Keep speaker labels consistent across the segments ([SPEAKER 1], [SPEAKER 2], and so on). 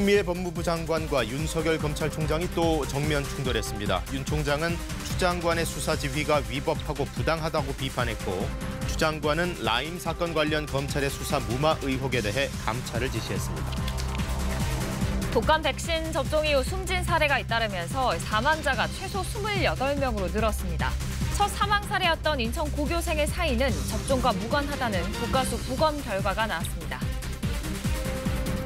[SPEAKER 1] 추미애 법무부 장관과 윤석열 검찰총장이 또 정면 충돌했습니다. 윤 총장은 추 장관의 수사 지휘가 위법하고 부당하다고 비판했고, 추 장관은 라임 사건 관련 검찰의 수사 무마 의혹에 대해 감찰을 지시했습니다.
[SPEAKER 2] 독감 백신 접종 이후 숨진 사례가 잇따르면서 사망자가 최소 28명으로 늘었습니다. 첫 사망 사례였던 인천 고교생의 사인은 접종과 무관하다는 국가수 부검 결과가 나왔습니다.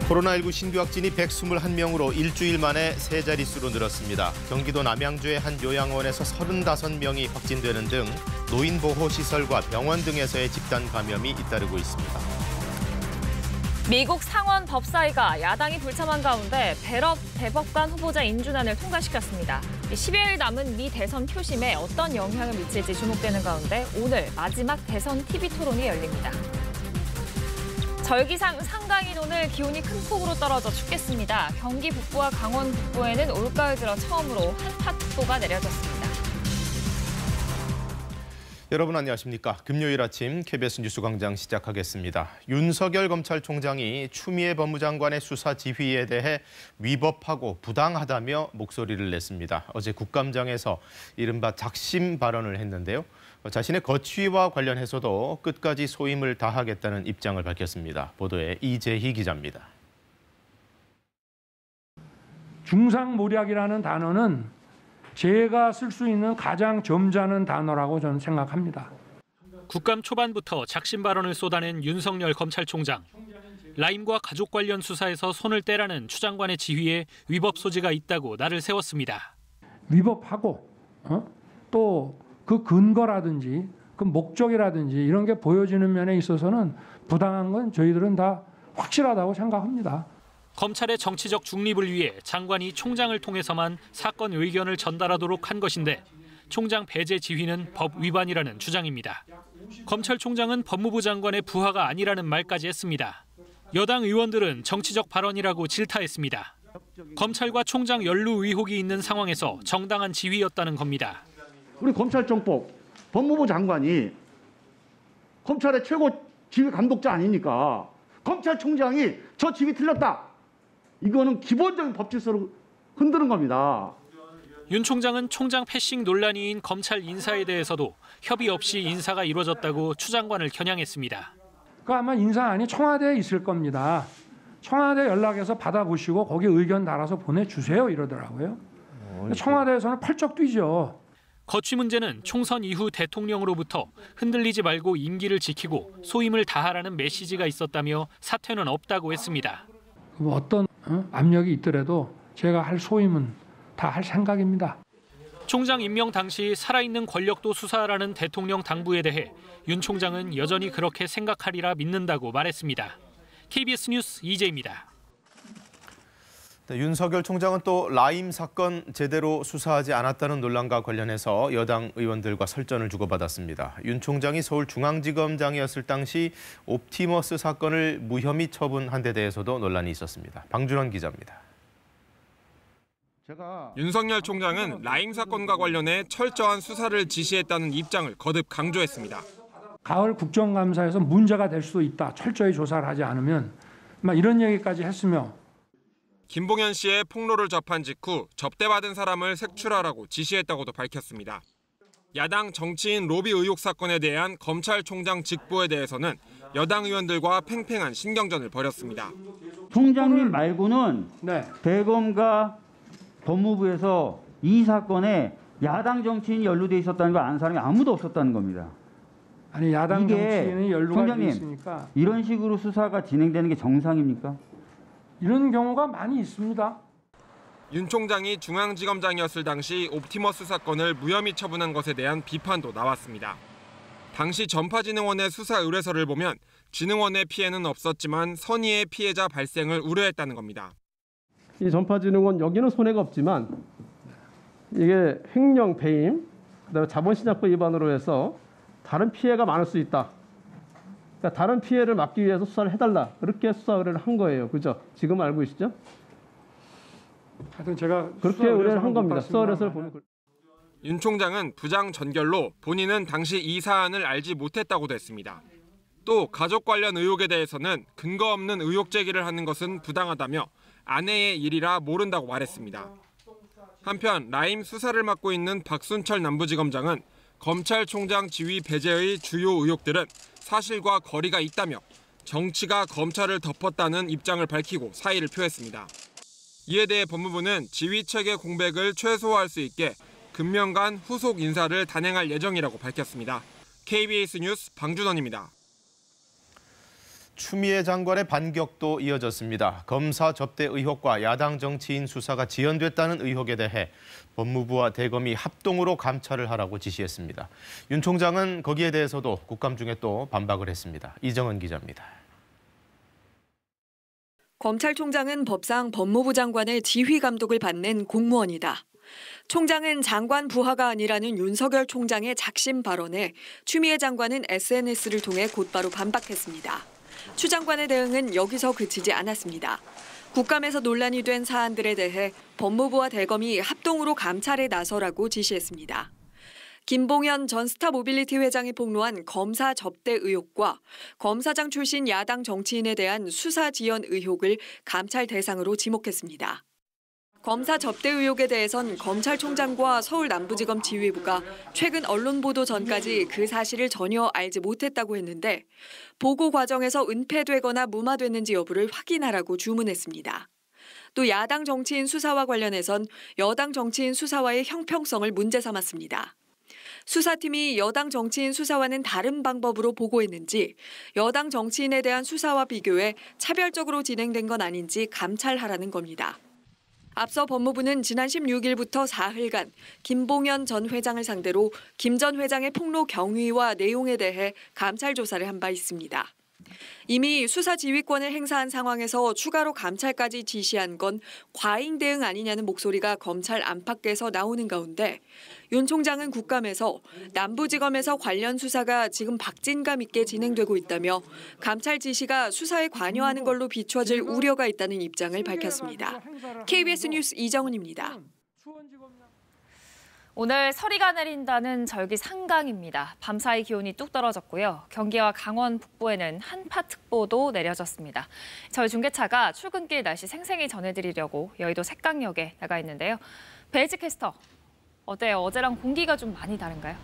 [SPEAKER 1] 코로나19 신규 확진이 121명으로 일주일 만에 세 자릿수로 늘었습니다. 경기도 남양주의 한 요양원에서 35명이 확진되는 등 노인보호시설과 병원 등에서의 집단 감염이 잇따르고 있습니다.
[SPEAKER 2] 미국 상원 법사위가 야당이 불참한 가운데 베럽 대법관 후보자 인준안을 통과시켰습니다. 10여일 남은 미 대선 표심에 어떤 영향을 미칠지 주목되는 가운데 오늘 마지막 대선 TV 토론이 열립니다. 절기상 상당히 오늘 기온이 큰 폭으로 떨어져 춥겠습니다. 경기 북부와 강원 북부에는 올가을 들어 처음으로 한파특보가 내려졌습니다.
[SPEAKER 1] 여러분 안녕하십니까. 금요일 아침 KBS 뉴스 광장 시작하겠습니다. 윤석열 검찰총장이 추미애 법무장관의 수사 지휘에 대해 위법하고 부당하다며 목소리를 냈습니다. 어제 국감장에서 이른바 작심 발언을 했는데요. 자신의 거취와 관련해서도 끝까지 소임을 다하겠다는 입장을 밝혔습니다. 보도에 이재희 기자입니다.
[SPEAKER 3] 중상모략이라는 단어는 제가 쓸 수 있는 가장 점잖은 단어라고 저는 생각합니다.
[SPEAKER 4] 국감 초반부터 작심 발언을 쏟아낸 윤석열 검찰총장. 라임과 가족 관련 수사에서 손을 떼라는 추 장관의 지휘에 위법 소지가 있다고 날을 세웠습니다.
[SPEAKER 3] 위법하고 또 그 근거라든지 그 목적이라든지 이런 게 보여지는 면에 있어서는 부당한 건 저희들은 다 확실하다고 생각합니다.
[SPEAKER 4] 검찰의 정치적 중립을 위해 장관이 총장을 통해서만 사건 의견을 전달하도록 한 것인데 총장 배제 지휘는 법 위반이라는 주장입니다. 검찰총장은 법무부 장관의 부하가 아니라는 말까지 했습니다. 여당 의원들은 정치적 발언이라고 질타했습니다. 검찰과 총장 연루 의혹이 있는 상황에서 정당한 지휘였다는 겁니다.
[SPEAKER 5] 우리 검찰정법 법무부 장관이 검찰의 최고 지휘 감독자 아닙니까? 검찰총장이 저 지휘 틀렸다. 이거는 기본적인 법 질서를 흔드는 겁니다.
[SPEAKER 4] 윤 총장은 총장 패싱 논란이인 검찰 인사에 대해서도 협의 없이 인사가 이루어졌다고 추 장관을 겨냥했습니다.
[SPEAKER 3] 그 아마 인사안이 청와대에 있을 겁니다. 청와대 연락해서 받아보시고 거기 의견 달아서 보내주세요 이러더라고요. 청와대에서는 펄쩍 뛰죠.
[SPEAKER 4] 거취 문제는 총선 이후 대통령으로부터 흔들리지 말고 임기를 지키고 소임을 다하라는 메시지가 있었다며 사퇴는 없다고 했습니다.
[SPEAKER 3] 어떤 압력이 있더라도 제가 할 소임은 다 할 생각입니다.
[SPEAKER 4] 총장 임명 당시 살아있는 권력도 수사하라는 대통령 당부에 대해 윤 총장은 여전히 그렇게 생각하리라 믿는다고 말했습니다. KBS 뉴스 이재희입니다.
[SPEAKER 1] 네, 윤석열 총장은 또 라임 사건 제대로 수사하지 않았다는 논란과 관련해서 여당 의원들과 설전을 주고받았습니다. 윤 총장이 서울중앙지검장이었을 당시 옵티머스 사건을 무혐의 처분한 데 대해서도 논란이 있었습니다. 방준원 기자입니다.
[SPEAKER 6] 윤석열 총장은 라임 사건과 관련해 철저한 수사를 지시했다는 입장을 거듭 강조했습니다.
[SPEAKER 3] 가을 국정감사에서 문제가 될 수도 있다. 철저히 조사를 하지 않으면 막 이런 얘기까지 했으며
[SPEAKER 6] 김봉현 씨의 폭로를 접한 직후 접대받은 사람을 색출하라고 지시했다고도 밝혔습니다. 야당 정치인 로비 의혹 사건에 대한 검찰총장 직보에 대해서는 여당 의원들과 팽팽한 신경전을 벌였습니다.
[SPEAKER 7] 총장님 말고는 대검과 법무부에서 이 사건에 야당 정치인이 연루돼 있었다는 걸 아는 사람이 아무도 없었다는 겁니다.
[SPEAKER 3] 아니 야당 정치인이 연루가 돼 있으니까
[SPEAKER 7] 이런 식으로 수사가 진행되는 게 정상입니까?
[SPEAKER 3] 이런 경우가 많이 있습니다.
[SPEAKER 6] 윤 총장이 중앙지검장이었을 당시 옵티머스 사건을 무혐의 처분한 것에 대한 비판도 나왔습니다. 당시 전파진흥원의 수사 의뢰서를 보면 진흥원의 피해는 없었지만 선의의 피해자 발생을 우려했다는 겁니다.
[SPEAKER 8] 이 전파진흥원 여기는 손해가 없지만 이게 횡령, 배임, 그다음에 자본시장법 위반으로 해서 다른 피해가 많을 수 있다. 그러니까 다른 피해를 막기 위해서 수사를 해달라. 그렇게 수사 의뢰를 한 거예요. 그죠? 지금 알고 계시죠?
[SPEAKER 3] 하여튼 제가
[SPEAKER 8] 그렇게 의뢰를 한 겁니다. 수사 의뢰서를 보면.
[SPEAKER 6] 윤 총장은 부장 전결로 본인은 당시 이 사안을 알지 못했다고도 했습니다. 또 가족 관련 의혹에 대해서는 근거 없는 의혹 제기를 하는 것은 부당하다며 아내의 일이라 모른다고 말했습니다. 한편 라임 수사를 맡고 있는 박순철 남부지검장은 검찰총장 지휘 배제의 주요 의혹들은 사실과 거리가 있다며 정치가 검찰을 덮었다는 입장을 밝히고 사의를 표했습니다. 이에 대해 법무부는 지휘체계 공백을 최소화할 수 있게 금년간 후속 인사를 단행할 예정이라고 밝혔습니다. KBS 뉴스 방준원입니다.
[SPEAKER 1] 추미애 장관의 반격도 이어졌습니다. 검사 접대 의혹과 야당 정치인 수사가 지연됐다는 의혹에 대해 법무부와 대검이 합동으로 감찰을 하라고 지시했습니다. 윤 총장은 거기에 대해서도 국감 중에 또 반박을 했습니다. 이정은 기자입니다.
[SPEAKER 9] 검찰총장은 법상 법무부 장관의 지휘 감독을 받는 공무원이다. 총장은 장관 부하가 아니라는 윤석열 총장의 작심 발언에 추미애 장관은 SNS를 통해 곧바로 반박했습니다. 추 장관의 대응은 여기서 그치지 않았습니다. 국감에서 논란이 된 사안들에 대해 법무부와 대검이 합동으로 감찰에 나서라고 지시했습니다. 김봉현 전 스타모빌리티 회장이 폭로한 검사 접대 의혹과 검사장 출신 야당 정치인에 대한 수사 지연 의혹을 감찰 대상으로 지목했습니다. 검사 접대 의혹에 대해선 검찰총장과 서울 남부지검 지휘부가 최근 언론 보도 전까지 그 사실을 전혀 알지 못했다고 했는데 보고 과정에서 은폐되거나 무마됐는지 여부를 확인하라고 주문했습니다. 또 야당 정치인 수사와 관련해선 여당 정치인 수사와의 형평성을 문제 삼았습니다. 수사팀이 여당 정치인 수사와는 다른 방법으로 보고했는지 여당 정치인에 대한 수사와 비교해 차별적으로 진행된 건 아닌지 감찰하라는 겁니다. 앞서 법무부는 지난 16일부터 사흘간 김봉현 전 회장을 상대로 김 전 회장의 폭로 경위와 내용에 대해 감찰 조사를 한 바 있습니다. 이미 수사 지휘권을 행사한 상황에서 추가로 감찰까지 지시한 건 과잉 대응 아니냐는 목소리가 검찰 안팎에서 나오는 가운데 윤 총장은 국감에서 남부지검에서 관련 수사가 지금 박진감 있게 진행되고 있다며 감찰 지시가 수사에 관여하는 걸로 비춰질 우려가 있다는 입장을 밝혔습니다. KBS 뉴스 이정은입니다.
[SPEAKER 2] 오늘 서리가 내린다는 절기 상강입니다. 밤사이 기온이 뚝 떨어졌고요. 경기와 강원 북부에는 한파특보도 내려졌습니다. 저희 중계차가 출근길 날씨 생생히 전해드리려고 여의도 색강역에 나가 있는데요. 배지 캐스터, 어때요? 어제랑 공기가 좀 많이 다른가요?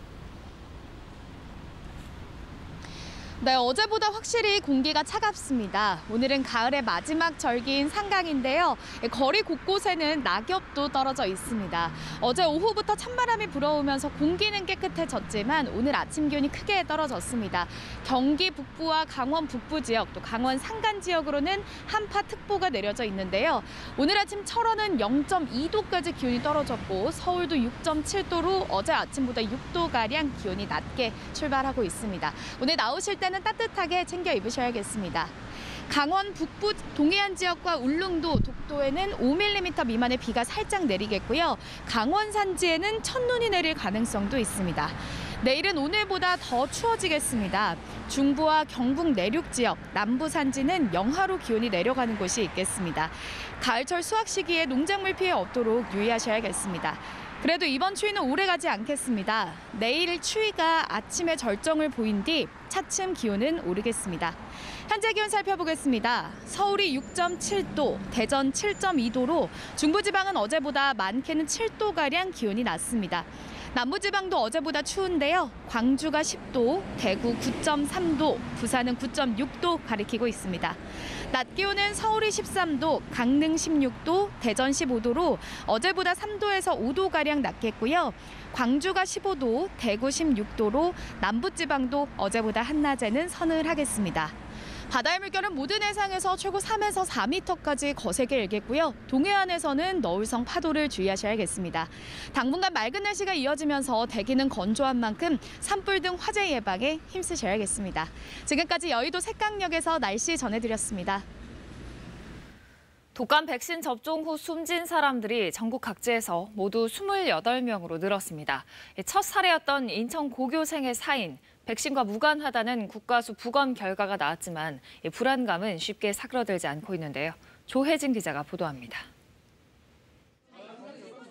[SPEAKER 10] 네, 어제보다 확실히 공기가 차갑습니다. 오늘은 가을의 마지막 절기인 상강인데요. 거리 곳곳에는 낙엽도 떨어져 있습니다. 어제 오후부터 찬바람이 불어오면서 공기는 깨끗해졌지만 오늘 아침 기온이 크게 떨어졌습니다. 경기 북부와 강원 북부 지역, 또 강원 산간 지역으로는 한파특보가 내려져 있는데요. 오늘 아침 철원은 0.2도까지 기온이 떨어졌고 서울도 6.7도로 어제 아침보다 6도가량 기온이 낮게 출발하고 있습니다. 오늘 나오실 때는 따뜻하게 챙겨 입으셔야겠습니다. 강원 북부 동해안 지역과 울릉도, 독도에는 5mm 미만의 비가 살짝 내리겠고요. 강원 산지에는 첫눈이 내릴 가능성도 있습니다. 내일은 오늘보다 더 추워지겠습니다. 중부와 경북 내륙 지역, 남부 산지는 영하로 기온이 내려가는 곳이 있겠습니다. 가을철 수확 시기에 농작물 피해 없도록 유의하셔야겠습니다. 그래도 이번 추위는 오래가지 않겠습니다. 내일 추위가 아침에 절정을 보인 뒤 차츰 기온은 오르겠습니다. 현재 기온 살펴보겠습니다. 서울이 6.7도, 대전 7.2도로 중부지방은 어제보다 많게는 7도가량 기온이 낮습니다. 남부지방도 어제보다 추운데요. 광주가 10도, 대구 9.3도, 부산은 9.6도 가리키고 있습니다. 낮 기온은 서울이 13도, 강릉 16도, 대전 15도로 어제보다 3도에서 5도가량 낮겠고요. 광주가 15도, 대구 16도로 남부지방도 어제보다 한낮에는 서늘하겠습니다. 바다의 물결은 모든 해상에서 최고 3에서 4m까지 거세게 일겠고요. 동해안에서는 너울성 파도를 주의하셔야겠습니다. 당분간 맑은 날씨가 이어지면서 대기는 건조한 만큼 산불 등 화재 예방에 힘쓰셔야겠습니다. 지금까지 여의도 색강역에서 날씨 전해드렸습니다.
[SPEAKER 2] 독감 백신 접종 후 숨진 사람들이 전국 각지에서 모두 28명으로 늘었습니다. 첫 사례였던 인천 고교생의 사인, 백신과 무관하다는 국가수 부검 결과가 나왔지만 불안감은 쉽게 사그러들지 않고 있는데요. 조혜진 기자가 보도합니다.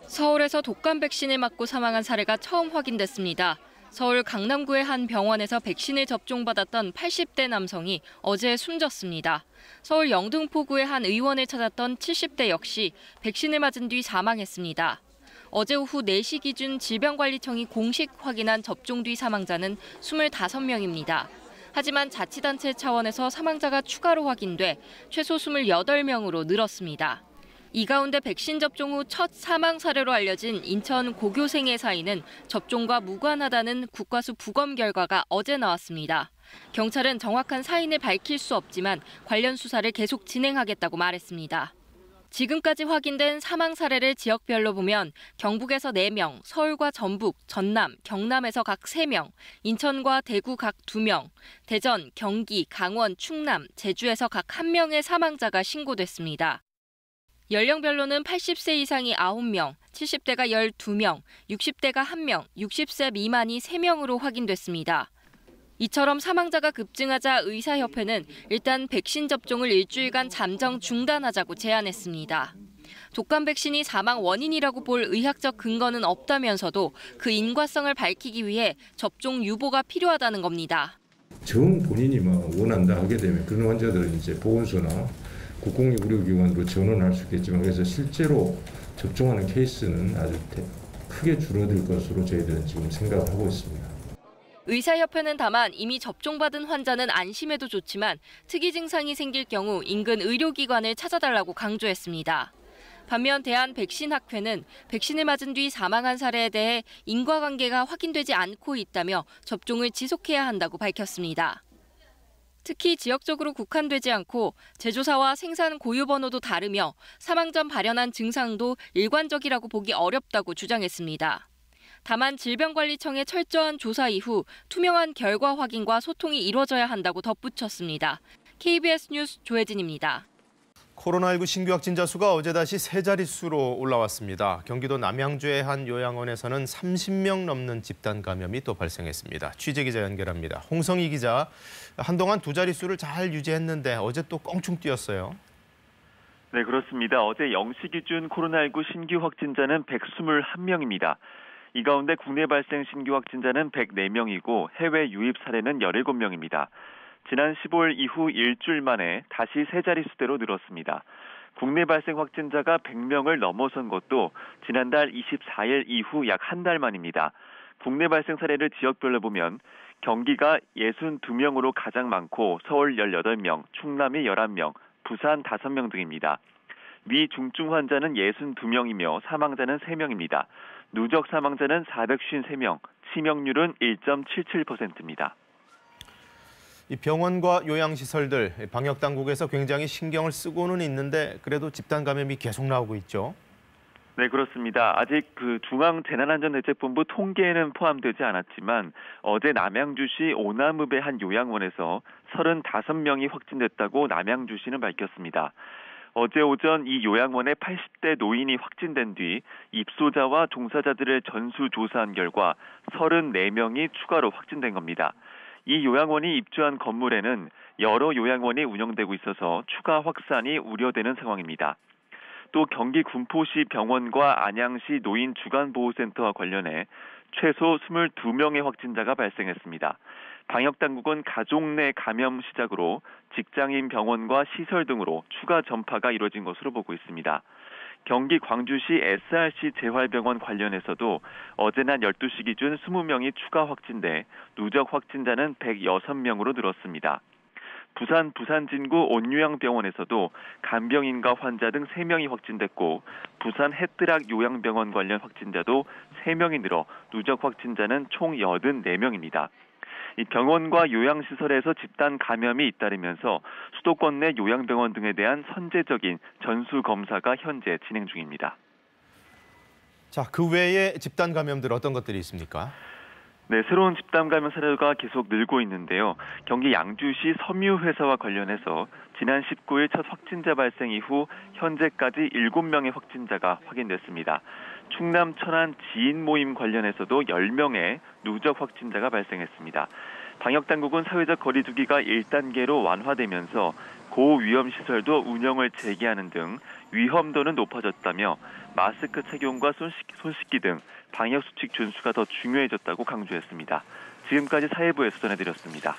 [SPEAKER 11] 서울에서 독감 백신을 맞고 사망한 사례가 처음 확인됐습니다. 서울 강남구의 한 병원에서 백신을 접종받았던 80대 남성이 어제 숨졌습니다. 서울 영등포구의 한 의원을 찾았던 70대 역시 백신을 맞은 뒤 사망했습니다. 어제 오후 4시 기준 질병관리청이 공식 확인한 접종 뒤 사망자는 25명입니다. 하지만 자치단체 차원에서 사망자가 추가로 확인돼 최소 28명으로 늘었습니다. 이 가운데 백신 접종 후 첫 사망 사례로 알려진 인천 고교생의 사인은 접종과 무관하다는 국과수 부검 결과가 어제 나왔습니다. 경찰은 정확한 사인을 밝힐 수 없지만 관련 수사를 계속 진행하겠다고 말했습니다. 지금까지 확인된 사망 사례를 지역별로 보면 경북에서 4명, 서울과 전북, 전남, 경남에서 각 3명, 인천과 대구 각 2명, 대전, 경기, 강원, 충남, 제주에서 각 1명의 사망자가 신고됐습니다. 연령별로는 80세 이상이 9명, 70대가 12명, 60대가 1명, 60세 미만이 3명으로 확인됐습니다. 이처럼 사망자가 급증하자 의사협회는 일단 백신 접종을 일주일간 잠정 중단하자고 제안했습니다. 독감 백신이 사망 원인이라고 볼 의학적 근거는 없다면서도 그 인과성을 밝히기 위해 접종 유보가 필요하다는 겁니다.
[SPEAKER 12] 정 본인이 원한다 하게 되면 그런 환자들은 이제 보건소나 국공의료기관으로 전원할 수 있겠지만 그래서 실제로 접종하는 케이스는 아주 크게 줄어들 것으로 저희들은 지금 생각을 하고 있습니다.
[SPEAKER 11] 의사협회는 다만 이미 접종받은 환자는 안심해도 좋지만 특이 증상이 생길 경우 인근 의료기관을 찾아달라고 강조했습니다. 반면 대한백신학회는 백신을 맞은 뒤 사망한 사례에 대해 인과관계가 확인되지 않고 있다며 접종을 지속해야 한다고 밝혔습니다. 특히 지역적으로 국한되지 않고 제조사와 생산 고유 번호도 다르며 사망 전 발현한 증상도 일관적이라고 보기 어렵다고 주장했습니다. 다만 질병관리청의 철저한 조사 이후 투명한 결과 확인과 소통이 이루어져야 한다고 덧붙였습니다. KBS 뉴스 조혜진입니다.
[SPEAKER 1] 코로나19 신규 확진자 수가 어제 다시 3자릿수로 올라왔습니다. 경기도 남양주의 한 요양원에서는 30명 넘는 집단 감염이 또 발생했습니다. 취재기자 연결합니다. 홍성희 기자, 한동안 2자릿수를 잘 유지했는데 어제 또 껑충 뛰었어요.
[SPEAKER 13] 네, 그렇습니다. 어제 0시 기준 코로나19 신규 확진자는 121명입니다. 이 가운데 국내 발생 신규 확진자는 104명이고 해외 유입 사례는 17명입니다. 지난 15일 이후 일주일 만에 다시 3자릿수대로 늘었습니다. 국내 발생 확진자가 100명을 넘어선 것도 지난달 24일 이후 약 한 달 만입니다. 국내 발생 사례를 지역별로 보면 경기가 62명으로 가장 많고 서울 18명, 충남이 11명, 부산 5명 등입니다. 위 중증 환자는 62명이며 사망자는 3명입니다. 누적 사망자는 453명, 치명률은 1.77%입니다.
[SPEAKER 1] 이 병원과 요양시설들, 방역당국에서 굉장히 신경을 쓰고는 있는데 그래도 집단 감염이 계속 나오고 있죠.
[SPEAKER 13] 네, 그렇습니다. 아직 중앙재난안전대책본부 통계에는 포함되지 않았지만 어제 남양주시 오나무배 한 요양원에서 35명이 확진됐다고 남양주시는 밝혔습니다. 어제 오전 이 요양원에 80대 노인이 확진된 뒤 입소자와 종사자들을 전수조사한 결과 34명이 추가로 확진된 겁니다. 이 요양원이 입주한 건물에는 여러 요양원이 운영되고 있어서 추가 확산이 우려되는 상황입니다. 또 경기 군포시 병원과 안양시 노인 주간보호센터와 관련해 최소 22명의 확진자가 발생했습니다. 방역당국은 가족 내 감염 시작으로 직장인 병원과 시설 등으로 추가 전파가 이뤄진 것으로 보고 있습니다. 경기 광주시 SRC 재활병원 관련해서도 어제 낮 12시 기준 20명이 추가 확진돼 누적 확진자는 106명으로 늘었습니다. 부산 부산진구 온요양병원에서도 간병인과 환자 등 3명이 확진됐고 부산 해뜨락 요양병원 관련 확진자도 3명이 늘어 누적 확진자는 총 84명입니다. 이 병원과 요양시설에서 집단 감염이 잇따르면서 수도권 내 요양병원 등에 대한 선제적인 전수검사가 현재 진행 중입니다.
[SPEAKER 1] 자, 그 외에 집단 감염들 어떤 것들이 있습니까?
[SPEAKER 13] 네, 새로운 집단 감염 사례가 계속 늘고 있는데요. 경기 양주시 섬유회사와 관련해서 지난 19일 첫 확진자 발생 이후 현재까지 7명의 확진자가 확인됐습니다. 충남 천안 지인 모임 관련해서도 10명의 누적 확진자가 발생했습니다. 방역당국은 사회적 거리 두기가 1단계로 완화되면서 고위험 시설도 운영을 재개하는 등 위험도는 높아졌다며 마스크 착용과 손 씻기 등 방역수칙 준수가 더 중요해졌다고 강조했습니다. 지금까지 사회부에서 전해드렸습니다.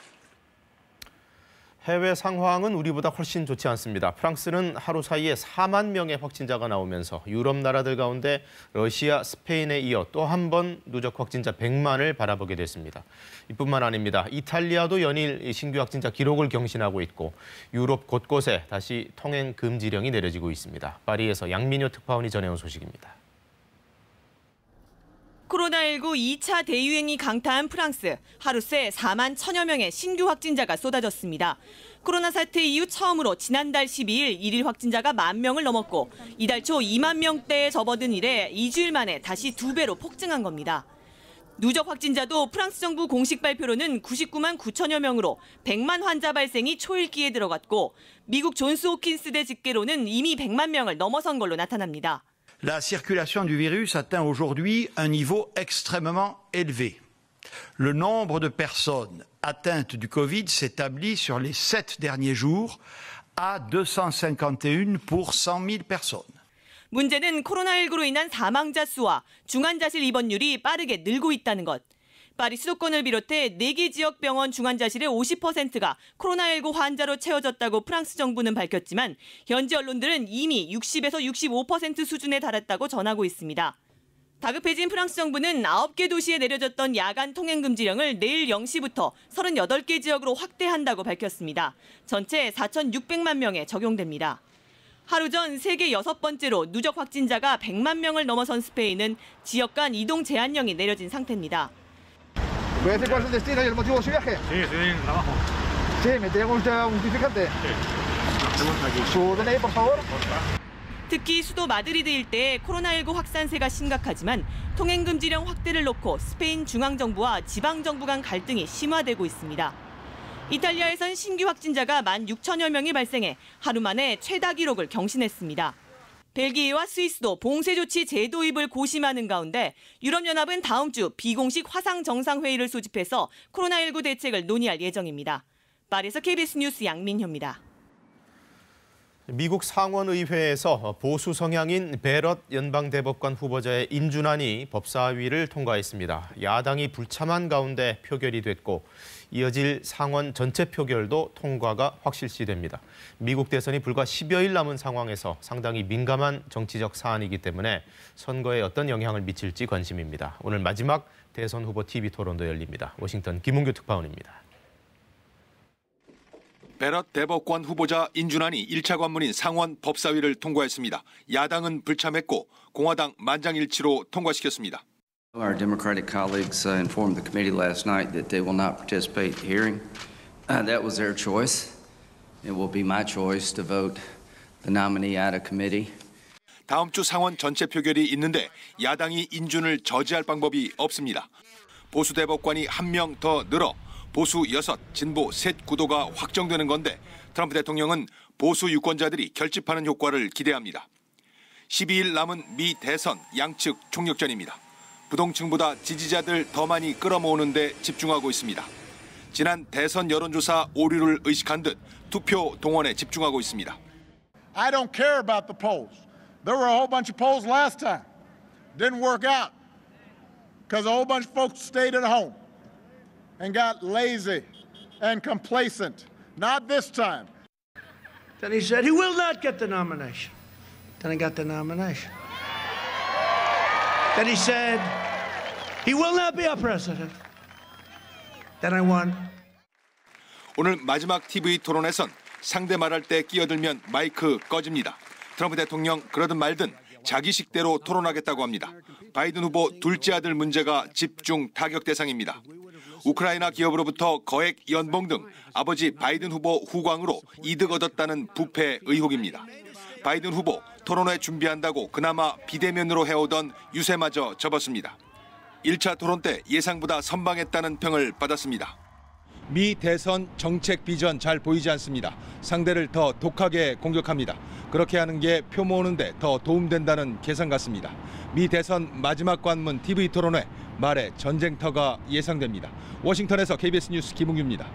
[SPEAKER 1] 해외 상황은 우리보다 훨씬 좋지 않습니다. 프랑스는 하루 사이에 4만 명의 확진자가 나오면서 유럽 나라들 가운데 러시아, 스페인에 이어 또 한 번 누적 확진자 100만을 바라보게 됐습니다. 이뿐만 아닙니다. 이탈리아도 연일 신규 확진자 기록을 경신하고 있고 유럽 곳곳에 다시 통행 금지령이 내려지고 있습니다. 파리에서 양민효 특파원이 전해온 소식입니다.
[SPEAKER 14] 코로나19 2차 대유행이 강타한 프랑스. 하루 새 4만 1천여 명의 신규 확진자가 쏟아졌습니다. 코로나 사태 이후 처음으로 지난달 12일 일일 확진자가 1만 명을 넘었고 이달 초 2만 명대에 접어든 이래 2주일 만에 다시 2배로 폭증한 겁니다. 누적 확진자도 프랑스 정부 공식 발표로는 99만 9천여 명으로 100만 환자 발생이 초읽기에 들어갔고 미국 존스 호킨스대 집계로는 이미 100만 명을 넘어선 걸로 나타납니다.
[SPEAKER 15] La circulation du virus atteint aujourd'hui un niveau extrêmement élevé. Le nombre de personnes atteintes du Covid s'établit sur les 7 derniers jours à 251 pour 100 000 personnes.
[SPEAKER 14] 문제는 코로나19로 인한 사망자 수와 중환자실 입원율이 빠르게 늘고 있다는 것. 파리 수도권을 비롯해 4개 지역 병원 중환자실의 50%가 코로나19 환자로 채워졌다고 프랑스 정부는 밝혔지만 현지 언론들은 이미 60에서 65% 수준에 달했다고 전하고 있습니다. 다급해진 프랑스 정부는 9개 도시에 내려졌던 야간 통행 금지령을 내일 0시부터 38개 지역으로 확대한다고 밝혔습니다. 전체 4,600만 명에 적용됩니다. 하루 전 세계 6번째로 누적 확진자가 100만 명을 넘어선 스페인은 지역 간 이동 제한령이 내려진 상태입니다.
[SPEAKER 16] ¿Puede decir cuál es el destino y el motivo de su viaje? Sí, estoy en el trabajo. Sí, ¿me tiene usted un justificante? Sí. ¿Su DNI, por favor?
[SPEAKER 14] 특히 수도 마드리드 일대에 코로나19 확산세가 심각하지만 통행금지령 확대를 놓고 스페인 중앙정부와 지방정부 간 갈등이 심화되고 있습니다. 이탈리아에선 신규 확진자가 16,000여 명이 발생해 하루 만에 최다 기록을 경신했습니다. 벨기에와 스위스도 봉쇄 조치 재도입을 고심하는 가운데 유럽연합은 다음 주 비공식 화상 정상회의를 소집해서 코로나19 대책을 논의할 예정입니다. 파리에서 KBS 뉴스 양민효입니다.
[SPEAKER 1] 미국 상원의회에서 보수 성향인 베럿 연방대법관 후보자의 인준안이 법사위를 통과했습니다. 야당이 불참한 가운데 표결이 됐고 이어질 상원 전체 표결도 통과가 확실시됩니다. 미국 대선이 불과 10여일 남은 상황에서 상당히 민감한 정치적 사안이기 때문에 선거에 어떤 영향을 미칠지 관심입니다. 오늘 마지막 대선 후보 TV 토론도 열립니다. 워싱턴 김은규 특파원입니다.
[SPEAKER 17] 베럿 대법관 후보자 인준안이 1차 관문인 상원 법사위를 통과했습니다. 야당은 불참했고 공화당 만장일치로 통과시켰습니다.
[SPEAKER 18] Our Democratic colleagues informed the committee last night that they will not participate in the hearing. That was their choice. It will be my choice to vote the nominee out of committee.
[SPEAKER 17] 다음 주 상원 전체 표결이 있는데 야당이 인준을 저지할 방법이 없습니다. 보수 대법관이 1명 더 늘어 보수 6, 진보 3 구도가 확정되는 건데 트럼프 대통령은 보수 유권자들이 결집하는 효과를 기대합니다. 12일 남은 미 대선 양측 총력전입니다. 부동층보다 지지자들 더 많이 끌어모으는 데 집중하고 있습니다. 지난 대선 여론조사 오류를 의식한 듯 투표 동원에 집중하고 있습니다.
[SPEAKER 19] I don't care about the polls. There were a whole bunch of polls last time. Didn't work out because a whole bunch of folks stayed at home and got lazy and complacent. Not this time.
[SPEAKER 20] Then he said he will not get the nomination. Then he got the nomination. Then he said he will not be our president. Then I won.
[SPEAKER 17] 오늘 마지막 TV 토론에선 상대 말할 때 끼어들면 마이크 꺼집니다. 트럼프 대통령 그러든 말든 자기식대로 토론하겠다고 합니다. 바이든 후보 둘째 아들 문제가 집중 타격 대상입니다. 우크라이나 기업으로부터 거액 연봉 등 아버지 바이든 후보 후광으로 이득 얻었다는 부패 의혹입니다. 바이든 후보 토론회 준비한다고 그나마 비대면으로 해오던 유세마저 접었습니다. 1차 토론 때 예상보다 선방했다는 평을 받았습니다. 미 대선 정책 비전 잘 보이지 않습니다. 상대를 더 독하게 공격합니다. 그렇게 하는 게 표 모으는 데 더 도움된다는 계산 같습니다. 미 대선 마지막 관문 TV 토론회 말의 전쟁터가 예상됩니다. 워싱턴에서 KBS 뉴스 김웅규입니다.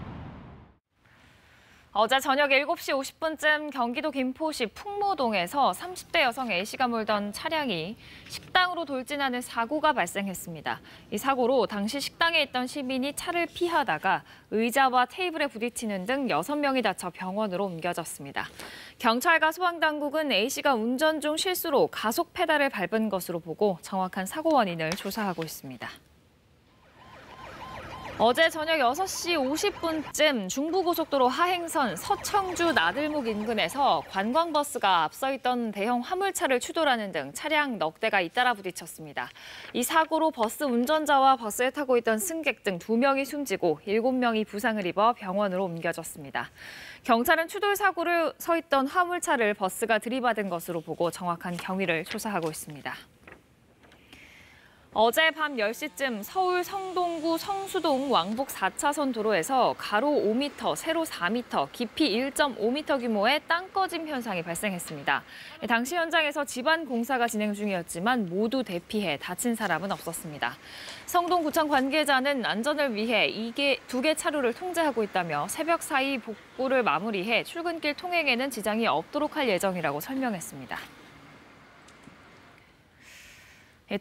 [SPEAKER 2] 어제 저녁 7시 50분쯤 경기도 김포시 풍무동에서 30대 여성 A씨가 몰던 차량이 식당으로 돌진하는 사고가 발생했습니다. 이 사고로 당시 식당에 있던 시민이 차를 피하다가 의자와 테이블에 부딪히는 등 6명이 다쳐 병원으로 옮겨졌습니다. 경찰과 소방당국은 A씨가 운전 중 실수로 가속 페달을 밟은 것으로 보고 정확한 사고 원인을 조사하고 있습니다. 어제 저녁 6시 50분쯤 중부고속도로 하행선 서청주 나들목 인근에서 관광버스가 앞서 있던 대형 화물차를 추돌하는 등 차량 넉 대가 잇따라 부딪혔습니다. 이 사고로 버스 운전자와 버스에 타고 있던 승객 등 2명이 숨지고 7명이 부상을 입어 병원으로 옮겨졌습니다. 경찰은 추돌 사고를 서 있던 화물차를 버스가 들이받은 것으로 보고 정확한 경위를 조사하고 있습니다. 어제 밤 10시쯤 서울 성동구 성수동 왕복 4차선 도로에서 가로 5m, 세로 4m, 깊이 1.5m 규모의 땅 꺼짐 현상이 발생했습니다. 당시 현장에서 집안 공사가 진행 중이었지만 모두 대피해 다친 사람은 없었습니다. 성동구청 관계자는 안전을 위해 2개 차로를 통제하고 있다며 새벽 사이 복구를 마무리해 출근길 통행에는 지장이 없도록 할 예정이라고 설명했습니다.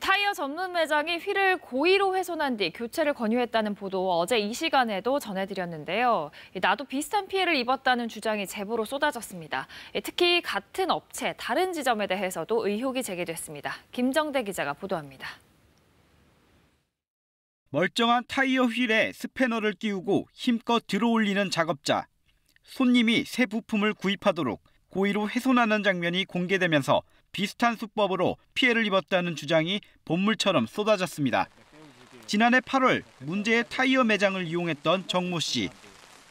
[SPEAKER 2] 타이어 전문 매장이 휠을 고의로 훼손한 뒤 교체를 권유했다는 보도 어제 이 시간에도 전해드렸는데요. 나도 비슷한 피해를 입었다는 주장이 제보로 쏟아졌습니다. 특히 같은 업체, 다른 지점에 대해서도 의혹이 제기됐습니다. 김정대 기자가 보도합니다.
[SPEAKER 21] 멀쩡한 타이어 휠에 스패너를 끼우고 힘껏 들어올리는 작업자. 손님이 새 부품을 구입하도록 고의로 훼손하는 장면이 공개되면서 비슷한 수법으로 피해를 입었다는 주장이 본물처럼 쏟아졌습니다. 지난해 8월 문제의 타이어 매장을 이용했던 정모 씨.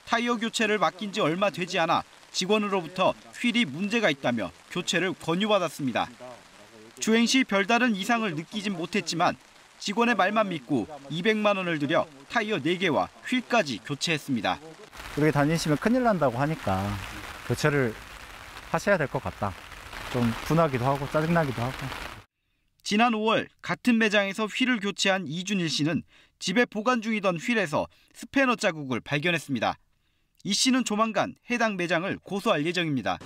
[SPEAKER 21] 타이어 교체를 맡긴 지 얼마 되지 않아 직원으로부터 휠이 문제가 있다며 교체를 권유받았습니다. 주행 시 별다른 이상을 느끼진 못했지만 직원의 말만 믿고 200만 원을 들여 타이어 4개와 휠까지 교체했습니다.
[SPEAKER 22] 이렇게 다니시면 큰일 난다고 하니까 교체를 하셔야 될 것 같다. 좀 분하기도 하고 짜증나기도 하고.
[SPEAKER 21] 지난 5월 같은 매장에서 휠을 교체한 이준일 씨는 집에 보관 중이던 휠에서 스패너 자국을 발견했습니다. 이 씨는 조만간 해당 매장을 고소할 예정입니다.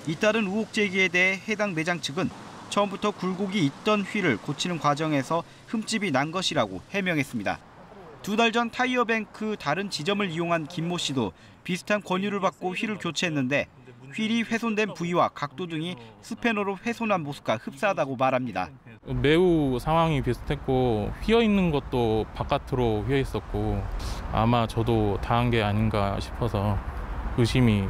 [SPEAKER 21] 잇따른 의혹 제기에 대해 해당 매장 측은 처음부터 굴곡이 있던 휠을 고치는 과정에서 흠집이 난 것이라고 해명했습니다. 2달 전 타이어뱅크 다른 지점을 이용한 김모 씨도 비슷한 권유를 받고 휠을 교체했는데 휠이 훼손된 부위와 각도 등이 스패너로 훼손한 모습과 흡사하다고 말합니다.
[SPEAKER 23] 매우 상황이 비슷했고 휘어 있는 것도 바깥으로 휘어 있었고 아마 저도 당한 게 아닌가 싶어서 의심이.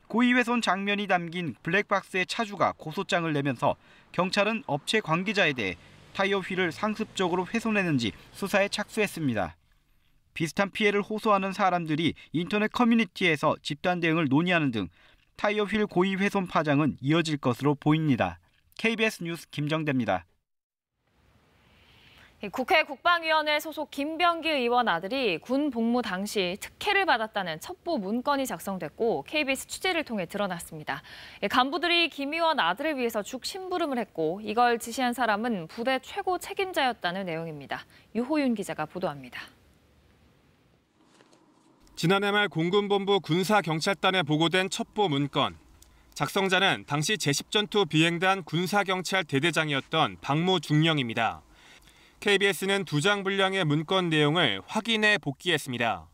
[SPEAKER 21] 고의 훼손 장면이 담긴 블랙박스의 차주가 고소장을 내면서 경찰은 업체 관계자에 대해 타이어 휠을 상습적으로 훼손했는지 수사에 착수했습니다. 비슷한 피해를 호소하는 사람들이 인터넷 커뮤니티에서 집단 대응을 논의하는 등 타이어 휠 고의 훼손 파장은 이어질 것으로 보입니다. KBS 뉴스 김정대입니다.
[SPEAKER 2] 국회 국방위원회 소속 김병기 의원 아들이 군 복무 당시 특혜를 받았다는 첩보 문건이 작성됐고 KBS 취재를 통해 드러났습니다. 간부들이 김 의원 아들을 위해서 죽 심부름을 했고 이걸 지시한 사람은 부대 최고 책임자였다는 내용입니다. 유호윤 기자가 보도합니다.
[SPEAKER 6] 지난해 말 공군본부 군사경찰단에 보고된 첩보 문건. 작성자는 당시 제10전투 비행단 군사경찰 대대장이었던 박모 중령입니다. KBS는 2장 분량의 문건 내용을 확인해 복기했습니다.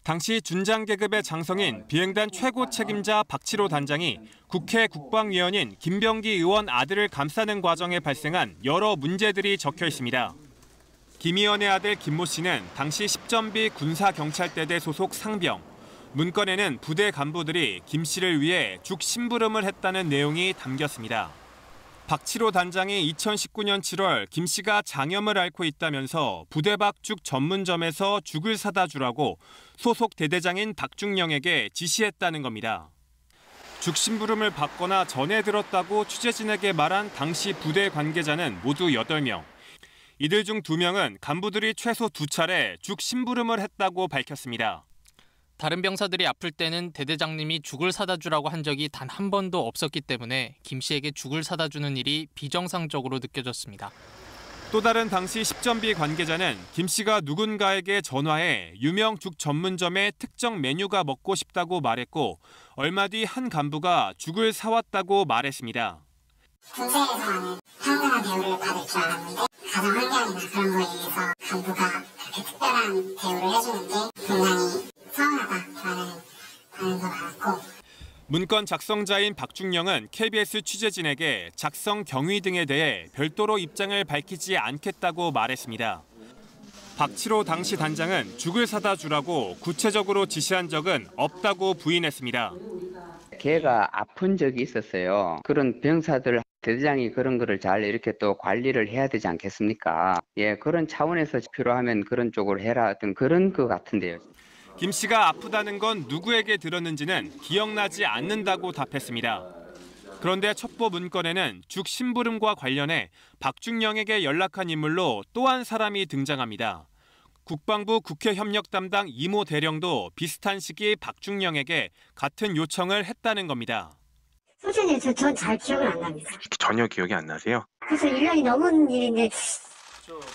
[SPEAKER 6] 당시 준장 계급의 장성인 비행단 최고 책임자 박치로 단장이 국회 국방위원인 김병기 의원 아들을 감싸는 과정에 발생한 여러 문제들이 적혀 있습니다. 김 의원의 아들 김모 씨는 당시 10전비 군사경찰대대 소속 상병. 문건에는 부대 간부들이 김 씨를 위해 죽 심부름을 했다는 내용이 담겼습니다. 박치로 단장이 2019년 7월 김 씨가 장염을 앓고 있다면서 부대 밖 죽 전문점에서 죽을 사다 주라고 소속 대대장인 박중령에게 지시했다는 겁니다. 죽 심부름을 받거나 전해 들었다고 취재진에게 말한 당시 부대 관계자는 모두 8명. 이들 중 2명은 간부들이 최소 2차례 죽 심부름을 했다고 밝혔습니다.
[SPEAKER 24] 다른 병사들이 아플 때는 대대장님이 죽을 사다 주라고 한 적이 단 한 번도 없었기 때문에 김 씨에게 죽을 사다 주는 일이 비정상적으로 느껴졌습니다.
[SPEAKER 6] 또 다른 당시 십전비 관계자는 김 씨가 누군가에게 전화해 유명 죽 전문점의 특정 메뉴가 먹고 싶다고 말했고 얼마 뒤 한 간부가 죽을 사왔다고 말했습니다.
[SPEAKER 3] 군대에서 하는 평등한 대우를 받을 줄 알았는데 가정 환경이나 그런 거에 의해서 간부가 그렇게 특별한 대우를 해주는데 굉장히 서운하다라는 반응도 받았고
[SPEAKER 6] 문건 작성자인 박중영은 KBS 취재진에게 작성 경위 등에 대해 별도로 입장을 밝히지 않겠다고 말했습니다. 박치로 당시 단장은 죽을 사다 주라고 구체적으로 지시한 적은 없다고 부인했습니다.
[SPEAKER 4] 걔가 아픈 적이 있었어요. 그런 병사들 대대장이 그런 거를 잘 이렇게 또 관리를 해야 되지 않겠습니까? 예, 그런 차원에서 필요하면 그런 쪽으로 해라 어떤 그런 것 같은데요.
[SPEAKER 6] 김 씨가 아프다는 건 누구에게 들었는지는 기억나지 않는다고 답했습니다. 그런데 첩보 문건에는 죽 심부름과 관련해 박중영에게 연락한 인물로 또 한 사람이 등장합니다. 국방부 국회 협력 담당 이모 대령도 비슷한 시기 박중영에게 같은 요청을 했다는 겁니다.
[SPEAKER 3] 솔직히 전 잘 기억은 안 납니다.
[SPEAKER 6] 전혀 기억이 안 나세요?
[SPEAKER 3] 그래서 1년이 넘은 일인데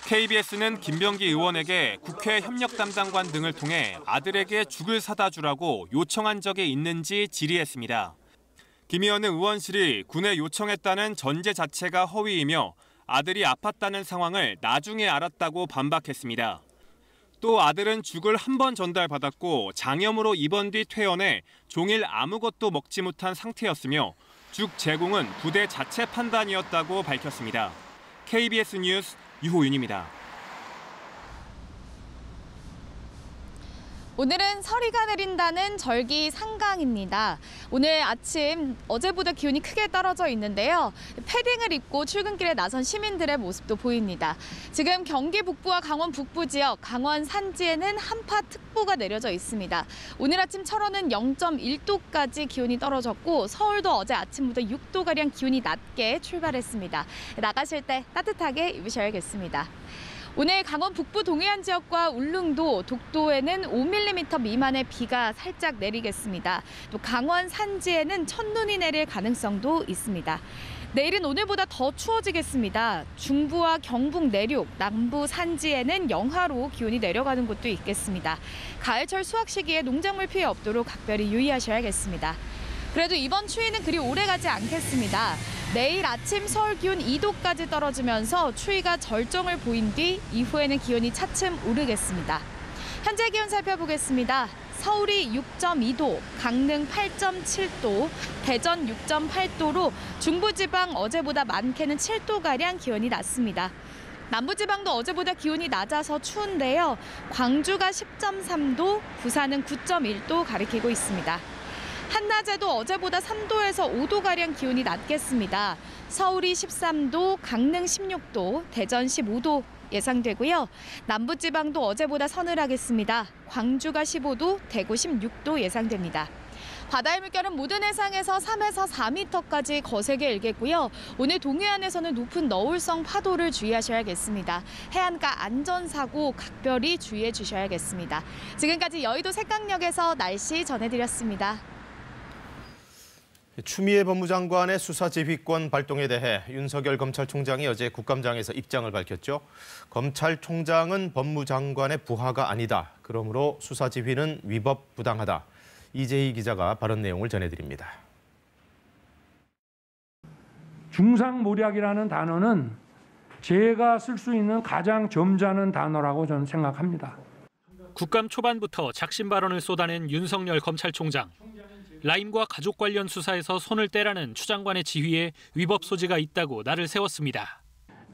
[SPEAKER 6] KBS는 김병기 의원에게 국회 협력 담당관 등을 통해 아들에게 죽을 사다 주라고 요청한 적이 있는지 질의했습니다. 김 의원은 의원실이 군에 요청했다는 전제 자체가 허위이며 아들이 아팠다는 상황을 나중에 알았다고 반박했습니다. 또 아들은 죽을 한 번 전달받았고 장염으로 입원 뒤 퇴원해 종일 아무것도 먹지 못한 상태였으며 죽 제공은 부대 자체 판단이었다고 밝혔습니다. KBS 뉴스 유호윤입니다.
[SPEAKER 10] 오늘은 서리가 내린다는 절기 상강입니다. 오늘 아침 어제보다 기온이 크게 떨어져 있는데요. 패딩을 입고 출근길에 나선 시민들의 모습도 보입니다. 지금 경기 북부와 강원 북부 지역, 강원 산지에는 한파특보가 내려져 있습니다. 오늘 아침 철원은 0.1도까지 기온이 떨어졌고 서울도 어제 아침부터 6도가량 기온이 낮게 출발했습니다. 나가실 때 따뜻하게 입으셔야겠습니다. 오늘 강원 북부 동해안 지역과 울릉도, 독도에는 5mm 미만의 비가 살짝 내리겠습니다. 또 강원 산지에는 첫눈이 내릴 가능성도 있습니다. 내일은 오늘보다 더 추워지겠습니다. 중부와 경북 내륙, 남부 산지에는 영하로 기온이 내려가는 곳도 있겠습니다. 가을철 수확 시기에 농작물 피해 없도록 각별히 유의하셔야겠습니다. 그래도 이번 추위는 그리 오래가지 않겠습니다. 내일 아침 서울 기온 2도까지 떨어지면서 추위가 절정을 보인 뒤 이후에는 기온이 차츰 오르겠습니다. 현재 기온 살펴보겠습니다. 서울이 6.2도, 강릉 8.7도, 대전 6.8도로 중부지방 어제보다 많게는 7도가량 기온이 낮습니다. 남부지방도 어제보다 기온이 낮아서 추운데요. 광주가 10.3도, 부산은 9.1도 가리키고 있습니다. 한낮에도 어제보다 3도에서 5도가량 기온이 낮겠습니다. 서울이 13도, 강릉 16도, 대전 15도 예상되고요. 남부지방도 어제보다 서늘하겠습니다. 광주가 15도, 대구 16도 예상됩니다. 바다의 물결은 모든 해상에서 3에서 4m까지 거세게 일겠고요. 오늘 동해안에서는 높은 너울성 파도를 주의하셔야겠습니다. 해안가 안전사고 각별히 주의해 주셔야겠습니다. 지금까지 여의도 색강역에서 날씨 전해드렸습니다.
[SPEAKER 1] 추미애 법무장관의 수사 지휘권 발동에 대해 윤석열 검찰총장이 어제 국감장에서 입장을 밝혔죠. 검찰총장은 법무장관의 부하가 아니다. 그러므로 수사 지휘는 위법 부당하다. 이재희 기자가 발언 내용을 전해드립니다.
[SPEAKER 5] 중상모략이라는 단어는 제가 쓸 수 있는 가장 점잖은 단어라고 저는 생각합니다.
[SPEAKER 7] 국감 초반부터 작심 발언을 쏟아낸 윤석열 검찰총장. 라임과 가족 관련 수사에서 손을 떼라는 추 장관의 지휘에 위법 소지가 있다고 날을 세웠습니다.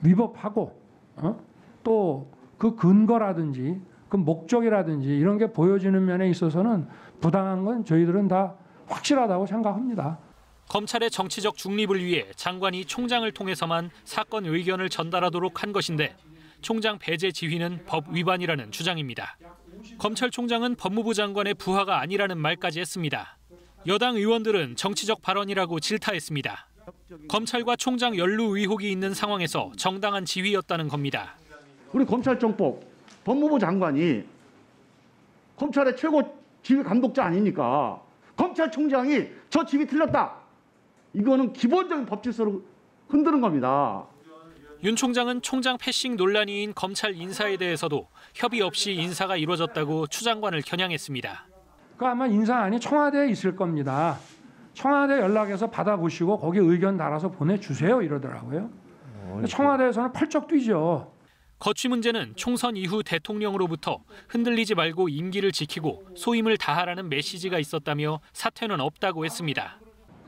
[SPEAKER 5] 위법하고 또 그 근거라든지 그 목적이라든지 이런 게 보여지는 면에 있어서는 부당한 건 저희들은 다 확실하다고 생각합니다.
[SPEAKER 7] 검찰의 정치적 중립을 위해 장관이 총장을 통해서만 사건 의견을 전달하도록 한 것인데 총장 배제 지휘는 법 위반이라는 주장입니다. 검찰총장은 법무부 장관의 부하가 아니라는 말까지 했습니다. 여당 의원들은 정치적 발언이라고 질타했습니다. 검찰과 총장 연루 의혹이 있는 상황에서 정당한 지휘였다는 겁니다.
[SPEAKER 25] 우리 검찰정법, 법무부 장관이 검찰의 최고 지휘 감독자 아닙니까? 검찰총장이 저 지휘 틀렸다. 이거는 기본적인 법 질서를 흔드는 겁니다.
[SPEAKER 7] 윤 총장은 총장 패싱 논란이인 검찰 인사에 대해서도 협의 없이 인사가 이루어졌다고 추 장관을 겨냥했습니다.
[SPEAKER 5] 그 아마 인사안이 청와대에 있을 겁니다. 청와대 연락해서 받아보시고 거기 의견 달아서 보내주세요 이러더라고요. 청와대에서는 펄쩍 뛰죠.
[SPEAKER 7] 거취 문제는 총선 이후 대통령으로부터 흔들리지 말고 임기를 지키고 소임을 다하라는 메시지가 있었다며 사퇴는 없다고 했습니다.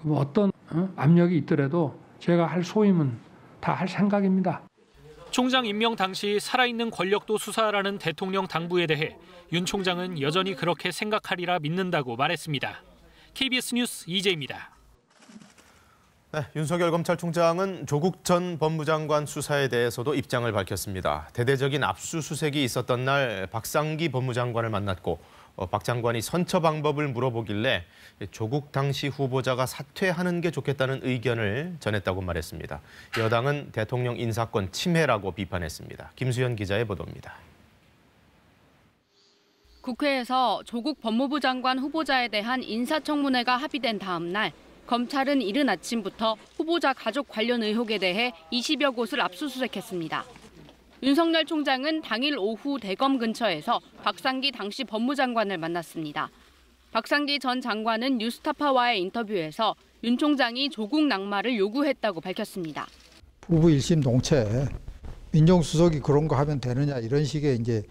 [SPEAKER 5] 뭐 어떤 압력이 있더라도 제가 할 소임은 다 할 생각입니다.
[SPEAKER 7] 총장 임명 당시 살아있는 권력도 수사하라는 대통령 당부에 대해 윤 총장은 여전히 그렇게 생각하리라 믿는다고 말했습니다. KBS 뉴스 이재입니다.
[SPEAKER 1] 네, 윤석열 검찰총장은 조국 전 법무장관 수사에 대해서도 입장을 밝혔습니다. 대대적인 압수수색이 있었던 날 박상기 법무장관을 만났고 박 장관이 선처 방법을 물어보길래 조국 당시 후보자가 사퇴하는 게 좋겠다는 의견을 전했다고 말했습니다. 여당은 대통령 인사권 침해라고 비판했습니다. 김수현 기자의 보도입니다.
[SPEAKER 8] 국회에서 조국 법무부 장관 후보자에 대한 인사청문회가 합의된 다음 날 검찰은 이른 아침부터 후보자 가족 관련 의혹에 대해 20여 곳을 압수수색했습니다. 윤석열 총장은 당일 오후 대검 근처에서 박상기 당시 법무장관을 만났습니다. 박상기 전 장관은 뉴스타파와의 인터뷰에서 윤 총장이 조국 낙마를 요구했다고 밝혔습니다.
[SPEAKER 9] 부부 일심 동체, 민정수석이 그런 거 하면 되느냐 이런 식의 이제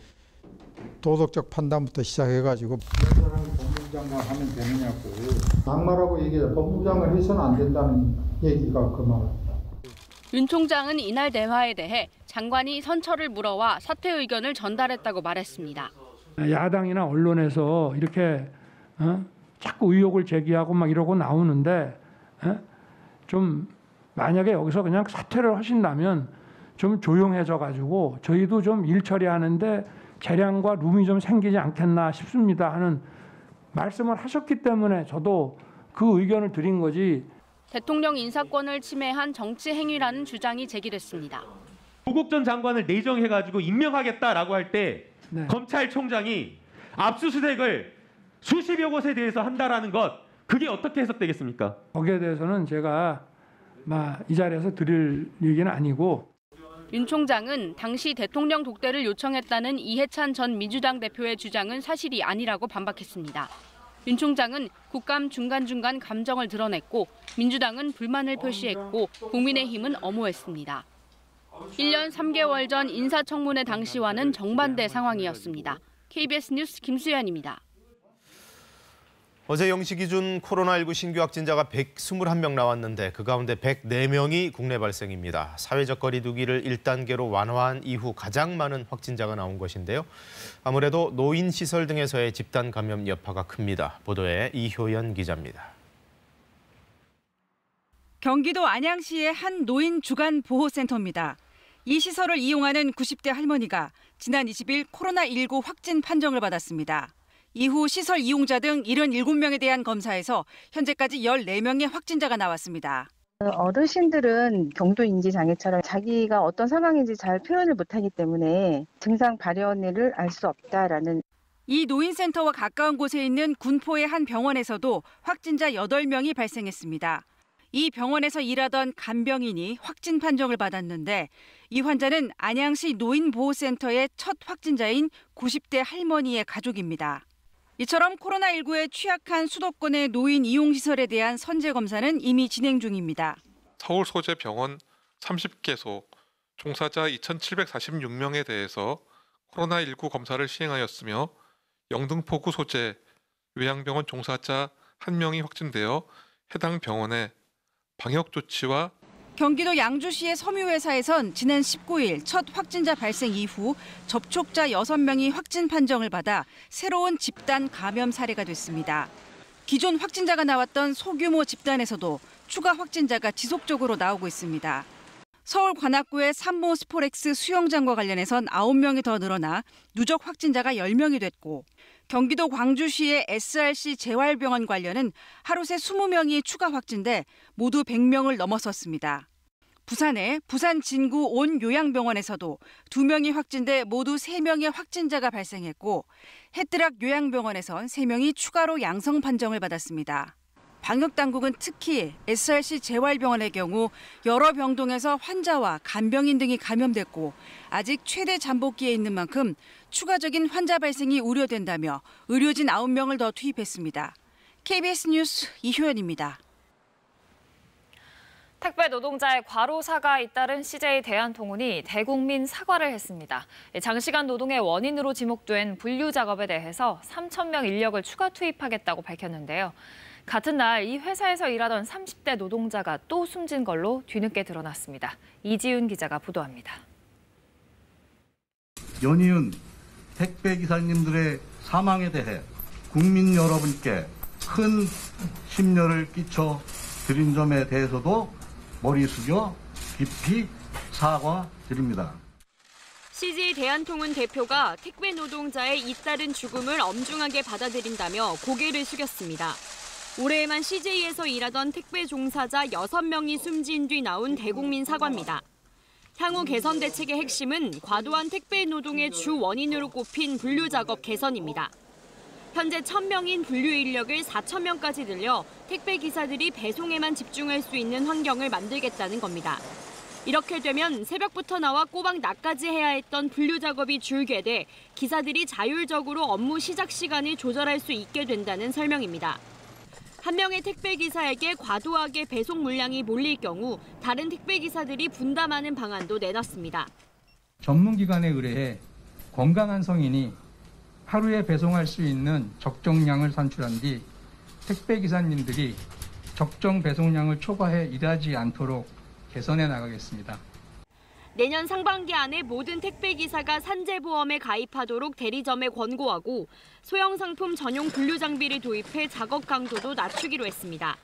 [SPEAKER 9] 도덕적 판단부터 시작해가지고 이런 사람이 법무부 장관 하면 되느냐고 낙마라고 얘기해서 법무부 장관 해서는 안 된다는 얘기가 그 말입니다.
[SPEAKER 8] 윤 총장은 이날 대화에 대해 장관이 선처를 물어와 사퇴 의견을 전달했다고 말했습니다.
[SPEAKER 5] 야당이나 언론에서 이렇게 자꾸 의혹을 제기하고 막 이러고 나오는데 좀 만약에 여기서 그냥 사퇴를 하신다면 좀 조용해져 가지고 저희도 좀 일 처리하는데 재량과 룸이 좀 생기지 않겠나 싶습니다 하는 말씀을 하셨기 때문에 저도 그 의견을 드린 거지.
[SPEAKER 8] 대통령 인사권을 침해한 정치 행위라는 주장이 제기됐습니다.
[SPEAKER 11] 조국 전 장관을 내정해가지고 임명하겠다라고 할 때 검찰총장이 압수수색을 수십여 곳에 대해서 한다라는 것, 그게 어떻게 해석되겠습니까?
[SPEAKER 5] 거기에 대해서는 제가 이 자리에서 드릴 얘기는 아니고.
[SPEAKER 8] 윤 총장은 당시 대통령 독대를 요청했다는 이해찬 전 민주당 대표의 주장은 사실이 아니라고 반박했습니다. 윤 총장은 국감 중간중간 감정을 드러냈고 민주당은 불만을 표시했고 국민의힘은 엄호했습니다. 1년 3개월 전 인사청문회 당시와는 정반대 상황이었습니다. KBS 뉴스 김수현입니다.
[SPEAKER 1] 어제 0시 기준 코로나19 신규 확진자가 121명 나왔는데 그 가운데 104명이 국내 발생입니다. 사회적 거리 두기를 1단계로 완화한 이후 가장 많은 확진자가 나온 것인데요. 아무래도 노인시설 등에서의 집단 감염 여파가 큽니다. 보도에 이효연 기자입니다.
[SPEAKER 12] 경기도 안양시의 한 노인 주간 보호센터입니다. 이 시설을 이용하는 90대 할머니가 지난 20일 코로나19 확진 판정을 받았습니다. 이후 시설 이용자 등 77명에 대한 검사에서 현재까지 14명의 확진자가 나왔습니다.
[SPEAKER 13] 어르신들은 경도인지 장애처럼 자기가 어떤 상황인지 잘 표현을 못하기 때문에 증상 발현을 알 수 없다라는.
[SPEAKER 12] 이 노인센터와 가까운 곳에 있는 군포의 한 병원에서도 확진자 8명이 발생했습니다. 이 병원에서 일하던 간병인이 확진 판정을 받았는데 이 환자는 안양시 노인보호센터의 첫 확진자인 90대 할머니의 가족입니다. 이처럼 코로나19에 취약한 수도권의 노인 이용시설에 대한 선제검사는 이미 진행 중입니다.
[SPEAKER 26] 서울 소재 병원 30개소 종사자 2,746명에 대해서 코로나19 검사를 시행하였으며 영등포구 소재 요양병원 종사자 1명이 확진되어 해당 병원에 방역조치와
[SPEAKER 12] 경기도 양주시의 섬유회사에선 지난 19일 첫 확진자 발생 이후 접촉자 6명이 확진 판정을 받아 새로운 집단 감염 사례가 됐습니다. 기존 확진자가 나왔던 소규모 집단에서도 추가 확진자가 지속적으로 나오고 있습니다. 서울 관악구의 산모 스포렉스 수영장과 관련해선 9명이 더 늘어나 누적 확진자가 10명이 됐고 경기도 광주시의 SRC 재활병원 관련은 하루 새 20명이 추가 확진돼 모두 100명을 넘어섰습니다. 부산의 부산 진구 온 요양병원에서도 2명이 확진돼 모두 3명의 확진자가 발생했고 해뜨락 요양병원에선 3명이 추가로 양성 판정을 받았습니다. 방역당국은 특히 SRC 재활병원의 경우 여러 병동에서 환자와 간병인 등이 감염됐고 아직 최대 잠복기에 있는 만큼 추가적인 환자 발생이 우려된다며 의료진 9명을 더 투입했습니다. KBS 뉴스 이효연입니다.
[SPEAKER 2] 택배 노동자의 과로사가 잇따른 CJ 대한통운이 대국민 사과를 했습니다. 장시간 노동의 원인으로 지목된 분류 작업에 대해서 3,000명 인력을 추가 투입하겠다고 밝혔는데요. 같은 날 이 회사에서 일하던 30대 노동자가 또 숨진 걸로 뒤늦게 드러났습니다. 이지윤 기자가 보도합니다.
[SPEAKER 14] 연이은 택배 기사님들의 사망에 대해 국민 여러분께 큰 심려를 끼쳐 드린 점에 대해서도 머리 숙여 깊이 사과드립니다.
[SPEAKER 8] CJ 대한통운 대표가 택배 노동자의 잇따른 죽음을 엄중하게 받아들인다며 고개를 숙였습니다. 올해에만 CJ에서 일하던 택배 종사자 6명이 숨진 뒤 나온 대국민 사과입니다. 향후 개선 대책의 핵심은 과도한 택배 노동의 주 원인으로 꼽힌 분류 작업 개선입니다. 현재 1,000명인 분류 인력을 4,000명까지 늘려 택배 기사들이 배송에만 집중할 수 있는 환경을 만들겠다는 겁니다. 이렇게 되면 새벽부터 나와 꼬박 낮까지 해야 했던 분류 작업이 줄게 돼 기사들이 자율적으로 업무 시작 시간을 조절할 수 있게 된다는 설명입니다. 한 명의 택배 기사에게 과도하게 배송 물량이 몰릴 경우 다른 택배 기사들이 분담하는 방안도 내놨습니다.
[SPEAKER 15] 전문기관에 의뢰해 건강한 성인이 하루에 배송할 수 있는 적정량을 산출한 뒤 택배 기사님들이 적정 배송량을 초과해 일하지 않도록 개선해 나가겠습니다.
[SPEAKER 8] 내년 상반기 안에 모든 택배 기사가 산재보험에 가입하도록 대리점에 권고하고 소형 상품 전용 분류 장비를 도입해 작업 강도도 낮추기로 했습니다.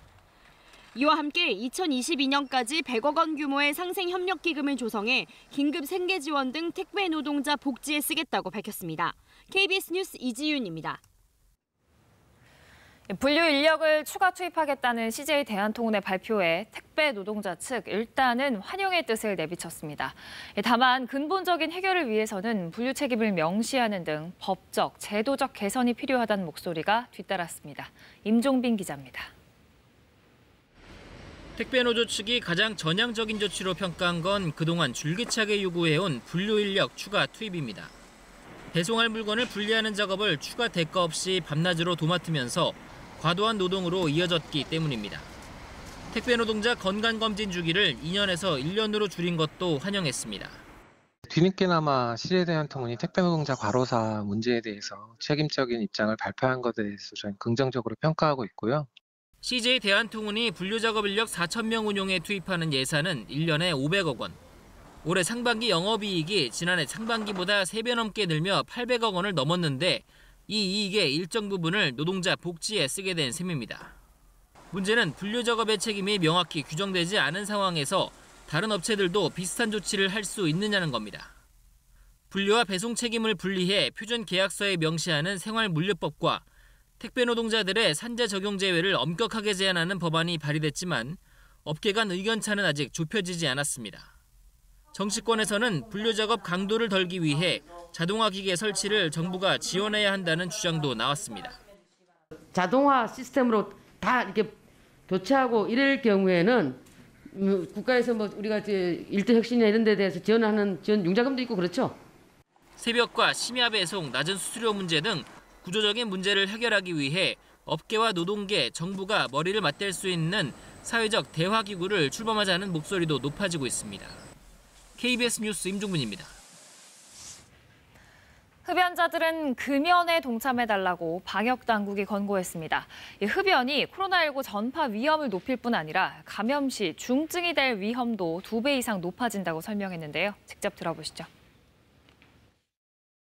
[SPEAKER 8] 이와 함께 2022년까지 100억 원 규모의 상생협력기금을 조성해 긴급 생계 지원 등 택배 노동자 복지에 쓰겠다고 밝혔습니다. KBS 뉴스 이지윤입니다.
[SPEAKER 2] 분류 인력을 추가 투입하겠다는 CJ 대한통운의 발표에 택배 노동자 측 일단은 환영의 뜻을 내비쳤습니다. 다만 근본적인 해결을 위해서는 분류 책임을 명시하는 등 법적, 제도적 개선이 필요하다는 목소리가 뒤따랐습니다. 임종빈 기자입니다.
[SPEAKER 16] 택배 노조 측이 가장 전향적인 조치로 평가한 건 그동안 줄기차게 요구해온 분류 인력 추가 투입입니다. 배송할 물건을 분리하는 작업을 추가 대가 없이 밤낮으로 도맡으면서 과도한 노동으로 이어졌기 때문입니다. 택배 노동자 건강검진 주기를 2년에서 1년으로 줄인 것도 환영했습니다.
[SPEAKER 18] 뒤늦게나마 CJ 대한통운이 택배 노동자 과로사 문제에 대해서 책임적인 입장을 발표한 것에 대해서 저는 긍정적으로 평가하고 있고요.
[SPEAKER 16] CJ 대한통운이 분류 작업 인력 4,000명 운용에 투입하는 예산은 1년에 500억 원. 올해 상반기 영업이익이 지난해 상반기보다 3배 넘게 늘며 800억 원을 넘었는데 이 이익의 일정 부분을 노동자 복지에 쓰게 된 셈입니다. 문제는 분류 작업의 책임이 명확히 규정되지 않은 상황에서 다른 업체들도 비슷한 조치를 할 수 있느냐는 겁니다. 분류와 배송 책임을 분리해 표준 계약서에 명시하는 생활물류법과 택배 노동자들의 산재 적용 제외를 엄격하게 제한하는 법안이 발의됐지만 업계 간 의견차는 아직 좁혀지지 않았습니다. 정치권에서는 분류 작업 강도를 덜기 위해 자동화 기계 설치를 정부가 지원해야 한다는 주장도 나왔습니다.
[SPEAKER 19] 자동화 시스템으로 다 이렇게 교체하고 이럴 경우에는 국가에서 뭐 우리가 이제 일대 혁신이나 이런 데 대해서 지원 융자금도 있고 그렇죠.
[SPEAKER 16] 새벽과 심야 배송, 낮은 수수료 문제 등 구조적인 문제를 해결하기 위해 업계와 노동계, 정부가 머리를 맞댈 수 있는 사회적 대화 기구를 출범하자는 목소리도 높아지고 있습니다. KBS 뉴스 임종문입니다.
[SPEAKER 2] 흡연자들은 금연에 동참해달라고 방역당국이 권고했습니다. 이 흡연이 코로나19 전파 위험을 높일 뿐 아니라 감염 시 중증이 될 위험도 2배 이상 높아진다고 설명했는데요. 직접 들어보시죠.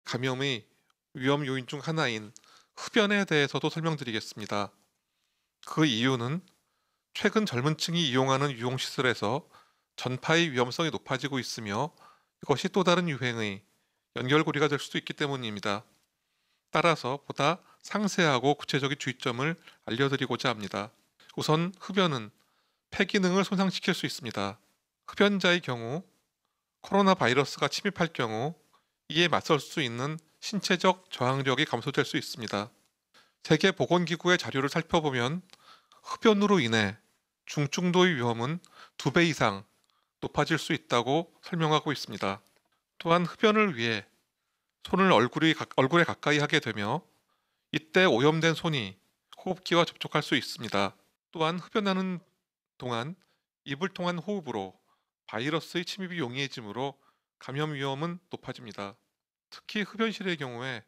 [SPEAKER 26] 감염의 위험 요인 중 하나인 흡연에 대해서도 설명드리겠습니다. 그 이유는 최근 젊은 층이 이용하는 유흥시설에서 전파의 위험성이 높아지고 있으며 이것이 또 다른 유행의 연결고리가 될 수도 있기 때문입니다. 따라서 보다 상세하고 구체적인 주의점을 알려드리고자 합니다. 우선 흡연은 폐 기능을 손상시킬 수 있습니다. 흡연자의 경우 코로나 바이러스가 침입할 경우 이에 맞설 수 있는 신체적 저항력이 감소될 수 있습니다. 세계보건기구의 자료를 살펴보면 흡연으로 인해 중증도의 위험은 2배 이상 높아질 수 있다고 설명하고 있습니다. 또한 흡연을 위해 손을 얼굴에 가까이 하게 되며 이때 오염된 손이 호흡기와 접촉할 수 있습니다. 또한 흡연하는 동안 입을 통한 호흡으로 바이러스의 침입이 용이해지므로 감염 위험은 높아집니다. 특히 흡연실의 경우에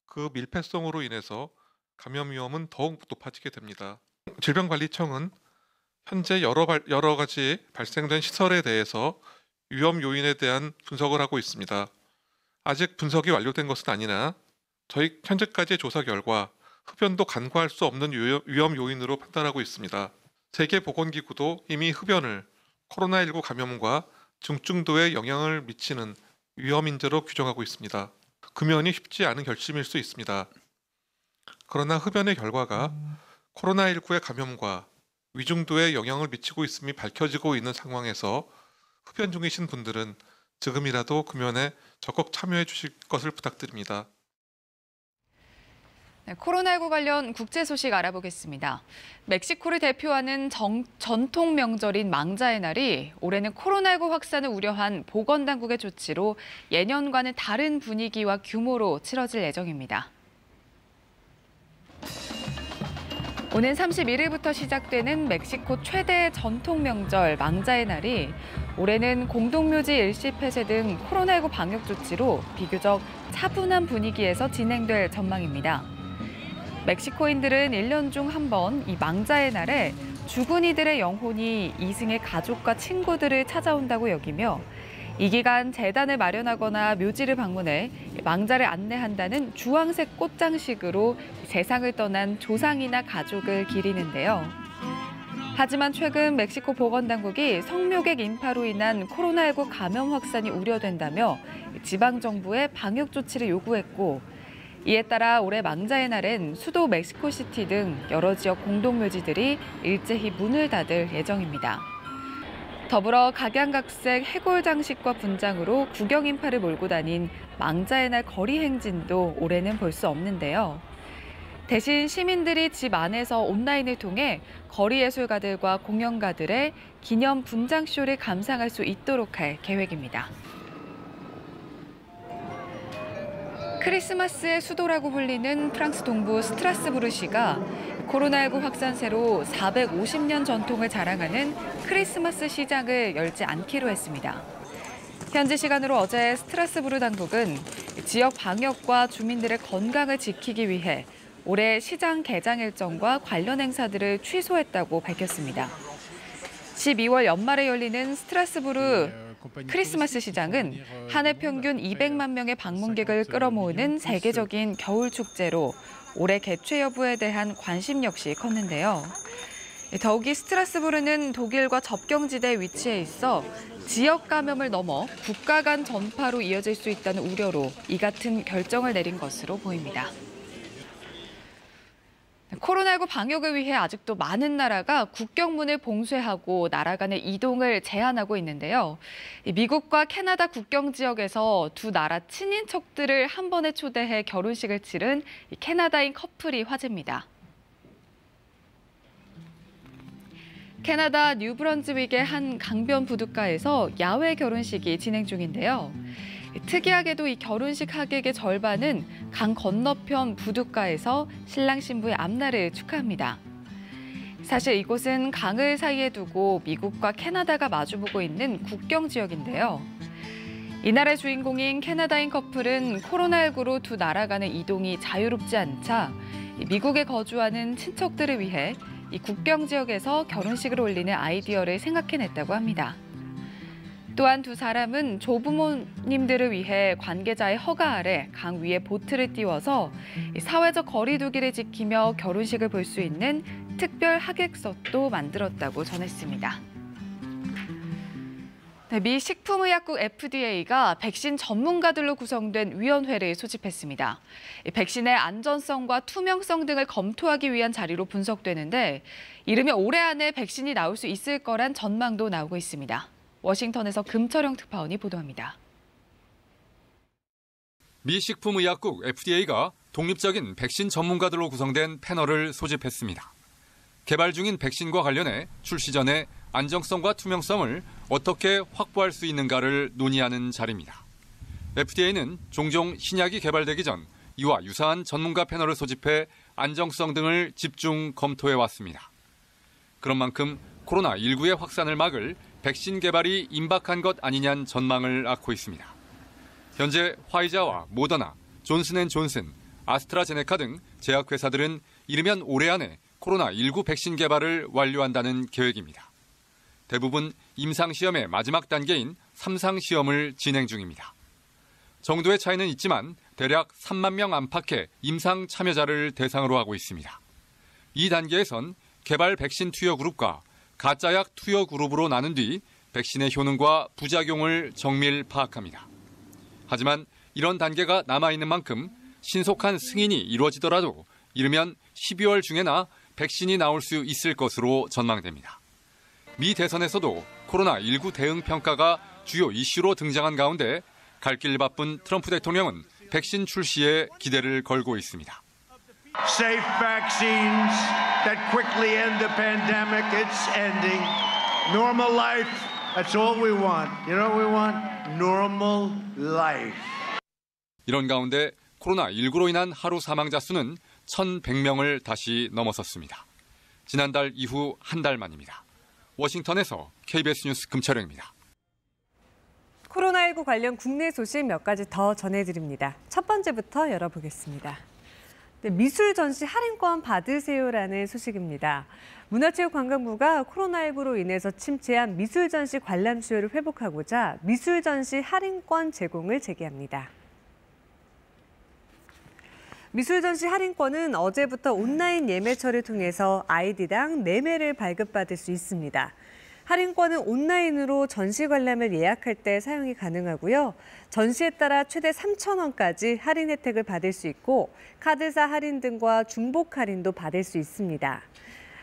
[SPEAKER 26] 그 밀폐성으로 인해서 감염 위험은 더욱 높아지게 됩니다. 질병관리청은 현재 여러 가지 발생된 시설에 대해서 위험 요인에 대한 분석을 하고 있습니다. 아직 분석이 완료된 것은 아니나 저희 현재까지의 조사 결과 흡연도 간과할 수 없는 위험 요인으로 판단하고 있습니다. 세계보건기구도 이미 흡연을 코로나19 감염과 중증도에 영향을 미치는 위험 인재로 규정하고 있습니다. 금연이 쉽지 않은 결심일 수 있습니다. 그러나 흡연의 결과가 코로나19의 감염과 위중도에 영향을 미치고 있음이 밝혀지고 있는 상황에서 흡연 중이신 분들은 지금이라도 금연에 적극 참여해 주실 것을 부탁드립니다.
[SPEAKER 17] 네, 코로나19 관련 국제 소식 알아보겠습니다. 멕시코를 대표하는 전통 명절인 망자의 날이 올해는 코로나19 확산을 우려한 보건당국의 조치로 예년과는 다른 분위기와 규모로 치러질 예정입니다. 오는 31일부터 시작되는 멕시코 최대의 전통 명절 망자의 날이 올해는 공동묘지 일시 폐쇄 등 코로나19 방역 조치로 비교적 차분한 분위기에서 진행될 전망입니다. 멕시코인들은 1년 중 한 번 이 망자의 날에 죽은 이들의 영혼이 이승의 가족과 친구들을 찾아온다고 여기며 이 기간 재단을 마련하거나 묘지를 방문해 망자를 안내한다는 주황색 꽃장식으로 세상을 떠난 조상이나 가족을 기리는데요. 하지만 최근 멕시코 보건당국이 성묘객 인파로 인한 코로나19 감염 확산이 우려된다며 지방정부에 방역 조치를 요구했고 이에 따라 올해 망자의 날엔 수도 멕시코시티 등 여러 지역 공동묘지들이 일제히 문을 닫을 예정입니다. 더불어 각양각색 해골 장식과 분장으로 구경 인파를 몰고 다닌 망자의 날 거리 행진도 올해는 볼 수 없는데요. 대신 시민들이 집 안에서 온라인을 통해 거리 예술가들과 공연가들의 기념 분장쇼를 감상할 수 있도록 할 계획입니다. 크리스마스의 수도라고 불리는 프랑스 동부 스트라스부르시가 코로나19 확산세로 450년 전통을 자랑하는 크리스마스 시장을 열지 않기로 했습니다. 현지 시간으로 어제 스트라스부르 당국은 지역 방역과 주민들의 건강을 지키기 위해 올해 시장 개장 일정과 관련 행사들을 취소했다고 밝혔습니다. 12월 연말에 열리는 스트라스부르 크리스마스 시장은 한 해 평균 200만 명의 방문객을 끌어모으는 세계적인 겨울 축제로 올해 개최 여부에 대한 관심 역시 컸는데요. 더욱이 스트라스부르는 독일과 접경지대에 위치해 있어 지역 감염을 넘어 국가 간 전파로 이어질 수 있다는 우려로 이 같은 결정을 내린 것으로 보입니다. 코로나19 방역을 위해 아직도 많은 나라가 국경문을 봉쇄하고 나라 간의 이동을 제한하고 있는데요. 미국과 캐나다 국경 지역에서 두 나라 친인척들을 한 번에 초대해 결혼식을 치른 캐나다인 커플이 화제입니다. 캐나다 뉴브런즈윅의 한 강변 부둣가에서 야외 결혼식이 진행 중인데요. 특이하게도 이 결혼식 하객의 절반은 강 건너편 부둣가에서 신랑 신부의 앞날을 축하합니다. 사실 이곳은 강을 사이에 두고 미국과 캐나다가 마주보고 있는 국경 지역인데요. 이날의 주인공인 캐나다인 커플은 코로나19로 두 나라 간의 이동이 자유롭지 않자 미국에 거주하는 친척들을 위해 이 국경 지역에서 결혼식을 올리는 아이디어를 생각해냈다고 합니다. 또한 두 사람은 조부모님들을 위해 관계자의 허가 아래 강 위에 보트를 띄워서 사회적 거리 두기를 지키며 결혼식을 볼 수 있는 특별 하객석도 만들었다고 전했습니다. 미 식품의약국 FDA가 백신 전문가들로 구성된 위원회를 소집했습니다. 백신의 안전성과 투명성 등을 검토하기 위한 자리로 분석되는데 이르면 올해 안에 백신이 나올 수 있을 거란 전망도 나오고 있습니다. 워싱턴에서 금철영 특파원이 보도합니다.
[SPEAKER 20] 미 식품의약국 FDA가 독립적인 백신 전문가들로 구성된 패널을 소집했습니다.
[SPEAKER 4] 개발 중인 백신과 관련해 출시 전에 안정성과 투명성을 어떻게 확보할 수 있는가를 논의하는 자리입니다. FDA는 종종 신약이 개발되기 전 이와 유사한 전문가 패널을 소집해 안정성 등을 집중 검토해 왔습니다. 그런 만큼 코로나19의 확산을 막을 백신 개발이 임박한 것 아니냐는 전망을 낳고 있습니다. 현재 화이자와 모더나, 존슨앤존슨, 아스트라제네카 등 제약회사들은 이르면 올해 안에 코로나19 백신 개발을 완료한다는 계획입니다. 대부분 임상시험의 마지막 단계인 3상 시험을 진행 중입니다. 정도의 차이는 있지만 대략 3만 명 안팎의 임상 참여자를 대상으로 하고 있습니다. 이 단계에선 개발 백신 투여 그룹과 가짜약 투여 그룹으로 나눈 뒤 백신의 효능과 부작용을 정밀 파악합니다. 하지만 이런 단계가 남아있는 만큼 신속한 승인이 이루어지더라도 이르면 12월 중에나 백신이 나올 수 있을 것으로 전망됩니다. 미 대선에서도 코로나19 대응 평가가 주요 이슈로 등장한 가운데 갈 길 바쁜 트럼프 대통령은 백신 출시에 기대를 걸고 있습니다.
[SPEAKER 20] Safe vaccines that quickly end the pandemic. It's ending. Normal life. That's all we want. You know what we want? Normal life.
[SPEAKER 4] 이런 가운데 코로나19로 인한 하루 사망자 수는 1,100명을 다시 넘어섰습니다. 지난달 이후 한 달 만입니다. 워싱턴에서 KBS 뉴스 금철영입니다.
[SPEAKER 21] 코로나19 관련 국내 소식 몇 가지 더 전해드립니다. 첫 번째부터 열어보겠습니다. 미술 전시 할인권 받으세요라는 소식입니다. 문화체육관광부가 코로나19로 인해서 침체한 미술 전시 관람 수요를 회복하고자 미술 전시 할인권 제공을 재개합니다. 미술 전시 할인권은 어제부터 온라인 예매처를 통해서 아이디당 4매를 발급받을 수 있습니다. 할인권은 온라인으로 전시 관람을 예약할 때 사용이 가능하고요. 전시에 따라 최대 3,000원까지 할인 혜택을 받을 수 있고 카드사 할인 등과 중복 할인도 받을 수 있습니다.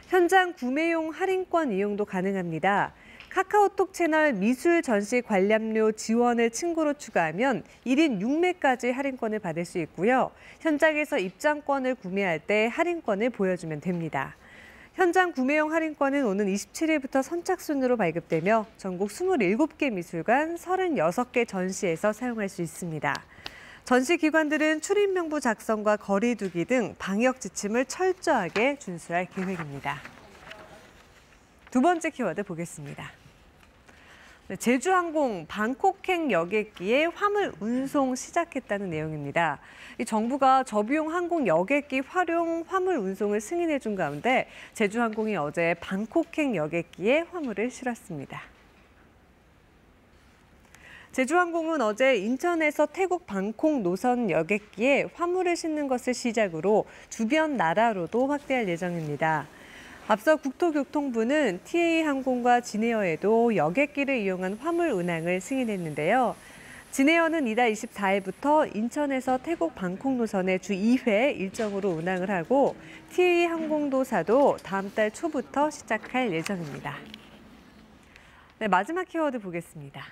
[SPEAKER 21] 현장 구매용 할인권 이용도 가능합니다. 카카오톡 채널 미술 전시 관람료 지원을 친구로 추가하면 1인 6매까지 할인권을 받을 수 있고요. 현장에서 입장권을 구매할 때 할인권을 보여주면 됩니다. 현장 구매용 할인권은 오는 27일부터 선착순으로 발급되며 전국 27개 미술관 36개 전시에서 사용할 수 있습니다. 전시기관들은 출입명부 작성과 거리 두기 등 방역 지침을 철저하게 준수할 계획입니다. 두 번째 키워드 보겠습니다. 제주항공 방콕행 여객기에 화물 운송 시작했다는 내용입니다. 이 정부가 저비용 항공 여객기 활용 화물 운송을 승인해 준 가운데 제주항공이 어제 방콕행 여객기에 화물을 실었습니다. 제주항공은 어제 인천에서 태국 방콕 노선 여객기에 화물을 싣는 것을 시작으로 주변 나라로도 확대할 예정입니다. 앞서 국토교통부는 TA항공과 진에어에도 여객기를 이용한 화물 운항을 승인했는데요. 진에어는 이달 24일부터 인천에서 태국 방콕 노선에 주 2회 일정으로 운항을 하고 TA항공도사도 다음 달 초부터 시작할 예정입니다. 네, 마지막 키워드 보겠습니다.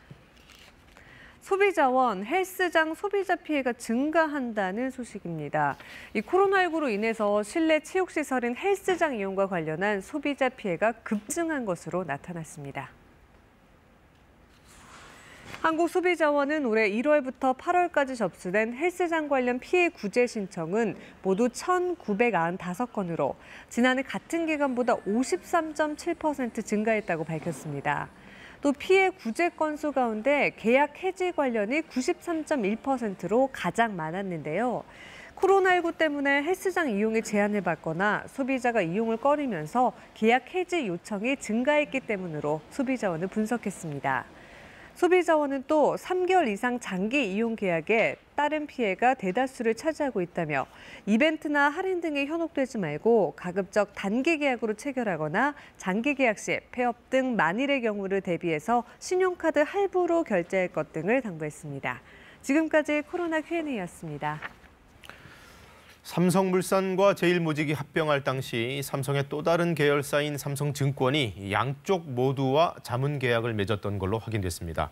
[SPEAKER 21] 소비자원, 헬스장 소비자 피해가 증가한다는 소식입니다. 이 코로나19로 인해서 실내 체육시설인 헬스장 이용과 관련한 소비자 피해가 급증한 것으로 나타났습니다. 한국소비자원은 올해 1월부터 8월까지 접수된 헬스장 관련 피해 구제 신청은 모두 1,995건으로 지난해 같은 기간보다 53.7% 증가했다고 밝혔습니다. 또 피해 구제 건수 가운데 계약 해지 관련이 93.1%로 가장 많았는데요. 코로나19 때문에 헬스장 이용에 제한을 받거나 소비자가 이용을 꺼리면서 계약 해지 요청이 증가했기 때문으로 소비자원을 분석했습니다. 소비자원은 또 3개월 이상 장기 이용 계약에 따른 피해가 대다수를 차지하고 있다며 이벤트나 할인 등에 현혹되지 말고 가급적 단기 계약으로 체결하거나 장기 계약 시 폐업 등 만일의 경우를 대비해서 신용카드 할부로 결제할 것 등을 당부했습니다. 지금까지 코로나 Q&A였습니다.
[SPEAKER 1] 삼성물산과 제일모직이 합병할 당시 삼성의 또 다른 계열사인 삼성증권이 양쪽 모두와 자문 계약을 맺었던 걸로 확인됐습니다.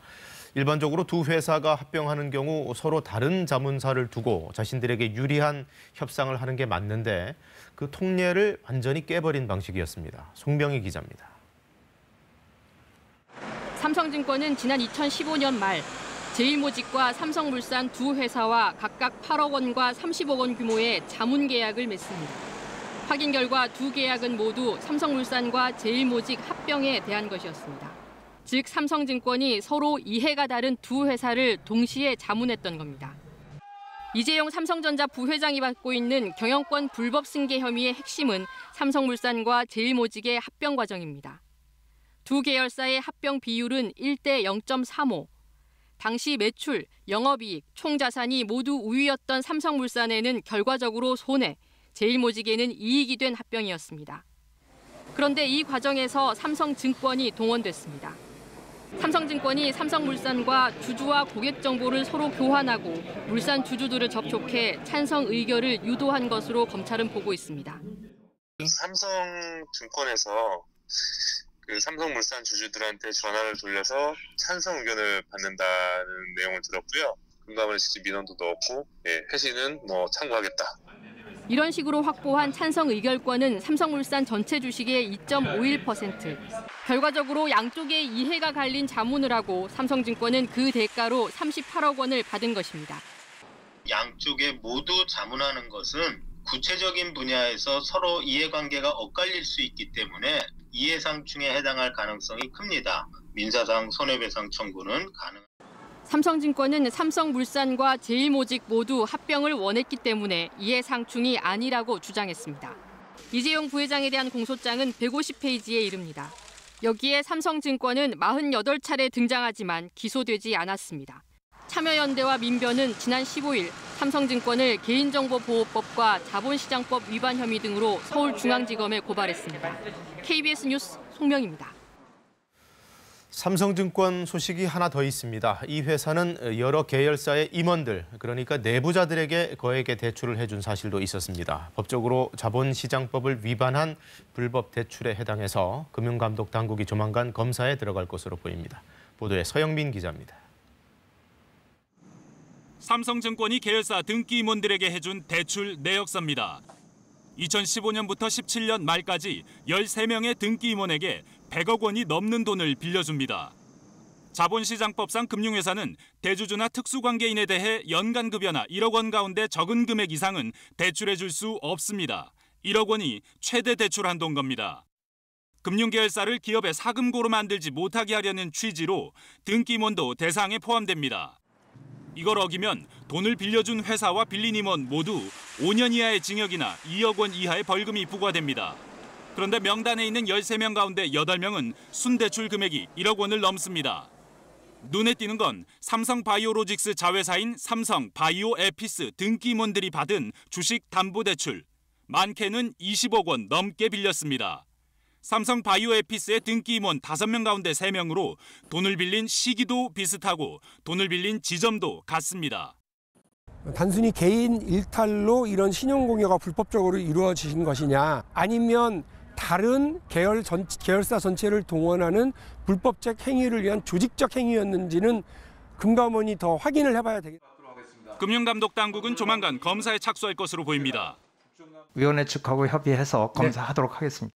[SPEAKER 1] 일반적으로 두 회사가 합병하는 경우 서로 다른 자문사를 두고 자신들에게 유리한 협상을 하는 게 맞는데 그 통례를 완전히 깨버린 방식이었습니다. 송명희 기자입니다.
[SPEAKER 8] 삼성증권은 지난 2015년 말 제일모직과 삼성물산 두 회사와 각각 8억 원과 30억 원 규모의 자문 계약을 맺습니다. 확인 결과 두 계약은 모두 삼성물산과 제일모직 합병에 대한 것이었습니다. 즉 삼성증권이 서로 이해가 다른 두 회사를 동시에 자문했던 겁니다. 이재용 삼성전자 부회장이 받고 있는 경영권 불법 승계 혐의의 핵심은 삼성물산과 제일모직의 합병 과정입니다. 두 계열사의 합병 비율은 1대 0.35. 당시 매출, 영업이익, 총자산이 모두 우위였던 삼성물산에는 결과적으로 손해, 제일모직에는 이익이 된 합병이었습니다. 그런데 이 과정에서 삼성증권이 동원됐습니다. 삼성증권이 삼성물산과 주주와 고객 정보를 서로 교환하고 물산 주주들을 접촉해 찬성 의결을 유도한 것으로 검찰은 보고 있습니다.
[SPEAKER 3] 삼성증권에서 그 삼성물산 주주들한테 전화를 돌려서 찬성 의견을 받는다는 내용을 들었고요. 금감원에 직접 민원도 넣었고 회신은 참고하겠다.
[SPEAKER 8] 이런 식으로 확보한 찬성 의결권은 삼성물산 전체 주식의 2.51%. 결과적으로 양쪽의 이해가 갈린 자문을 하고 삼성증권은 그 대가로 38억 원을 받은 것입니다.
[SPEAKER 6] 양쪽에 모두 자문하는 것은 구체적인 분야에서 서로 이해관계가 엇갈릴 수 있기 때문에 이해상충에 해당할 가능성이 큽니다. 민사상 손해배상 청구는 가능합니다.
[SPEAKER 8] 삼성증권은 삼성물산과 제일모직 모두 합병을 원했기 때문에 이해상충이 아니라고 주장했습니다. 이재용 부회장에 대한 공소장은 150페이지에 이릅니다. 여기에 삼성증권은 48차례 등장하지만 기소되지 않았습니다. 참여연대와 민변은 지난 15일 삼성증권을 개인정보보호법과 자본시장법 위반 혐의 등으로 서울중앙지검에 고발했습니다. KBS 뉴스 송명입니다.
[SPEAKER 1] 삼성증권 소식이 하나 더 있습니다. 이 회사는 여러 계열사의 임원들, 그러니까 내부자들에게 거액의 대출을 해준 사실도 있었습니다. 법적으로 자본시장법을 위반한 불법 대출에 해당해서 금융감독당국이 조만간 검사에 들어갈 것으로 보입니다. 보도에 서영민 기자입니다.
[SPEAKER 10] 삼성증권이 계열사 등기 임원들에게 해준 대출 내역서입니다. 2015년부터 17년 말까지 13명의 등기 임원에게 100억 원이 넘는 돈을 빌려줍니다. 자본시장법상 금융회사는 대주주나 특수관계인에 대해 연간급여나 1억 원 가운데 적은 금액 이상은 대출해줄 수 없습니다. 1억 원이 최대 대출 한도인 겁니다. 금융계열사를 기업의 사금고로 만들지 못하게 하려는 취지로 등기 임원도 대상에 포함됩니다. 이걸 어기면 돈을 빌려준 회사와 빌린 임원 모두 5년 이하의 징역이나 2억 원 이하의 벌금이 부과됩니다. 그런데 명단에 있는 13명 가운데 8명은 순대출 금액이 1억 원을 넘습니다. 눈에 띄는 건 삼성바이오로직스 자회사인 삼성바이오에피스 등기 임원들이 받은 주식 담보대출. 많게는 20억 원 넘게 빌렸습니다. 삼성바이오에피스의 등기 임원 5명 가운데 3명으로 돈을 빌린 시기도 비슷하고 돈을 빌린 지점도 같습니다.
[SPEAKER 22] 단순히 개인 일탈로 이런 신용공여가 불법적으로 이루어진 것이냐, 아니면 다른 계열사 전체를 동원하는 불법적 행위를 위한 조직적 행위였는지는 금감원이 더 확인을 해봐야 되겠다.
[SPEAKER 10] 금융감독당국은 조만간 검사에 착수할 것으로 보입니다.
[SPEAKER 23] 위원회 측하고 협의해서 검사하도록 하겠습니다.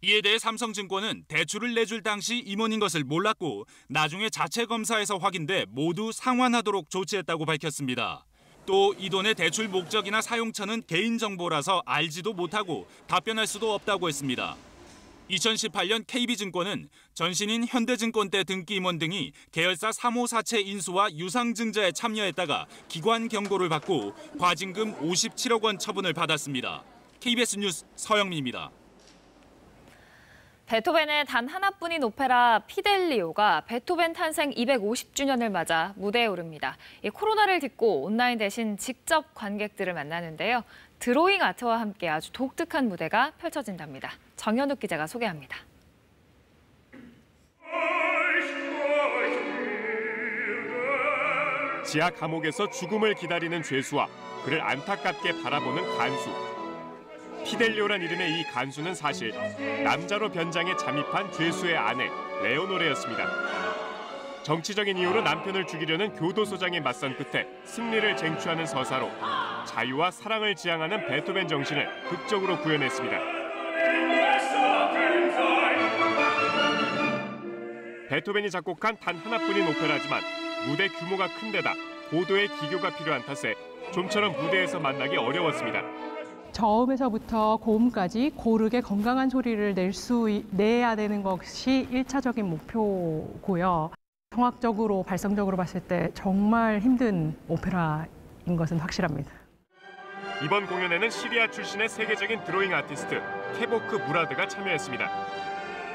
[SPEAKER 10] 이에 대해 삼성증권은 대출을 내줄 당시 임원인 것을 몰랐고 나중에 자체 검사에서 확인돼 모두 상환하도록 조치했다고 밝혔습니다. 또 이 돈의 대출 목적이나 사용처는 개인정보라서 알지도 못하고 답변할 수도 없다고 했습니다. 2018년 KB증권은 전신인 현대증권대 등기 임원 등이 계열사 3호 사채 인수와 유상증자에 참여했다가 기관 경고를 받고 과징금 57억 원 처분을 받았습니다. KBS 뉴스 서영민입니다.
[SPEAKER 2] 베토벤의 단 하나뿐인 오페라 피델리오가 베토벤 탄생 250주년을 맞아 무대에 오릅니다. 코로나를 딛고 온라인 대신 직접 관객들을 만나는데요. 드로잉 아트와 함께 아주 독특한 무대가 펼쳐진답니다. 정현욱 기자가 소개합니다.
[SPEAKER 24] 지하 감옥에서 죽음을 기다리는 죄수와 그를 안타깝게 바라보는 간수. 피델리오란 이름의 이 간수는 사실 남자로 변장해 잠입한 죄수의 아내 레오노레였습니다. 정치적인 이유로 남편을 죽이려는 교도소장에 맞선 끝에 승리를 쟁취하는 서사로 자유와 사랑을 지향하는 베토벤 정신을 극적으로 구현했습니다. 베토벤이 작곡한 단 하나뿐인 오페라지만 무대 규모가 큰 데다 고도의 기교가 필요한 탓에 좀처럼 무대에서 만나기 어려웠습니다.
[SPEAKER 5] 저음에서부터 고음까지 고르게 건강한 소리를 내야 되는 것이 1차적인 목표고요. 성악적으로 발성적으로 봤을 때 정말 힘든 오페라인 것은 확실합니다.
[SPEAKER 24] 이번 공연에는 시리아 출신의 세계적인 드로잉 아티스트 케보크 무라드가 참여했습니다.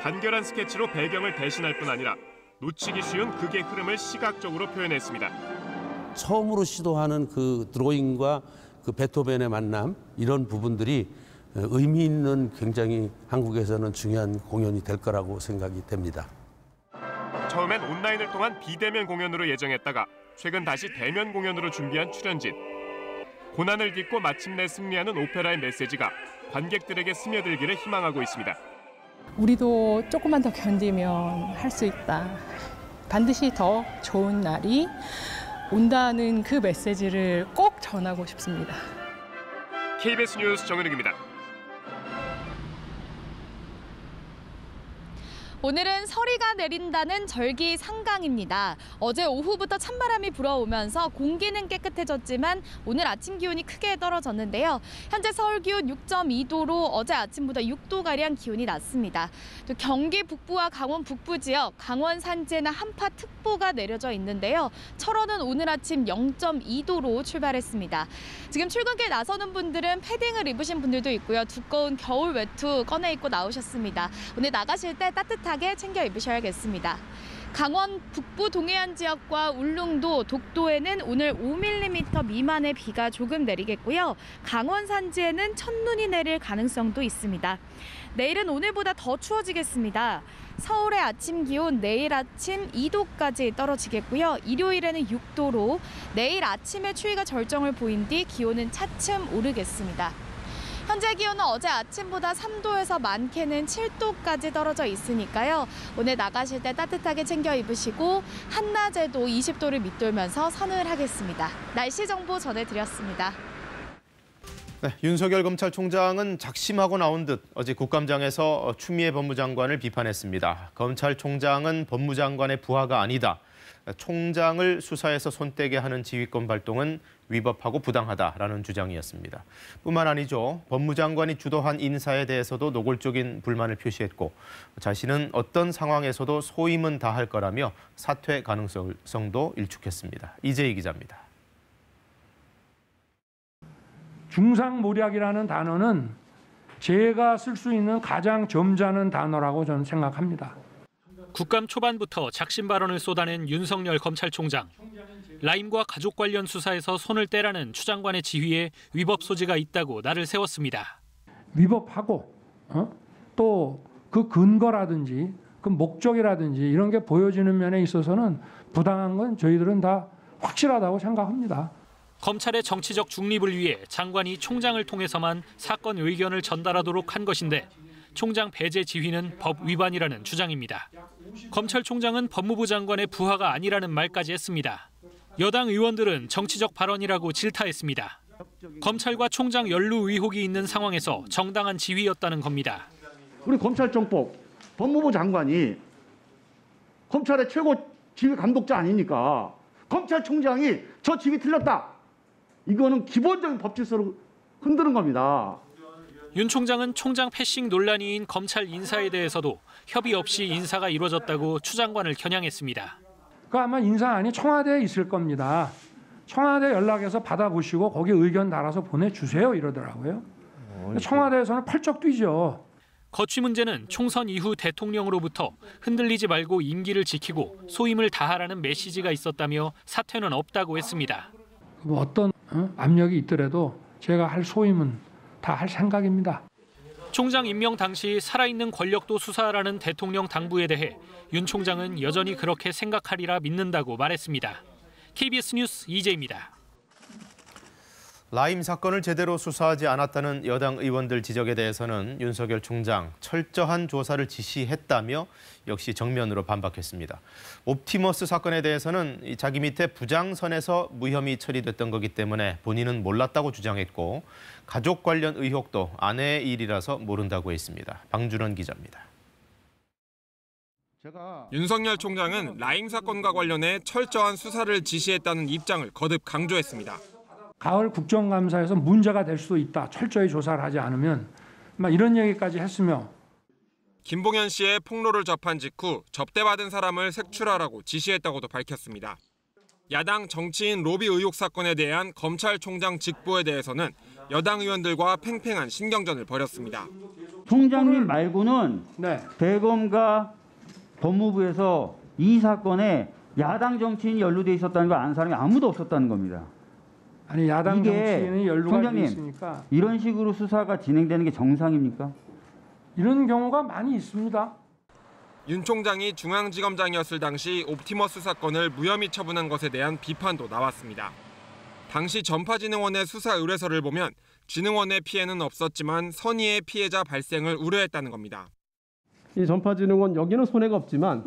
[SPEAKER 24] 간결한 스케치로 배경을 대신할 뿐 아니라 놓치기 쉬운 극의 흐름을 시각적으로 표현했습니다.
[SPEAKER 7] 처음으로 시도하는 그 드로잉과 그 베토벤의 만남, 이런 부분들이 의미 있는 굉장히 한국에서는 중요한 공연이 될 거라고 생각이 됩니다.
[SPEAKER 24] 처음엔 온라인을 통한 비대면 공연으로 예정했다가 최근 다시 대면 공연으로 준비한 출연진. 고난을 딛고 마침내 승리하는 오페라의 메시지가 관객들에게 스며들기를 희망하고 있습니다.
[SPEAKER 5] 우리도 조금만 더 견디면 할 수 있다. 반드시 더 좋은 날이 온다는 그 메시지를 꼭 전하고 싶습니다.
[SPEAKER 24] KBS 뉴스 정은욱입니다.
[SPEAKER 9] 오늘은 서리가 내린다는 절기 상강입니다. 어제 오후부터 찬바람이 불어오면서 공기는 깨끗해졌지만 오늘 아침 기온이 크게 떨어졌는데요. 현재 서울 기온 6.2도로 어제 아침보다 6도가량 기온이 낮습니다. 또 경기 북부와 강원 북부 지역, 강원 산지에는 한파특보가 내려져 있는데요. 철원은 오늘 아침 0.2도로 출발했습니다. 지금 출근길 나서는 분들은 패딩을 입으신 분들도 있고요. 두꺼운 겨울 외투 꺼내 입고 나오셨습니다. 오늘 나가실 때 따뜻하게 챙겨 입으셔야겠습니다. 강원 북부 동해안 지역과 울릉도, 독도에는 오늘 5mm 미만의 비가 조금 내리겠고요. 강원 산지에는 첫눈이 내릴 가능성도 있습니다. 내일은 오늘보다 더 추워지겠습니다. 서울의 아침 기온 내일 아침 2도까지 떨어지겠고요. 일요일에는 6도로 내일 아침에 추위가 절정을 보인 뒤 기온은 차츰 오르겠습니다. 현재 기온은 어제 아침보다 3도에서 많게는 7도까지 떨어져 있으니까요. 오늘 나가실 때 따뜻하게 챙겨 입으시고 한낮에도 20도를 밑돌면서 서늘하겠습니다. 날씨 정보 전해드렸습니다.
[SPEAKER 1] 네, 윤석열 검찰총장은 작심하고 나온 듯 어제 국감장에서 추미애 법무장관을 비판했습니다. 검찰총장은 법무장관의 부하가 아니다. 총장을 수사에서 손떼게 하는 지휘권 발동은 위법하고 부당하다라는 주장이었습니다. 뿐만 아니죠. 법무장관이 주도한 인사에 대해서도 노골적인 불만을 표시했고 자신은 어떤 상황에서도 소임은 다할 거라며 사퇴 가능성도 일축했습니다. 이재희 기자입니다.
[SPEAKER 15] 중상모략이라는 단어는 제가 쓸 수 있는 가장 점잖은 단어라고 저는 생각합니다.
[SPEAKER 11] 국감 초반부터 작심 발언을 쏟아낸 윤석열 검찰총장. 라임과 가족 관련 수사에서 손을 떼라는 추 장관의 지휘에 위법 소지가 있다고 날을 세웠습니다.
[SPEAKER 15] 위법하고 또 그 근거라든지 그 목적이라든지 이런 게 보여지는 면에 있어서는 부당한 건 저희들은 다 확실하다고 생각합니다.
[SPEAKER 11] 검찰의 정치적 중립을 위해 장관이 총장을 통해서만 사건 의견을 전달하도록 한 것인데 총장 배제 지휘는 법 위반이라는 주장입니다. 검찰총장은 법무부 장관의 부하가 아니라는 말까지 했습니다. 여당 의원들은 정치적 발언이라고 질타했습니다. 검찰과 총장 연루 의혹이 있는 상황에서 정당한 지휘였다는 겁니다.
[SPEAKER 13] 우리 검찰정법 법무부 장관이 검찰의 최고 지휘 감독자 아닙니까? 검찰총장이 저 지휘 틀렸다. 이거는 기본적인 법 질서를 흔드는 겁니다.
[SPEAKER 11] 윤 총장은 총장 패싱 논란이인 검찰 인사에 대해서도 협의 없이 인사가 이루어졌다고 추 장관을 겨냥했습니다.
[SPEAKER 15] 그 아마 인사안이 청와대에 있을 겁니다. 청와대 연락해서 받아보시고 거기 의견 달아서 보내주세요 이러더라고요. 청와대에서는 펄쩍 뛰죠.
[SPEAKER 11] 거취 문제는 총선 이후 대통령으로부터 흔들리지 말고 임기를 지키고 소임을 다하라는 메시지가 있었다며 사퇴는 없다고 했습니다.
[SPEAKER 15] 뭐 어떤 압력이 있더라도 제가 할 소임은 다 할 생각입니다.
[SPEAKER 11] 총장 임명 당시 살아있는 권력도 수사하라는 대통령 당부에 대해 윤 총장은 여전히 그렇게 생각하리라 믿는다고 말했습니다. KBS 뉴스 이재입니다.
[SPEAKER 1] 라임 사건을 제대로 수사하지 않았다는 여당 의원들 지적에 대해서는 윤석열 총장 철저한 조사를 지시했다며 역시 정면으로 반박했습니다. 옵티머스 사건에 대해서는 자기 밑에 부장선에서 무혐의 처리됐던 거기 때문에 본인은 몰랐다고 주장했고 가족 관련 의혹도 아내의 일이라서 모른다고 했습니다. 방준원 기자입니다.
[SPEAKER 12] 윤석열 총장은 라임 사건과 관련해 철저한 수사를 지시했다는 입장을 거듭 강조했습니다.
[SPEAKER 15] 가을 국정감사에서 문제가 될 수도 있다. 철저히 조사를 하지 않으면 막 이런 얘기까지 했으며
[SPEAKER 12] 김봉현 씨의 폭로를 접한 직후 접대받은 사람을 색출하라고 지시했다고도 밝혔습니다. 야당 정치인 로비 의혹 사건에 대한 검찰총장 직보에 대해서는 여당 의원들과 팽팽한 신경전을 벌였습니다.
[SPEAKER 14] 총장님 말고는 대검과 법무부에서 이 사건에 야당 정치인이 연루돼 있었다는 걸 아는 사람이 아무도 없었다는 겁니다.
[SPEAKER 15] 아니 야당 정치인이 연루가 돼 있으니까
[SPEAKER 14] 이런 식으로 수사가 진행되는 게 정상입니까?
[SPEAKER 15] 이런 경우가 많이 있습니다.
[SPEAKER 12] 윤 총장이 중앙지검장이었을 당시 옵티머스 사건을 무혐의 처분한 것에 대한 비판도 나왔습니다. 당시 전파진흥원의 수사 의뢰서를 보면 진흥원의 피해는 없었지만 선의의 피해자 발생을 우려했다는 겁니다.
[SPEAKER 16] 이 전파진흥원 여기는 손해가 없지만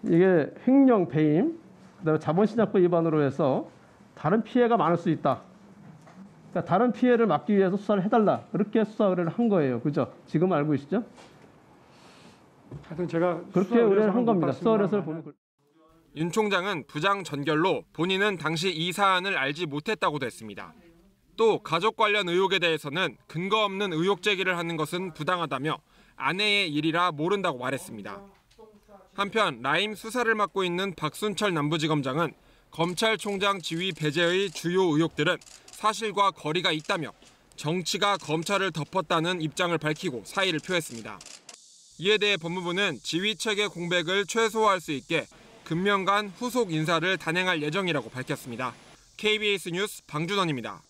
[SPEAKER 16] 이게 횡령, 배임, 그다음에 자본시장법 위반으로 해서 다른 피해가 많을 수 있다. 그러니까 다른 피해를 막기 위해서 수사를 해달라. 그렇게 수사 의뢰를 한 거예요. 그죠? 지금 알고 계시죠?
[SPEAKER 15] 하여튼 제가
[SPEAKER 16] 그렇게 의뢰를 한 겁니다. 수사 의뢰서를 보면.
[SPEAKER 12] 윤 총장은 부장 전결로 본인은 당시 이 사안을 알지 못했다고도 했습니다. 또 가족 관련 의혹에 대해서는 근거 없는 의혹 제기를 하는 것은 부당하다며 아내의 일이라 모른다고 말했습니다. 한편 라임 수사를 맡고 있는 박순철 남부지검장은 검찰총장 지위 배제의 주요 의혹들은 사실과 거리가 있다며 정치가 검찰을 덮었다는 입장을 밝히고 사의를 표했습니다. 이에 대해 법무부는 지휘체계 공백을 최소화할 수 있게 금년간 후속 인사를 단행할 예정이라고 밝혔습니다. KBS 뉴스 방준원입니다.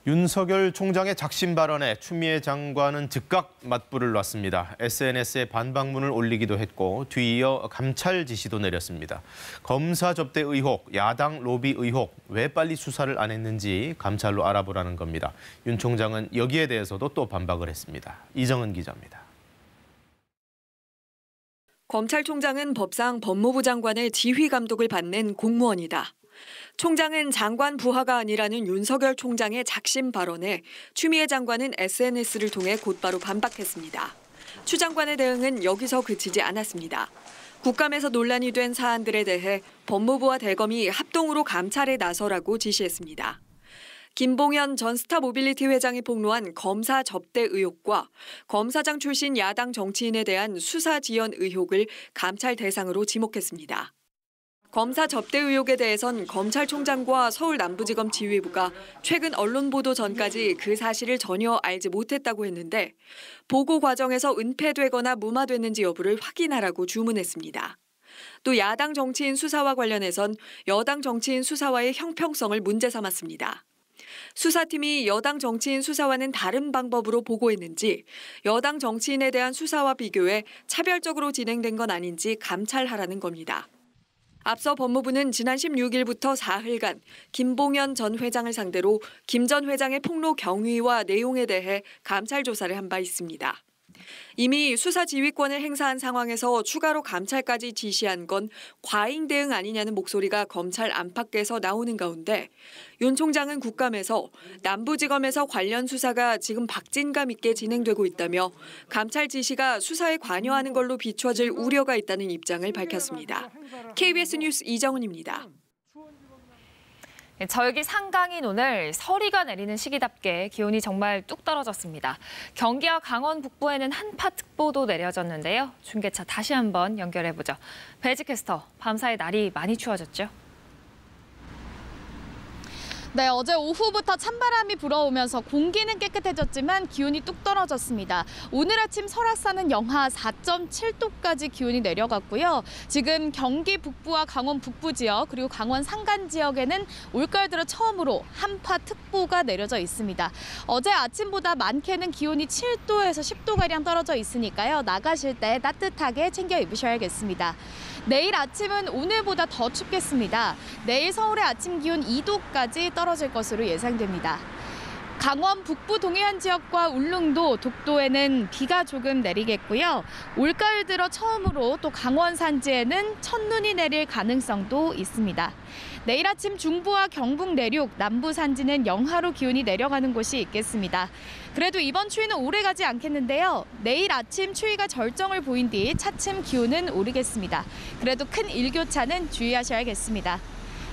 [SPEAKER 1] 윤석열 총장의 작심 발언에 추미애 장관은 즉각 맞불을 놨습니다. SNS에 반박문을 올리기도 했고 뒤이어 감찰 지시도 내렸습니다. 검사 접대 의혹, 야당 로비 의혹, 왜 빨리 수사를 안 했는지 감찰로 알아보라는 겁니다. 윤 총장은 여기에 대해서도 또 반박을 했습니다. 이정은 기자입니다.
[SPEAKER 18] 검찰총장은 법상 법무부 장관의 지휘 감독을 받는 공무원이다. 총장은 장관 부하가 아니라는 윤석열 총장의 작심 발언에 추미애 장관은 SNS를 통해 곧바로 반박했습니다. 추 장관의 대응은 여기서 그치지 않았습니다. 국감에서 논란이 된 사안들에 대해 법무부와 대검이 합동으로 감찰에 나서라고 지시했습니다. 김봉현 전 스타모빌리티 회장이 폭로한 검사 접대 의혹과 검사장 출신 야당 정치인에 대한 수사 지연 의혹을 감찰 대상으로 지목했습니다. 검사 접대 의혹에 대해선 검찰총장과 서울 남부지검 지휘부가 최근 언론 보도 전까지 그 사실을 전혀 알지 못했다고 했는데 보고 과정에서 은폐되거나 무마됐는지 여부를 확인하라고 주문했습니다. 또 야당 정치인 수사와 관련해선 여당 정치인 수사와의 형평성을 문제 삼았습니다. 수사팀이 여당 정치인 수사와는 다른 방법으로 보고했는지 여당 정치인에 대한 수사와 비교해 차별적으로 진행된 건 아닌지 감찰하라는 겁니다. 앞서 법무부는 지난 16일부터 사흘간 김봉현 전 회장을 상대로 김 전 회장의 폭로 경위와 내용에 대해 감찰 조사를 한 바 있습니다. 이미 수사 지휘권을 행사한 상황에서 추가로 감찰까지 지시한 건 과잉 대응 아니냐는 목소리가 검찰 안팎에서 나오는 가운데 윤 총장은 국감에서 남부지검에서 관련 수사가 지금 박진감 있게 진행되고 있다며 감찰 지시가 수사에 관여하는 걸로 비춰질 우려가 있다는 입장을 밝혔습니다. KBS 뉴스 이정은입니다.
[SPEAKER 2] 절기 상강인 오늘 서리가 내리는 시기답게 기온이 정말 뚝 떨어졌습니다. 경기와 강원 북부에는 한파특보도 내려졌는데요. 중계차 다시 한번 연결해보죠. 배지 캐스터, 밤사이 날이 많이 추워졌죠?
[SPEAKER 9] 네, 어제 오후부터 찬바람이 불어오면서 공기는 깨끗해졌지만 기온이 뚝 떨어졌습니다. 오늘 아침 설악산은 영하 4.7도까지 기온이 내려갔고요. 지금 경기 북부와 강원 북부 지역 그리고 강원 산간 지역에는 올가을 들어 처음으로 한파특보가 내려져 있습니다. 어제 아침보다 많게는 기온이 7도에서 10도가량 떨어져 있으니까요. 나가실 때 따뜻하게 챙겨 입으셔야겠습니다. 내일 아침은 오늘보다 더 춥겠습니다. 내일 서울의 아침 기온 2도까지 떨어질 것으로 예상됩니다. 강원 북부 동해안 지역과 울릉도, 독도에는 비가 조금 내리겠고요. 올가을 들어 처음으로 또 강원 산지에는 첫눈이 내릴 가능성도 있습니다. 내일 아침 중부와 경북 내륙, 남부 산지는 영하로 기온이 내려가는 곳이 있겠습니다. 그래도 이번 추위는 오래가지 않겠는데요. 내일 아침 추위가 절정을 보인 뒤 차츰 기온은 오르겠습니다. 그래도 큰 일교차는 주의하셔야겠습니다.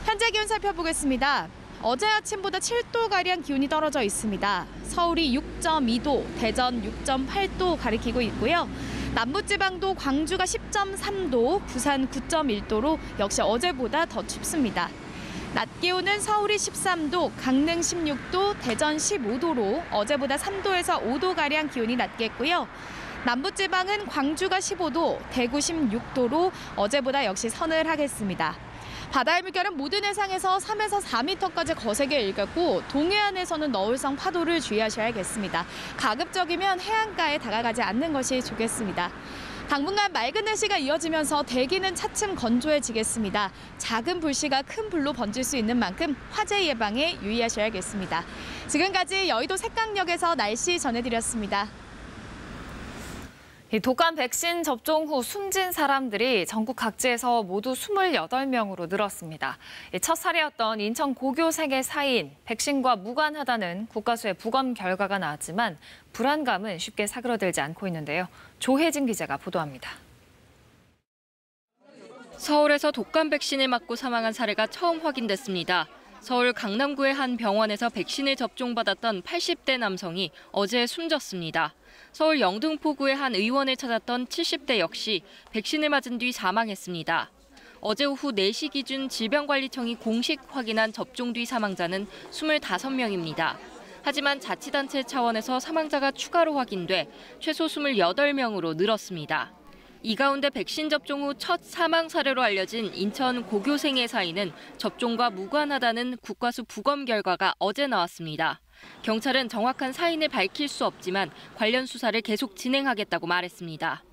[SPEAKER 9] 현재 기온 살펴보겠습니다. 어제 아침보다 7도가량 기온이 떨어져 있습니다. 서울이 6.2도, 대전 6.8도 가리키고 있고요. 남부지방도 광주가 10.3도, 부산 9.1도로 역시 어제보다 더 춥습니다. 낮 기온은 서울이 13도, 강릉 16도, 대전 15도로 어제보다 3도에서 5도가량 기온이 낮겠고요. 남부지방은 광주가 15도, 대구 16도로 어제보다 역시 서늘하겠습니다. 바다의 물결은 모든 해상에서 3에서 4m까지 거세게 일겠고 동해안에서는 너울성 파도를 주의하셔야겠습니다. 가급적이면 해안가에 다가가지 않는 것이 좋겠습니다. 당분간 맑은 날씨가 이어지면서 대기는 차츰 건조해지겠습니다. 작은 불씨가 큰 불로 번질 수 있는 만큼 화재 예방에 유의하셔야겠습니다. 지금까지 여의도 색강역에서 날씨 전해드렸습니다.
[SPEAKER 2] 독감 백신 접종 후 숨진 사람들이 전국 각지에서 모두 28명으로 늘었습니다. 첫 사례였던 인천 고교생의 사인, 백신과 무관하다는 국가수의 부검 결과가 나왔지만 불안감은 쉽게 사그러들지 않고 있는데요. 조혜진 기자가 보도합니다.
[SPEAKER 8] 서울에서 독감 백신을 맞고 사망한 사례가 처음 확인됐습니다. 서울 강남구의 한 병원에서 백신을 접종받았던 80대 남성이 어제 숨졌습니다. 서울 영등포구의 한 의원을 찾았던 70대 역시 백신을 맞은 뒤 사망했습니다. 어제 오후 4시 기준 질병관리청이 공식 확인한 접종 뒤 사망자는 25명입니다. 하지만 자치단체 차원에서 사망자가 추가로 확인돼 최소 28명으로 늘었습니다. 이 가운데 백신 접종 후 첫 사망 사례로 알려진 인천 고교생의 사인은 접종과 무관하다는 국가수 부검 결과가 어제 나왔습니다. 경찰은 정확한 사인을 밝힐 수 없지만 관련 수사를 계속 진행하겠다고 말했습니다.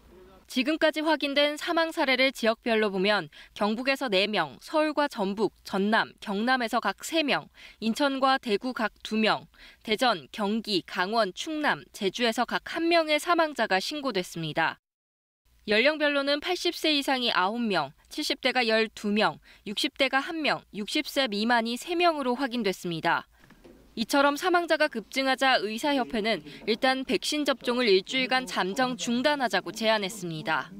[SPEAKER 8] 지금까지 확인된 사망 사례를 지역별로 보면 경북에서 4명, 서울과 전북, 전남, 경남에서 각 3명, 인천과 대구 각 2명, 대전, 경기, 강원, 충남, 제주에서 각 1명의 사망자가 신고됐습니다. 연령별로는 80세 이상이 9명, 70대가 12명, 60대가 1명, 60세 미만이 3명으로 확인됐습니다. 이처럼 사망자가 급증하자 의사협회는 일단 백신 접종을 일주일간 잠정 중단하자고 제안했습니다.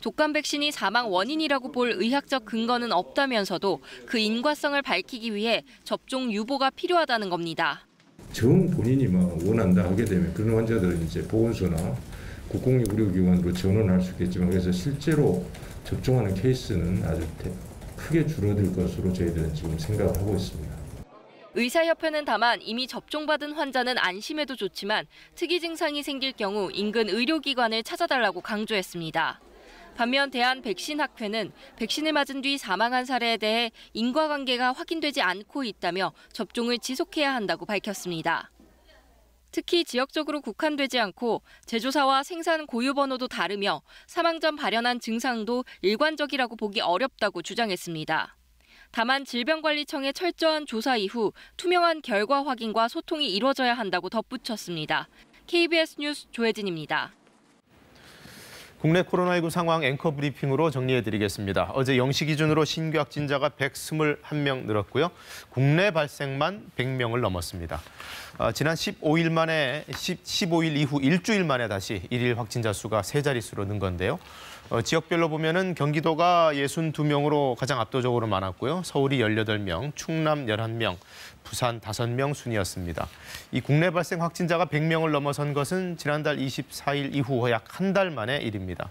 [SPEAKER 8] 독감 백신이 사망 원인이라고 볼 의학적 근거는 없다면서도 그 인과성을 밝히기 위해 접종 유보가 필요하다는 겁니다.
[SPEAKER 4] 정 본인이 원한다 하게 되면 그런 환자들은 이제 보건소나 국공립 의료기관으로 전원할 수 있겠지만 그래서 실제로 접종하는 케이스는 아주 크게 줄어들 것으로 저희들은 지금 생각을 하고 있습니다.
[SPEAKER 8] 의사협회는 다만 이미 접종받은 환자는 안심해도 좋지만 특이 증상이 생길 경우 인근 의료기관을 찾아달라고 강조했습니다. 반면 대한백신학회는 백신을 맞은 뒤 사망한 사례에 대해 인과관계가 확인되지 않고 있다며 접종을 지속해야 한다고 밝혔습니다. 특히 지역적으로 국한되지 않고 제조사와 생산 고유 번호도 다르며 사망 전 발현한 증상도 일관적이라고 보기 어렵다고 주장했습니다. 다만 질병관리청의 철저한 조사 이후 투명한 결과 확인과 소통이 이루어져야 한다고 덧붙였습니다. KBS 뉴스 조혜진입니다.
[SPEAKER 1] 국내 코로나19 상황 앵커 브리핑으로 정리해드리겠습니다. 어제 0시 기준으로 신규 확진자가 121명 늘었고요. 국내 발생만 100명을 넘었습니다. 지난 15일 이후 일주일 만에 다시 일일 확진자 수가 3자릿수로 는 건데요. 지역별로 보면은 경기도가 62명으로 가장 압도적으로 많았고요. 서울이 18명, 충남 11명, 부산 5명 순이었습니다. 이 국내 발생 확진자가 100명을 넘어선 것은 지난달 24일 이후 약 한 달 만의 일입니다.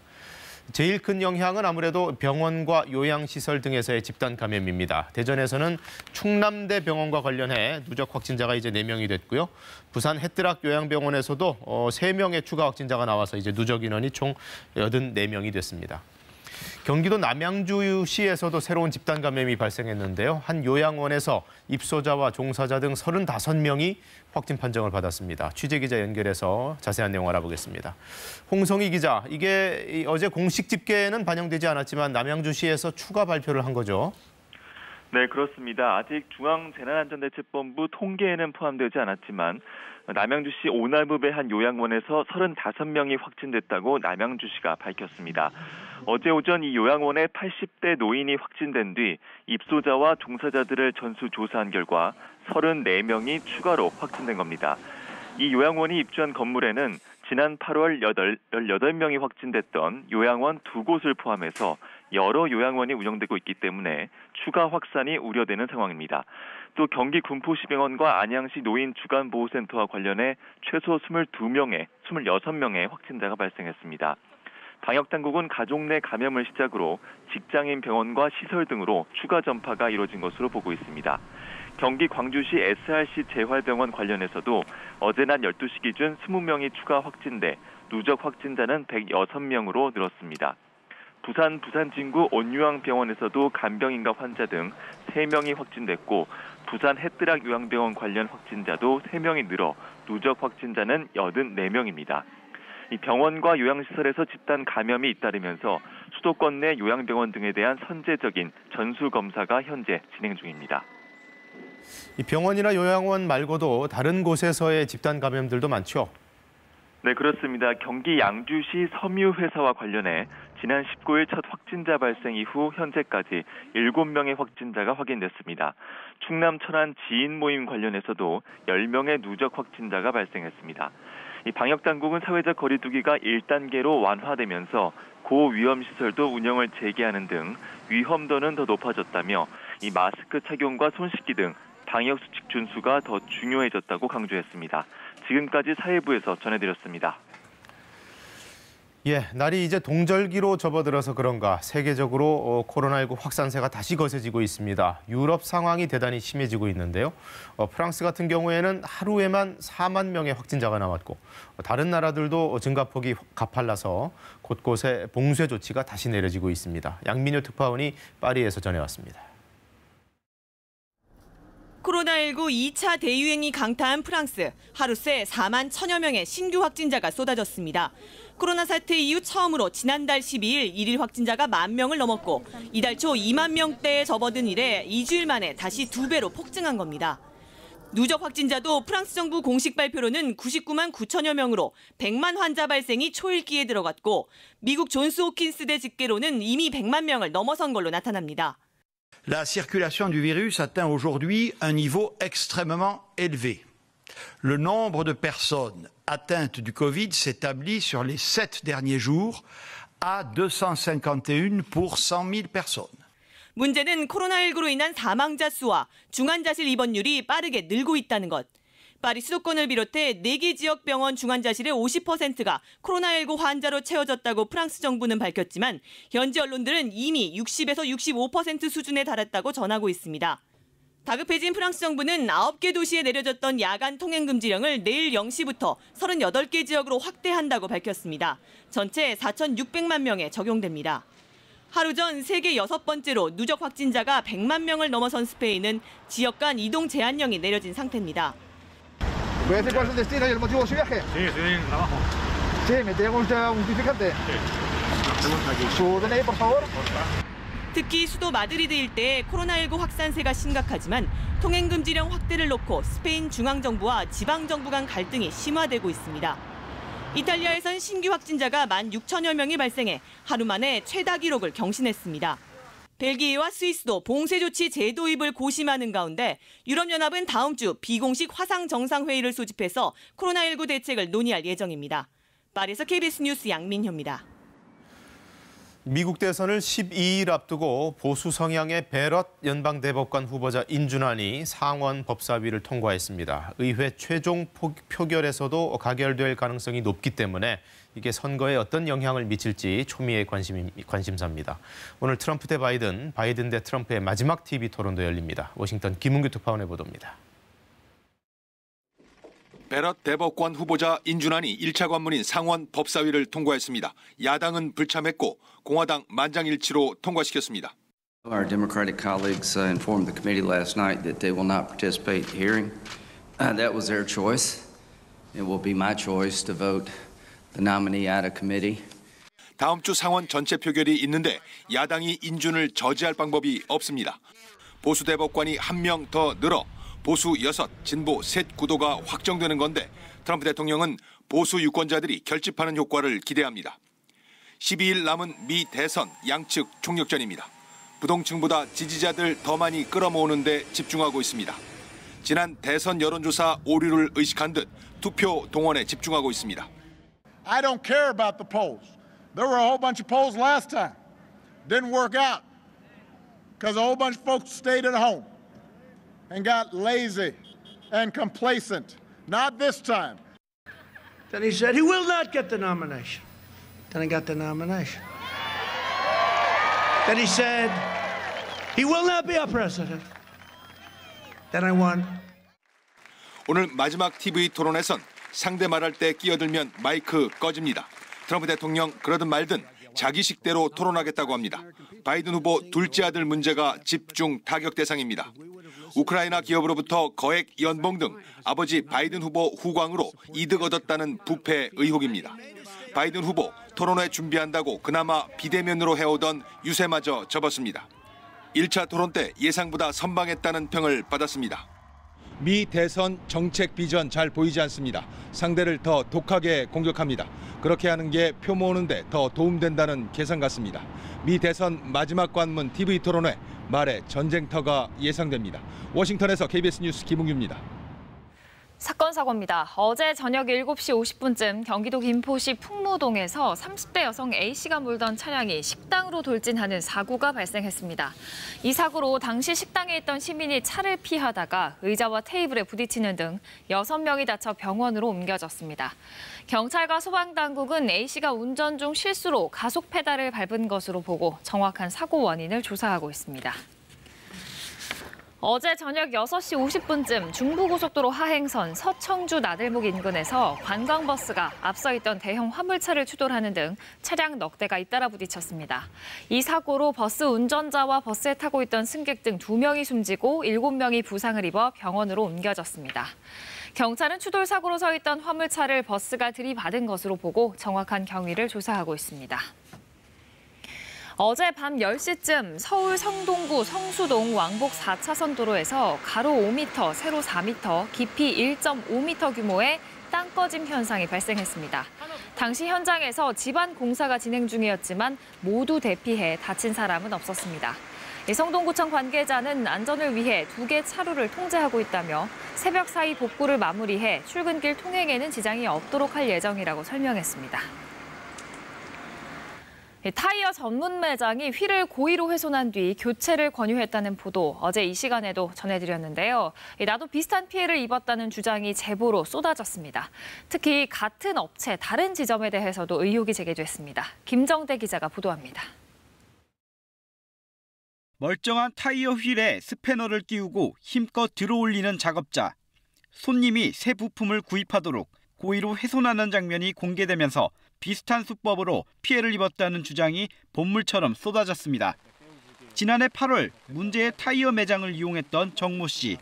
[SPEAKER 1] 제일 큰 영향은 아무래도 병원과 요양시설 등에서의 집단 감염입니다. 대전에서는 충남대 병원과 관련해 누적 확진자가 이제 4명이 됐고요. 부산 햇드락 요양병원에서도 3명의 추가 확진자가 나와서 이제 누적 인원이 총 84명이 됐습니다. 경기도 남양주시에서도 새로운 집단 감염이 발생했는데요. 한 요양원에서 입소자와 종사자 등 35명이 확진 판정을 받았습니다. 취재기자 연결해서 자세한 내용 알아보겠습니다. 홍성희 기자, 이게 어제 공식 집계에는 반영되지 않았지만 남양주시에서 추가 발표를 한 거죠?
[SPEAKER 17] 네, 그렇습니다. 아직 중앙재난안전대책본부 통계에는 포함되지 않았지만 남양주시 오나무배 한 요양원에서 35명이 확진됐다고 남양주시가 밝혔습니다. 어제 오전 이 요양원에 80대 노인이 확진된 뒤 입소자와 종사자들을 전수조사한 결과 34명이 추가로 확진된 겁니다. 이 요양원이 입주한 건물에는 지난 8월 18명이 확진됐던 요양원 2곳을 포함해서 여러 요양원이 운영되고 있기 때문에 추가 확산이 우려되는 상황입니다. 또 경기 군포시병원과 안양시 노인 주간보호센터와 관련해 최소 26명의 확진자가 발생했습니다. 방역당국은 가족 내 감염을 시작으로 직장인 병원과 시설 등으로 추가 전파가 이뤄진 것으로 보고 있습니다. 경기 광주시 SRC 재활병원 관련해서도 어제 낮 12시 기준 20명이 추가 확진돼 누적 확진자는 106명으로 늘었습니다. 부산 진구 온유왕병원에서도 간병인과 환자 등 3명이 확진됐고 부산 해뜨락 요양병원 관련 확진자도 3명이 늘어 누적 확진자는 84명입니다. 이 병원과 요양시설에서 집단 감염이 잇따르면서 수도권 내 요양병원 등에 대한 선제적인 전수검사가 현재 진행 중입니다.
[SPEAKER 1] 이 병원이나 요양원 말고도 다른 곳에서의 집단 감염들도 많죠?
[SPEAKER 17] 네, 그렇습니다. 경기 양주시 섬유회사와 관련해 지난 19일 첫 확진자 발생 이후 현재까지 7명의 확진자가 확인됐습니다. 충남 천안 지인 모임 관련해서도 10명의 누적 확진자가 발생했습니다. 이 방역당국은 사회적 거리 두기가 1단계로 완화되면서 고위험 시설도 운영을 재개하는 등 위험도는 더 높아졌다며 이 마스크 착용과 손 씻기 등 방역수칙 준수가 더 중요해졌다고 강조했습니다. 지금까지 사회부에서 전해드렸습니다.
[SPEAKER 1] 날이 이제 동절기로 접어들어서 그런가 세계적으로 코로나19 확산세가 다시 거세지고 있습니다. 유럽 상황이 대단히 심해지고 있는데요. 프랑스 같은 경우에는 하루에만 4만 명의 확진자가 나왔고 다른 나라들도 증가폭이 가팔라서 곳곳에 봉쇄 조치가 다시 내려지고 있습니다. 양민효 특파원이 파리에서 전해왔습니다.
[SPEAKER 19] 코로나19 2차 대유행이 강타한 프랑스, 하루 새 4만 1천여 명의 신규 확진자가 쏟아졌습니다. 코로나 사태 이후 처음으로 지난달 12일 1일 확진자가 1만 명을 넘었고 이달 초 2만 명대에 접어든 이래 2주일 만에 다시 2배로 폭증한 겁니다. 누적 확진자도 프랑스 정부 공식 발표로는 99만 9천여 명으로 100만 환자 발생이 초읽기에 들어갔고 미국 존스 호킨스대 집계로는 이미 100만 명을 넘어선 걸로 나타납니다.
[SPEAKER 20] La circulation du virus atteint aujourd'hui un niveau extrêmement élevé. Le nombre de personnes atteintes du Covid s'établit sur les 7 derniers jours à 251 pour 100 000 personnes.
[SPEAKER 19] 문제는 코로나19로 인한 사망자 수와 중환자실 입원율이 빠르게 늘고 있다는 것. 파리 수도권을 비롯해 4개 지역 병원 중환자실의 50%가 코로나19 환자로 채워졌다고 프랑스 정부는 밝혔지만 현지 언론들은 이미 60에서 65% 수준에 달했다고 전하고 있습니다. 다급해진 프랑스 정부는 9개 도시에 내려졌던 야간 통행 금지령을 내일 0시부터 38개 지역으로 확대한다고 밝혔습니다. 전체 4,600만 명에 적용됩니다. 하루 전 세계 6번째로 누적 확진자가 100만 명을 넘어선 스페인은 지역 간 이동 제한령이 내려진 상태입니다.
[SPEAKER 21] ¿Puede decir cuál es el destino y el motivo de su viaje? Sí, estoy en el trabajo. Sí, ¿me tiene usted un justificante? Sí. ¿Su DNI, por favor?
[SPEAKER 19] 특히 수도 마드리드 일대의 코로나19 확산세가 심각하지만 통행금지령 확대를 놓고 스페인 중앙정부와 지방정부 간 갈등이 심화되고 있습니다. 이탈리아에선 신규 확진자가 16,000여 명이 발생해 하루 만에 최다 기록을 경신했습니다. 벨기에와 스위스도 봉쇄 조치 재도입을 고심하는 가운데 유럽연합은 다음 주 비공식 화상 정상회의를 소집해서 코로나19 대책을 논의할 예정입니다. 파리에서 KBS 뉴스 양민효입니다.
[SPEAKER 1] 미국 대선을 12일 앞두고 보수 성향의 베럿 연방대법관 후보자 인준안이 상원 법사위를 통과했습니다. 의회 최종 표결에서도 가결될 가능성이 높기 때문에 이게 선거에 어떤 영향을 미칠지 초미의 관심사입니다. 오늘 트럼프 대 바이든, 바이든 대 트럼프의 마지막 TV 토론도 열립니다. 워싱턴 김은규 특파원의 보도입니다.
[SPEAKER 3] 베럿 대법관 후보자 인준안이 1차 관문인 상원 법사위를 통과했습니다. 야당은 불참했고 공화당 만장일치로 통과시켰습니다.
[SPEAKER 6] Our Democratic colleagues informed the committee last night that they will not participate in the hearing. That was their choice. It will be my choice to vote the nominee out of committee.
[SPEAKER 3] 다음 주 상원 전체 표결이 있는데 야당이 인준을 저지할 방법이 없습니다. 보수 대법관이 1명 더 늘어 보수 6, 진보 3 구도가 확정되는 건데 트럼프 대통령은 보수 유권자들이 결집하는 효과를 기대합니다. 12일 남은 미 대선 양측 총력전입니다. 부동층보다 지지자들 더 많이 끌어모으는 데 집중하고 있습니다. 지난 대선 여론조사 오류를 의식한 듯 투표 동원에 집중하고 있습니다.
[SPEAKER 22] I don't care about the polls. There were a whole bunch of polls last time. Didn't work out because a whole bunch of folks stayed at home and got lazy and complacent. Not this time.
[SPEAKER 23] Then he said he will not get the nomination. Then he got the nomination. Then he said he will not be our president. Then I won.
[SPEAKER 3] 오늘 마지막 TV 토론에선 상대 말할 때 끼어들면 마이크 꺼집니다. 트럼프 대통령 그러든 말든 자기식대로 토론하겠다고 합니다. 바이든 후보 둘째 아들 문제가 집중 타격 대상입니다. 우크라이나 기업으로부터 거액 연봉 등 아버지 바이든 후보 후광으로 이득 얻었다는 부패 의혹입니다. 바이든 후보 토론회 준비한다고 그나마 비대면으로 해오던 유세마저 접었습니다. 1차 토론 때 예상보다 선방했다는 평을 받았습니다. 미 대선 정책 비전 잘 보이지 않습니다. 상대를 더 독하게 공격합니다. 그렇게 하는 게 표 모으는 데 더 도움된다는 계산 같습니다. 미 대선 마지막 관문 TV 토론회 말에 전쟁터가 예상됩니다. 워싱턴에서 KBS 뉴스 김웅규입니다.
[SPEAKER 2] 사건 사고입니다. 어제 저녁 7시 50분쯤 경기도 김포시 풍무동에서 30대 여성 A씨가 몰던 차량이 식당으로 돌진하는 사고가 발생했습니다. 이 사고로 당시 식당에 있던 시민이 차를 피하다가 의자와 테이블에 부딪히는 등 6명이 다쳐 병원으로 옮겨졌습니다. 경찰과 소방당국은 A씨가 운전 중 실수로 가속 페달을 밟은 것으로 보고 정확한 사고 원인을 조사하고 있습니다. 어제 저녁 6시 50분쯤 중부고속도로 하행선 서청주 나들목 인근에서 관광버스가 앞서 있던 대형 화물차를 추돌하는 등 차량 넉 대가 잇따라 부딪혔습니다. 이 사고로 버스 운전자와 버스에 타고 있던 승객 등 2명이 숨지고 7명이 부상을 입어 병원으로 옮겨졌습니다. 경찰은 추돌 사고로 서 있던 화물차를 버스가 들이받은 것으로 보고 정확한 경위를 조사하고 있습니다. 어제 밤 10시쯤 서울 성동구 성수동 왕복 4차선 도로에서 가로 5m, 세로 4m, 깊이 1.5m 규모의 땅 꺼짐 현상이 발생했습니다. 당시 현장에서 집안 공사가 진행 중이었지만 모두 대피해 다친 사람은 없었습니다. 성동구청 관계자는 안전을 위해 2개 차로를 통제하고 있다며 새벽 사이 복구를 마무리해 출근길 통행에는 지장이 없도록 할 예정이라고 설명했습니다. 타이어 전문 매장이 휠을 고의로 훼손한 뒤 교체를 권유했다는 보도 어제 이 시간에도 전해드렸는데요. 나도 비슷한 피해를 입었다는 주장이 제보로 쏟아졌습니다. 특히 같은 업체 다른 지점에 대해서도 의혹이 제기됐습니다. 김정대 기자가 보도합니다.
[SPEAKER 25] 멀쩡한 타이어 휠에 스패너를 끼우고 힘껏 들어올리는 작업자. 손님이 새 부품을 구입하도록 고의로 훼손하는 장면이 공개되면서 비슷한 수법으로 피해를 입었다는 주장이 본물처럼 쏟아졌습니다. 지난해 8월 문제의 타이어 매장을 이용했던 정모 씨.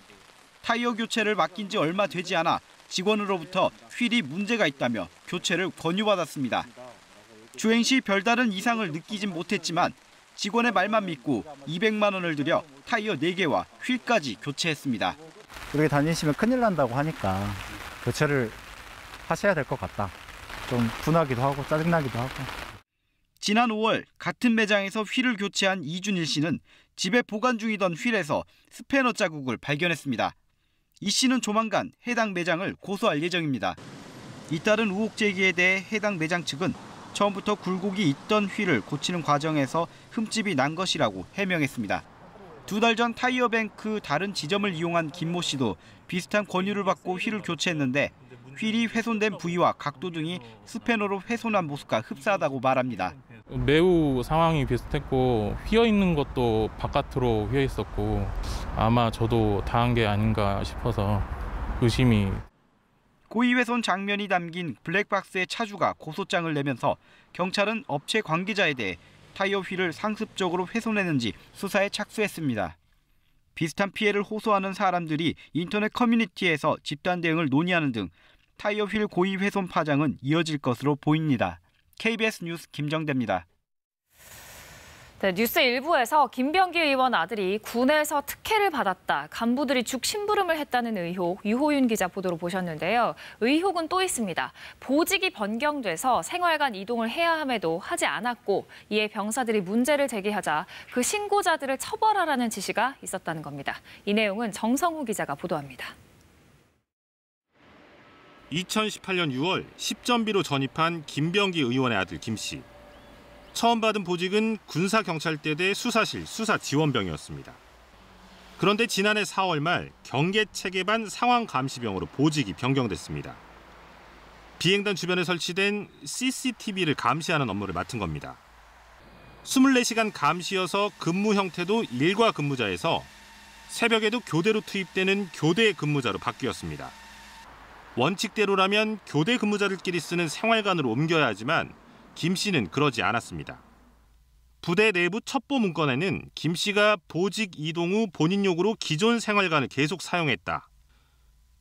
[SPEAKER 25] 타이어 교체를 맡긴 지 얼마 되지 않아 직원으로부터 휠이 문제가 있다며 교체를 권유받았습니다. 주행 시 별다른 이상을 느끼진 못했지만 직원의 말만 믿고 200만 원을 들여 타이어 4개와 휠까지 교체했습니다.
[SPEAKER 26] 이렇게 다니시면 큰일 난다고 하니까 교체를 하셔야 될 것 같다. 좀 분하기도 하고 짜증나기도 하고.
[SPEAKER 25] 지난 5월 같은 매장에서 휠을 교체한 이준일 씨는 집에 보관 중이던 휠에서 스패너 자국을 발견했습니다. 이 씨는 조만간 해당 매장을 고소할 예정입니다. 잇따른 의혹 제기에 대해 해당 매장 측은 처음부터 굴곡이 있던 휠을 고치는 과정에서 흠집이 난 것이라고 해명했습니다. 2달 전 타이어뱅크 다른 지점을 이용한 김모 씨도 비슷한 권유를 받고 휠을 교체했는데 휠이 훼손된 부위와 각도 등이 스패너로 훼손한 모습과 흡사하다고 말합니다.
[SPEAKER 27] 매우 상황이 비슷했고 휘어 있는 것도 바깥으로 휘어 있었고 아마 저도 당한 게 아닌가 싶어서 의심이.
[SPEAKER 25] 고의훼손 장면이 담긴 블랙박스의 차주가 고소장을 내면서 경찰은 업체 관계자에 대해 타이어 휠을 상습적으로 훼손했는지 수사에 착수했습니다. 비슷한 피해를 호소하는 사람들이 인터넷 커뮤니티에서 집단 대응을 논의하는 등 타이어 휠 고의 훼손 파장은 이어질 것으로 보입니다. KBS 뉴스 김정대입니다.
[SPEAKER 2] 네, 뉴스 1부에서 김병기 의원 아들이 군에서 특혜를 받았다, 간부들이 죽 심부름을 했다는 의혹, 유호윤 기자 보도로 보셨는데요. 의혹은 또 있습니다. 보직이 변경돼서 생활관 이동을 해야 함에도 하지 않았고, 이에 병사들이 문제를 제기하자 그 신고자들을 처벌하라는 지시가 있었다는 겁니다. 이 내용은 정성우 기자가 보도합니다.
[SPEAKER 5] 2018년 6월 10전비로 전입한 김병기 의원의 아들 김 씨. 처음 받은 보직은 군사경찰대대 수사실 수사지원병이었습니다. 그런데 지난해 4월 말 경계체계반 상황감시병으로 보직이 변경됐습니다. 비행단 주변에 설치된 CCTV를 감시하는 업무를 맡은 겁니다. 24시간 감시여서 근무 형태도 일과 근무자에서 새벽에도 교대로 투입되는 교대 근무자로 바뀌었습니다. 원칙대로라면 교대 근무자들끼리 쓰는 생활관으로 옮겨야 하지만 김 씨는 그러지 않았습니다. 부대 내부 첩보 문건에는 김 씨가 보직 이동 후 본인 요구로 기존 생활관을 계속 사용했다.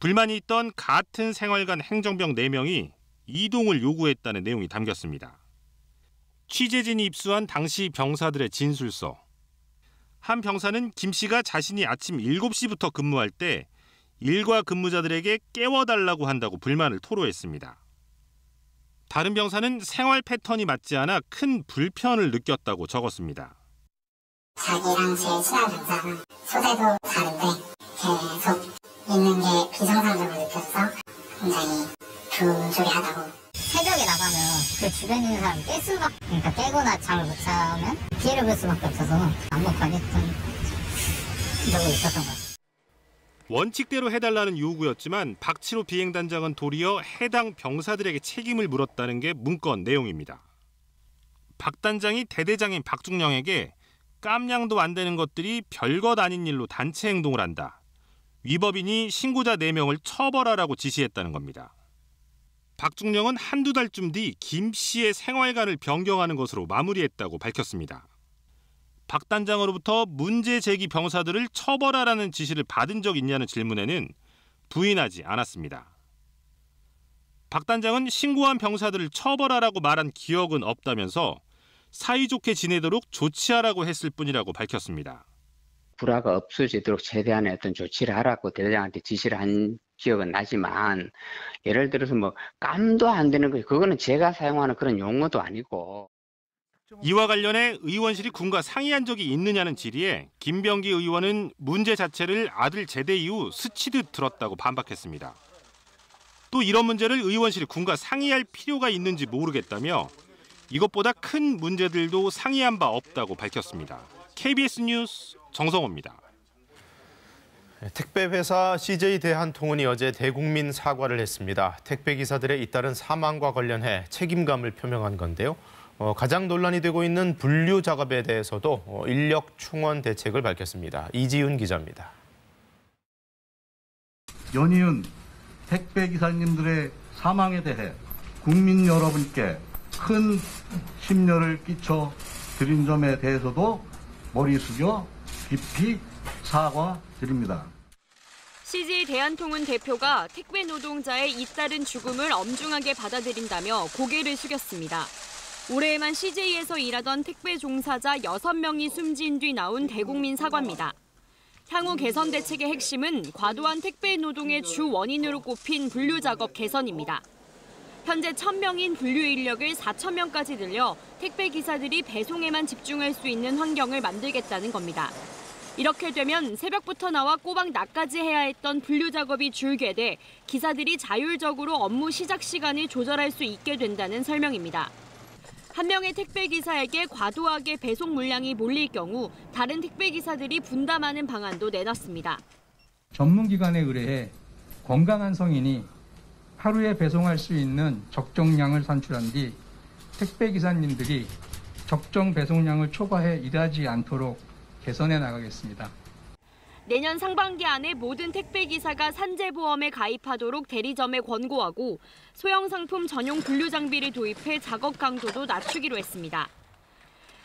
[SPEAKER 5] 불만이 있던 같은 생활관 행정병 4명이 이동을 요구했다는 내용이 담겼습니다. 취재진이 입수한 당시 병사들의 진술서. 한 병사는 김 씨가 자신이 아침 7시부터 근무할 때 일과 근무자들에게 깨워달라고 한다고 불만을 토로했습니다. 다른 병사는 생활 패턴이 맞지 않아 큰 불편을 느꼈다고 적었습니다.
[SPEAKER 7] 자기랑 제일 친한 병사는 소재도 다른데 계속 있는 게 비정상적으로 느껴져서 굉장히 분조리하다고.
[SPEAKER 10] 새벽에 나가면 그 주변에 있는 사람 그러니까 깨거나 잠을 못 자면 피해를 볼 수밖에 없어서 안목하겠던 적이 있었던 것 같아요.
[SPEAKER 5] 원칙대로 해달라는 요구였지만 박치로 비행단장은 도리어 해당 병사들에게 책임을 물었다는 게 문건 내용입니다. 박 단장이 대대장인 박중령에게 깜냥도 안 되는 것들이 별것 아닌 일로 단체 행동을 한다. 위법이니 신고자 4명을 처벌하라고 지시했다는 겁니다. 박중령은 한두 달쯤 뒤 김 씨의 생활관을 변경하는 것으로 마무리했다고 밝혔습니다. 박 단장으로부터 문제 제기 병사들을 처벌하라는 지시를 받은 적 있냐는 질문에는 부인하지 않았습니다. 박 단장은 신고한 병사들을 처벌하라고 말한 기억은 없다면서 사이좋게 지내도록 조치하라고 했을 뿐이라고 밝혔습니다.
[SPEAKER 11] 불화가 없어지도록 최대한의 어떤 조치를 하라고 대대장한테 지시를 한 기억은 나지만, 예를 들어서 뭐 깜도 안 되는 거, 그거는 제가 사용하는 그런 용어도 아니고.
[SPEAKER 5] 이와 관련해 의원실이 군과 상의한 적이 있느냐는 질의에 김병기 의원은 문제 자체를 아들 제대 이후 스치듯 들었다고 반박했습니다. 또 이런 문제를 의원실이 군과 상의할 필요가 있는지 모르겠다며 이것보다 큰 문제들도 상의한 바 없다고 밝혔습니다. KBS 뉴스 정성호입니다.
[SPEAKER 1] 택배회사 CJ 대한통운이 어제 대국민 사과를 했습니다. 택배기사들의 잇따른 사망과 관련해 책임감을 표명한 건데요. 가장 논란이 되고 있는 분류 작업에 대해서도 인력 충원 대책을 밝혔습니다. 이지훈 기자입니다.
[SPEAKER 13] 연이은 택배기사님들의 사망에 대해 국민 여러분께 큰 심려를 끼쳐 드린 점에 대해서도 머리 숙여 깊이 사과드립니다.
[SPEAKER 14] CJ 대한통운 대표가 택배 노동자의 잇따른 죽음을 엄중하게 받아들인다며 고개를 숙였습니다. 올해에만 CJ에서 일하던 택배 종사자 6명이 숨진 뒤 나온 대국민 사과입니다. 향후 개선 대책의 핵심은 과도한 택배 노동의 주 원인으로 꼽힌 분류 작업 개선입니다. 현재 1,000명인 분류 인력을 4,000명까지 늘려 택배 기사들이 배송에만 집중할 수 있는 환경을 만들겠다는 겁니다. 이렇게 되면 새벽부터 나와 꼬박 낮까지 해야 했던 분류 작업이 줄게 돼 기사들이 자율적으로 업무 시작 시간을 조절할 수 있게 된다는 설명입니다. 한 명의 택배기사에게 과도하게 배송 물량이 몰릴 경우 다른 택배기사들이 분담하는 방안도 내놨습니다.
[SPEAKER 24] 전문기관에 의뢰해 건강한 성인이 하루에 배송할 수 있는 적정량을 산출한 뒤 택배기사님들이 적정 배송량을 초과해 일하지 않도록 개선해 나가겠습니다.
[SPEAKER 14] 내년 상반기 안에 모든 택배기사가 산재보험에 가입하도록 대리점에 권고하고 소형 상품 전용 분류 장비를 도입해 작업 강도도 낮추기로 했습니다.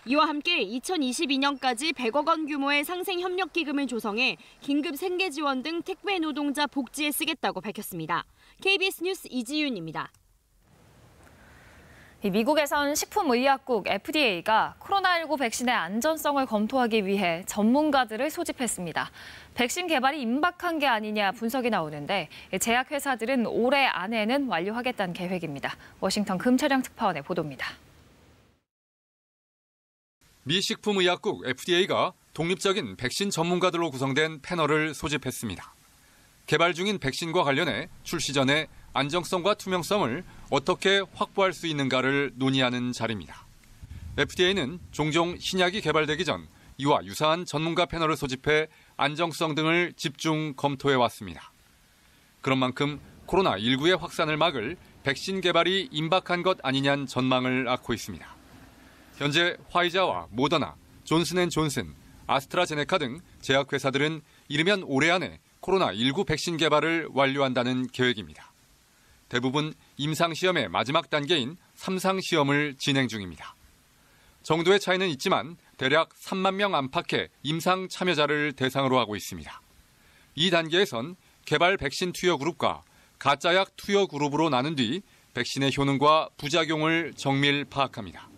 [SPEAKER 14] 이와 함께 2022년까지 100억 원 규모의 상생협력기금을 조성해 긴급 생계 지원 등 택배 노동자 복지에 쓰겠다고 밝혔습니다. KBS 뉴스 이지윤입니다.
[SPEAKER 2] 미국에선 식품의약국 FDA가 코로나19 백신의 안전성을 검토하기 위해 전문가들을 소집했습니다. 백신 개발이 임박한 게 아니냐 분석이 나오는데 제약회사들은 올해 안에는 완료하겠다는 계획입니다. 워싱턴 금철영 특파원의 보도입니다.
[SPEAKER 4] 미 식품의약국 FDA가 독립적인 백신 전문가들로 구성된 패널을 소집했습니다. 개발 중인 백신과 관련해 출시 전에 안정성과 투명성을 어떻게 확보할 수 있는가를 논의하는 자리입니다. FDA는 종종 신약이 개발되기 전 이와 유사한 전문가 패널을 소집해 안정성 등을 집중 검토해 왔습니다. 그런 만큼 코로나19의 확산을 막을 백신 개발이 임박한 것 아니냐는 전망을 낳고 있습니다. 현재 화이자와 모더나, 존슨앤존슨, 아스트라제네카 등 제약회사들은 이르면 올해 안에 코로나19 백신 개발을 완료한다는 계획입니다. 대부분 임상시험의 마지막 단계인 3상 시험을 진행 중입니다. 정도의 차이는 있지만 대략 3만 명 안팎의 임상 참여자를 대상으로 하고 있습니다. 이 단계에선 개발 백신 투여 그룹과 가짜약 투여 그룹으로 나눈 뒤 백신의 효능과 부작용을 정밀 파악합니다.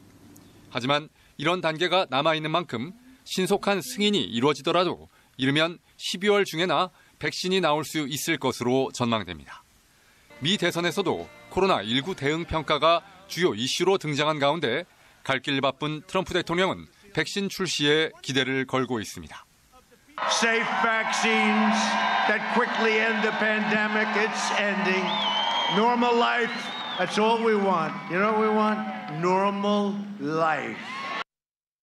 [SPEAKER 4] 하지만 이런 단계가 남아있는 만큼 신속한 승인이 이루어지더라도 이르면 12월 중에나 백신이 나올 수 있을 것으로 전망됩니다. 미 대선에서도 코로나19 대응 평가가 주요 이슈로 등장한 가운데 갈 길 바쁜 트럼프 대통령은 백신 출시에 기대를 걸고 있습니다.
[SPEAKER 23] Safe vaccines that quickly end the pandemic. It's ending. Normal life. That's all we want. You know what we want? Normal life.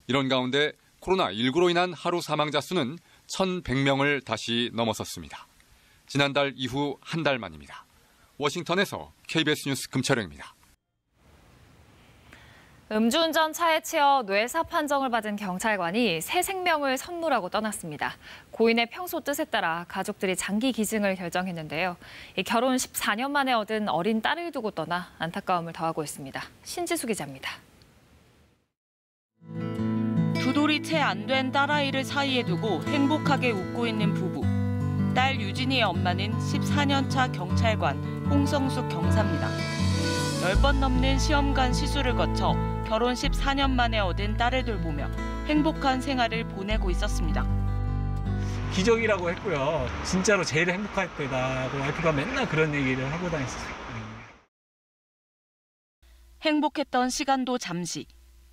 [SPEAKER 4] 이런 가운데 코로나19로 인한 하루 사망자 수는 1,100명을 다시 넘어섰습니다. 지난달 이후 한 달 만입니다. 워싱턴에서 KBS 뉴스 금철영입니다.
[SPEAKER 2] 음주운전 차에 치여 뇌사 판정을 받은 경찰관이 새 생명을 선물하고 떠났습니다. 고인의 평소 뜻에 따라 가족들이 장기 기증을 결정했는데요. 결혼 14년 만에 얻은 어린 딸을 두고 떠나 안타까움을 더하고 있습니다. 신지수 기자입니다.
[SPEAKER 8] 두 돌이 채 안 된 딸아이를 사이에 두고 행복하게 웃고 있는 부부. 딸 유진이의 엄마는 14년 차 경찰관 홍성숙 경사입니다. 10번 넘는 시험관 시술을 거쳐 결혼 14년 만에 얻은 딸을 돌보며 행복한 생활을 보내고 있었습니다.
[SPEAKER 9] 기적이라고 했고요. 진짜로 제일 행복할 때다고 와이프가 맨날 그런 얘기를 하고 다녔어요.
[SPEAKER 8] 행복했던 시간도 잠시.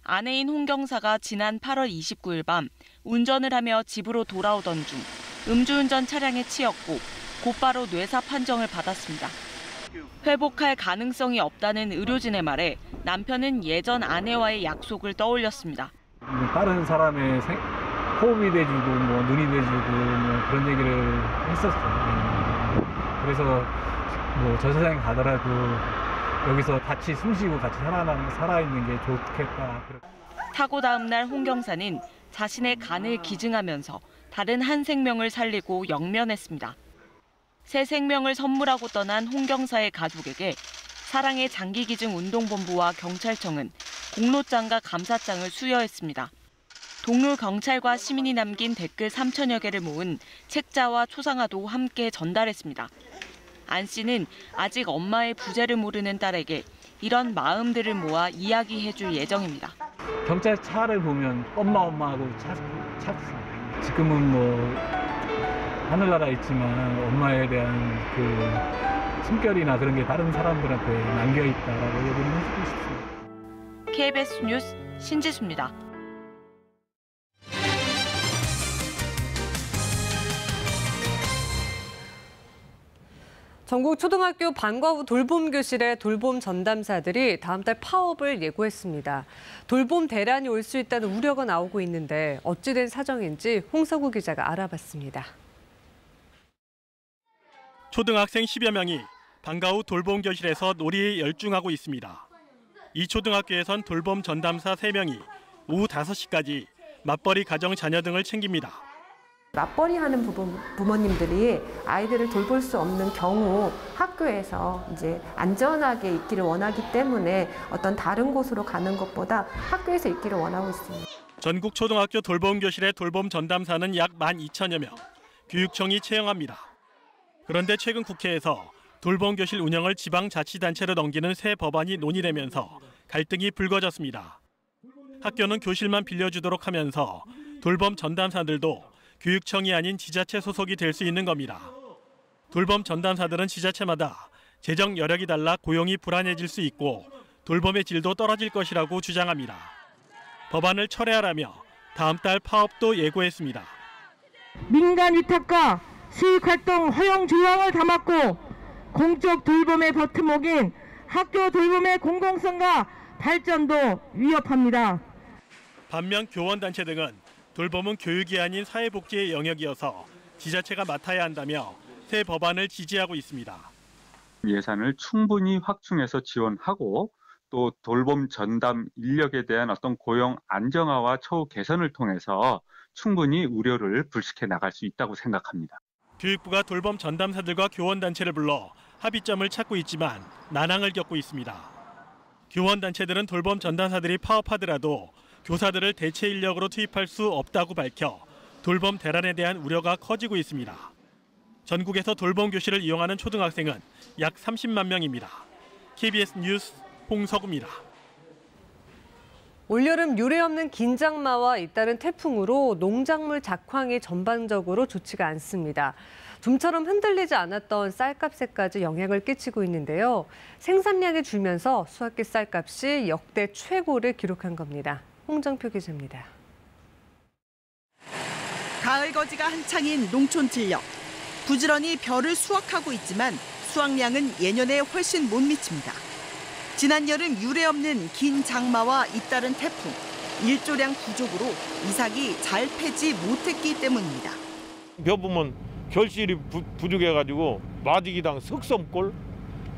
[SPEAKER 8] 아내인 홍 경사가 지난 8월 29일 밤 운전을 하며 집으로 돌아오던 중 음주운전 차량에 치였고 곧바로 뇌사 판정을 받았습니다. 회복할 가능성이 없다는 의료진의 말에 남편은 예전 아내와의 약속을 떠올렸습니다.
[SPEAKER 9] 다른 사람의 호흡이 돼주고 눈이 돼주고 그런 얘기를 했었어요. 그래서 저 세상에 가더라도 여기서 같이 숨쉬고 같이 살아있는 게 좋겠다.
[SPEAKER 8] 사고 다음 날 홍 경사는 자신의 간을 기증하면서 다른 한 생명을 살리고 영면했습니다. 새 생명을 선물하고 떠난 홍 경사의 가족에게 사랑의 장기기증운동본부와 경찰청은 공로장과 감사장을 수여했습니다. 동료 경찰과 시민이 남긴 댓글 3천여 개를 모은 책자와 초상화도 함께 전달했습니다. 안 씨는 아직 엄마의 부재를 모르는 딸에게 이런 마음들을 모아 이야기해줄 예정입니다.
[SPEAKER 9] 경찰차를 보면 엄마 하고 찾습니다. 지금은 하늘나라에 있지만 엄마에 대한 그 숨결이나 그런 게 다른 사람들한테 남겨있다라고 얘기를 해주고 싶습니다.
[SPEAKER 8] KBS 뉴스 신지수입니다.
[SPEAKER 12] 전국 초등학교 방과 후 돌봄 교실의 돌봄 전담사들이 다음 달 파업을 예고했습니다. 돌봄 대란이 올 수 있다는 우려가 나오고 있는데 어찌된 사정인지 홍석우 기자가 알아봤습니다.
[SPEAKER 15] 초등학생 10여 명이 방과 후 돌봄 교실에서 놀이에 열중하고 있습니다. 이 초등학교에선 돌봄 전담사 3명이 오후 5시까지 맞벌이 가정 자녀 등을 챙깁니다.
[SPEAKER 12] 맞벌이하는 부모님들이 아이들을 돌볼 수 없는 경우 학교에서 이제 안전하게 있기를 원하기 때문에 어떤 다른 곳으로 가는 것보다 학교에서 있기를 원하고 있습니다.
[SPEAKER 15] 전국 초등학교 돌봄 교실의 돌봄 전담사는 약 12,000여 명, 교육청이 채용합니다. 그런데 최근 국회에서 돌봄 교실 운영을 지방자치단체로 넘기는 새 법안이 논의되면서 갈등이 불거졌습니다. 학교는 교실만 빌려주도록 하면서 돌봄 전담사들도 교육청이 아닌 지자체 소속이 될 수 있는 겁니다. 돌봄 전담사들은 지자체마다 재정 여력이 달라 고용이 불안해질 수 있고 돌봄의 질도 떨어질 것이라고 주장합니다. 법안을 철회하라며 다음 달 파업도 예고했습니다.
[SPEAKER 6] 민간 위탁과 수익활동 허용 조항을 담았고 공적 돌봄의 버팀목인 학교 돌봄의 공공성과 발전도 위협합니다.
[SPEAKER 15] 반면 교원단체 등은 돌봄은 교육이 아닌 사회복지의 영역이어서 지자체가 맡아야 한다며 새 법안을 지지하고 있습니다.
[SPEAKER 16] 예산을 충분히 확충해서 지원하고 또 돌봄 전담 인력에 대한 어떤 고용 안정화와 처우 개선을 통해서 충분히 우려를 불식해 나갈 수 있다고 생각합니다.
[SPEAKER 15] 교육부가 돌봄 전담사들과 교원단체를 불러 합의점을 찾고 있지만 난항을 겪고 있습니다. 교원단체들은 돌봄 전담사들이 파업하더라도 교사들을 대체 인력으로 투입할 수 없다고 밝혀 돌봄 대란에 대한 우려가 커지고 있습니다. 전국에서 돌봄 교실을 이용하는 초등학생은 약 30만 명입니다. KBS 뉴스 홍석우입니다.
[SPEAKER 12] 올여름 유례없는 긴장마와 잇따른 태풍으로 농작물 작황이 전반적으로 좋지가 않습니다. 좀처럼 흔들리지 않았던 쌀값에까지 영향을 끼치고 있는데요. 생산량이 줄면서 수확기 쌀값이 역대 최고를 기록한 겁니다. 홍정표 기자입니다.
[SPEAKER 17] 가을 거지가 한창인 농촌 진력. 부지런히 벼를 수확하고 있지만 수확량은 예년에 훨씬 못 미칩니다. 지난 여름 유례없는 긴 장마와 잇따른 태풍, 일조량 부족으로 이삭이 잘 패지 못했기 때문입니다.
[SPEAKER 18] 벼 보면 결실이 부족해가지고 마디기당 석섬골,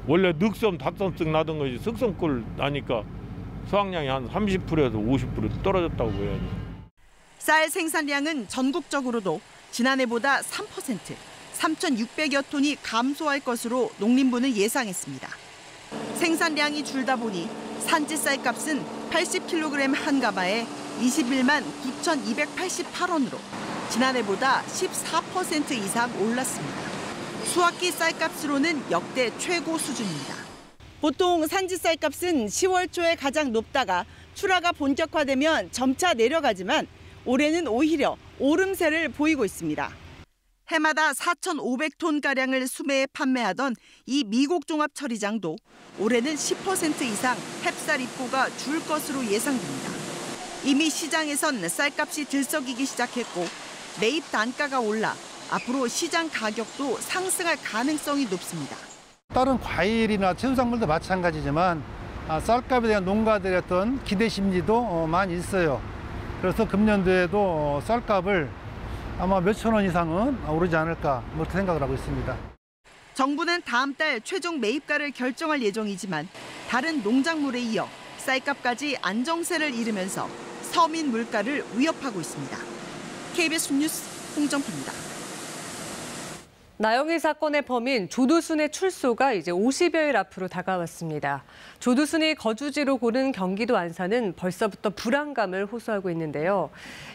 [SPEAKER 18] 원래 늑섬 5섬씩 나던 것이 석섬골 나니까 수확량이 한 30%에서 50% 떨어졌다고 보여야죠.
[SPEAKER 17] 쌀 생산량은 전국적으로도 지난해보다 3%, 3,600여 톤이 감소할 것으로 농림부는 예상했습니다. 생산량이 줄다 보니 산지 쌀값은 80kg 한 가마에 21만 9,288원으로 지난해보다 14% 이상 올랐습니다. 수확기 쌀값으로는 역대 최고 수준입니다. 보통 산지 쌀값은 10월 초에 가장 높다가 출하가 본격화되면 점차 내려가지만 올해는 오히려 오름세를 보이고 있습니다. 해마다 4,500톤가량을 수매에 판매하던 이 미국 종합 처리장도 올해는 10% 이상 햅쌀 입고가 줄 것으로 예상됩니다. 이미 시장에선 쌀값이 들썩이기 시작했고 매입 단가가 올라 앞으로 시장 가격도 상승할 가능성이 높습니다.
[SPEAKER 19] 다른 과일이나 채소작물도 마찬가지지만 쌀값에 대한 농가들의 어떤 기대 심리도 많이 있어요. 그래서 금년도에도 쌀값을 아마 몇천 원 이상은 오르지 않을까 그렇게 생각을 하고 있습니다.
[SPEAKER 17] 정부는 다음 달 최종 매입가를 결정할 예정이지만 다른 농작물에 이어 쌀값까지 안정세를 이루면서 서민 물가를 위협하고 있습니다. KBS 뉴스 홍정표입니다.
[SPEAKER 12] 나영일 사건의 범인 조두순의 출소가 이제 50여일 앞으로 다가왔습니다. 조두순이 거주지로 고른 경기도 안산은 벌써부터 불안감을 호소하고 있는데요.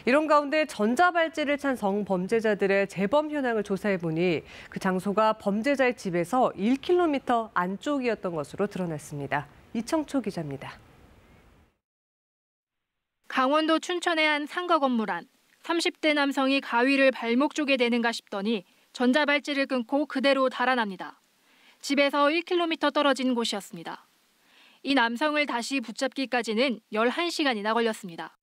[SPEAKER 12] 이런 가운데 전자발찌를 찬 성범죄자들의 재범 현황을 조사해보니 그 장소가 범죄자의 집에서 1km 안쪽이었던 것으로 드러났습니다. 이청초 기자입니다.
[SPEAKER 20] 강원도 춘천의 한 상가 건물 안 30대 남성이 가위를 발목 쪽에 대는가 싶더니 전자발찌를 끊고 그대로 달아납니다. 집에서 1km 떨어진 곳이었습니다. 이 남성을 다시 붙잡기까지는 11시간이나 걸렸습니다.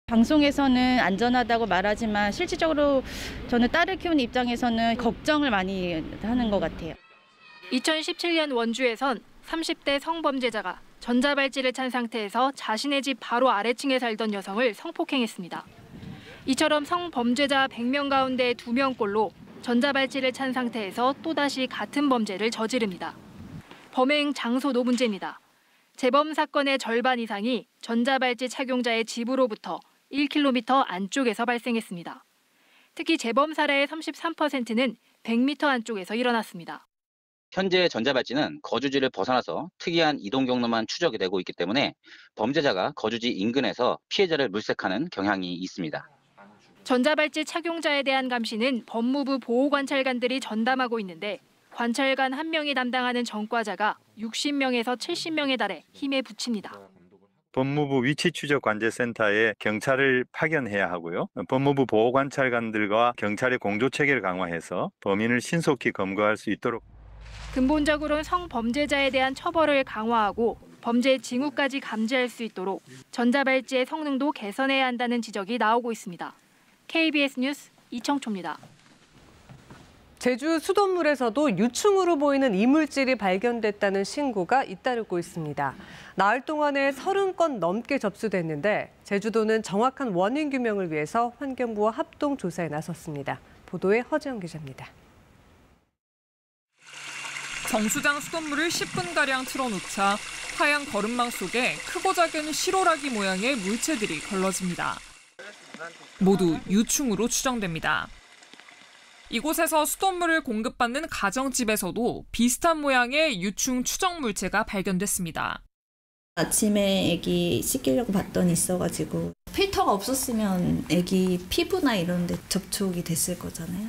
[SPEAKER 21] 방송에서는 안전하다고 말하지만 실질적으로 저는 딸을 키우는 입장에서는 걱정을 많이 하는 것 같아요.
[SPEAKER 20] 2017년 원주에선 30대 성범죄자가 전자발찌를 찬 상태에서 자신의 집 바로 아래층에 살던 여성을 성폭행했습니다. 이처럼 성범죄자 100명 가운데 2명꼴로 전자발찌를 찬 상태에서 또다시 같은 범죄를 저지릅니다. 범행 장소도 문제입니다. 재범 사건의 절반 이상이 전자발찌 착용자의 집으로부터 1km 안쪽에서 발생했습니다. 특히 재범 사례의 33%는 100m 안쪽에서 일어났습니다.
[SPEAKER 3] 현재 전자발찌는 거주지를 벗어나서 특이한 이동 경로만 추적이 되고 있기 때문에 범죄자가 거주지 인근에서 피해자를 물색하는 경향이 있습니다.
[SPEAKER 20] 전자발찌 착용자에 대한 감시는 법무부 보호관찰관들이 전담하고 있는데 관찰관 1명이 담당하는 전과자가 60명에서 70명에 달해 힘에 부칩니다.
[SPEAKER 7] 법무부 위치추적관제센터에 경찰을 파견해야 하고요. 법무부 보호관찰관들과 경찰의 공조체계를 강화해서 범인을 신속히 검거할 수 있도록.
[SPEAKER 20] 근본적으로는 성범죄자에 대한 처벌을 강화하고 범죄 징후까지 감지할 수 있도록 전자발찌의 성능도 개선해야 한다는 지적이 나오고 있습니다. KBS 뉴스 이청초입니다.
[SPEAKER 12] 제주 수돗물에서도 유충으로 보이는 이물질이 발견됐다는 신고가 잇따르고 있습니다. 나흘 동안에 30건 넘게 접수됐는데 제주도는 정확한 원인 규명을 위해서 환경부와 합동 조사에 나섰습니다. 보도에 허지영 기자입니다.
[SPEAKER 10] 정수장 수돗물을 10분가량 틀어놓자 하얀 거름망 속에 크고 작은 시로라기 모양의 물체들이 걸러집니다. 모두 유충으로 추정됩니다. 이곳에서 수돗물을 공급받는 가정집에서도 비슷한 모양의 유충 추정 물체가 발견됐습니다.
[SPEAKER 22] 아침에 애기 씻기려고 봤더니 있어가지고 필터가 없었으면 애기 피부나 이런 데 접촉이 됐을 거잖아요.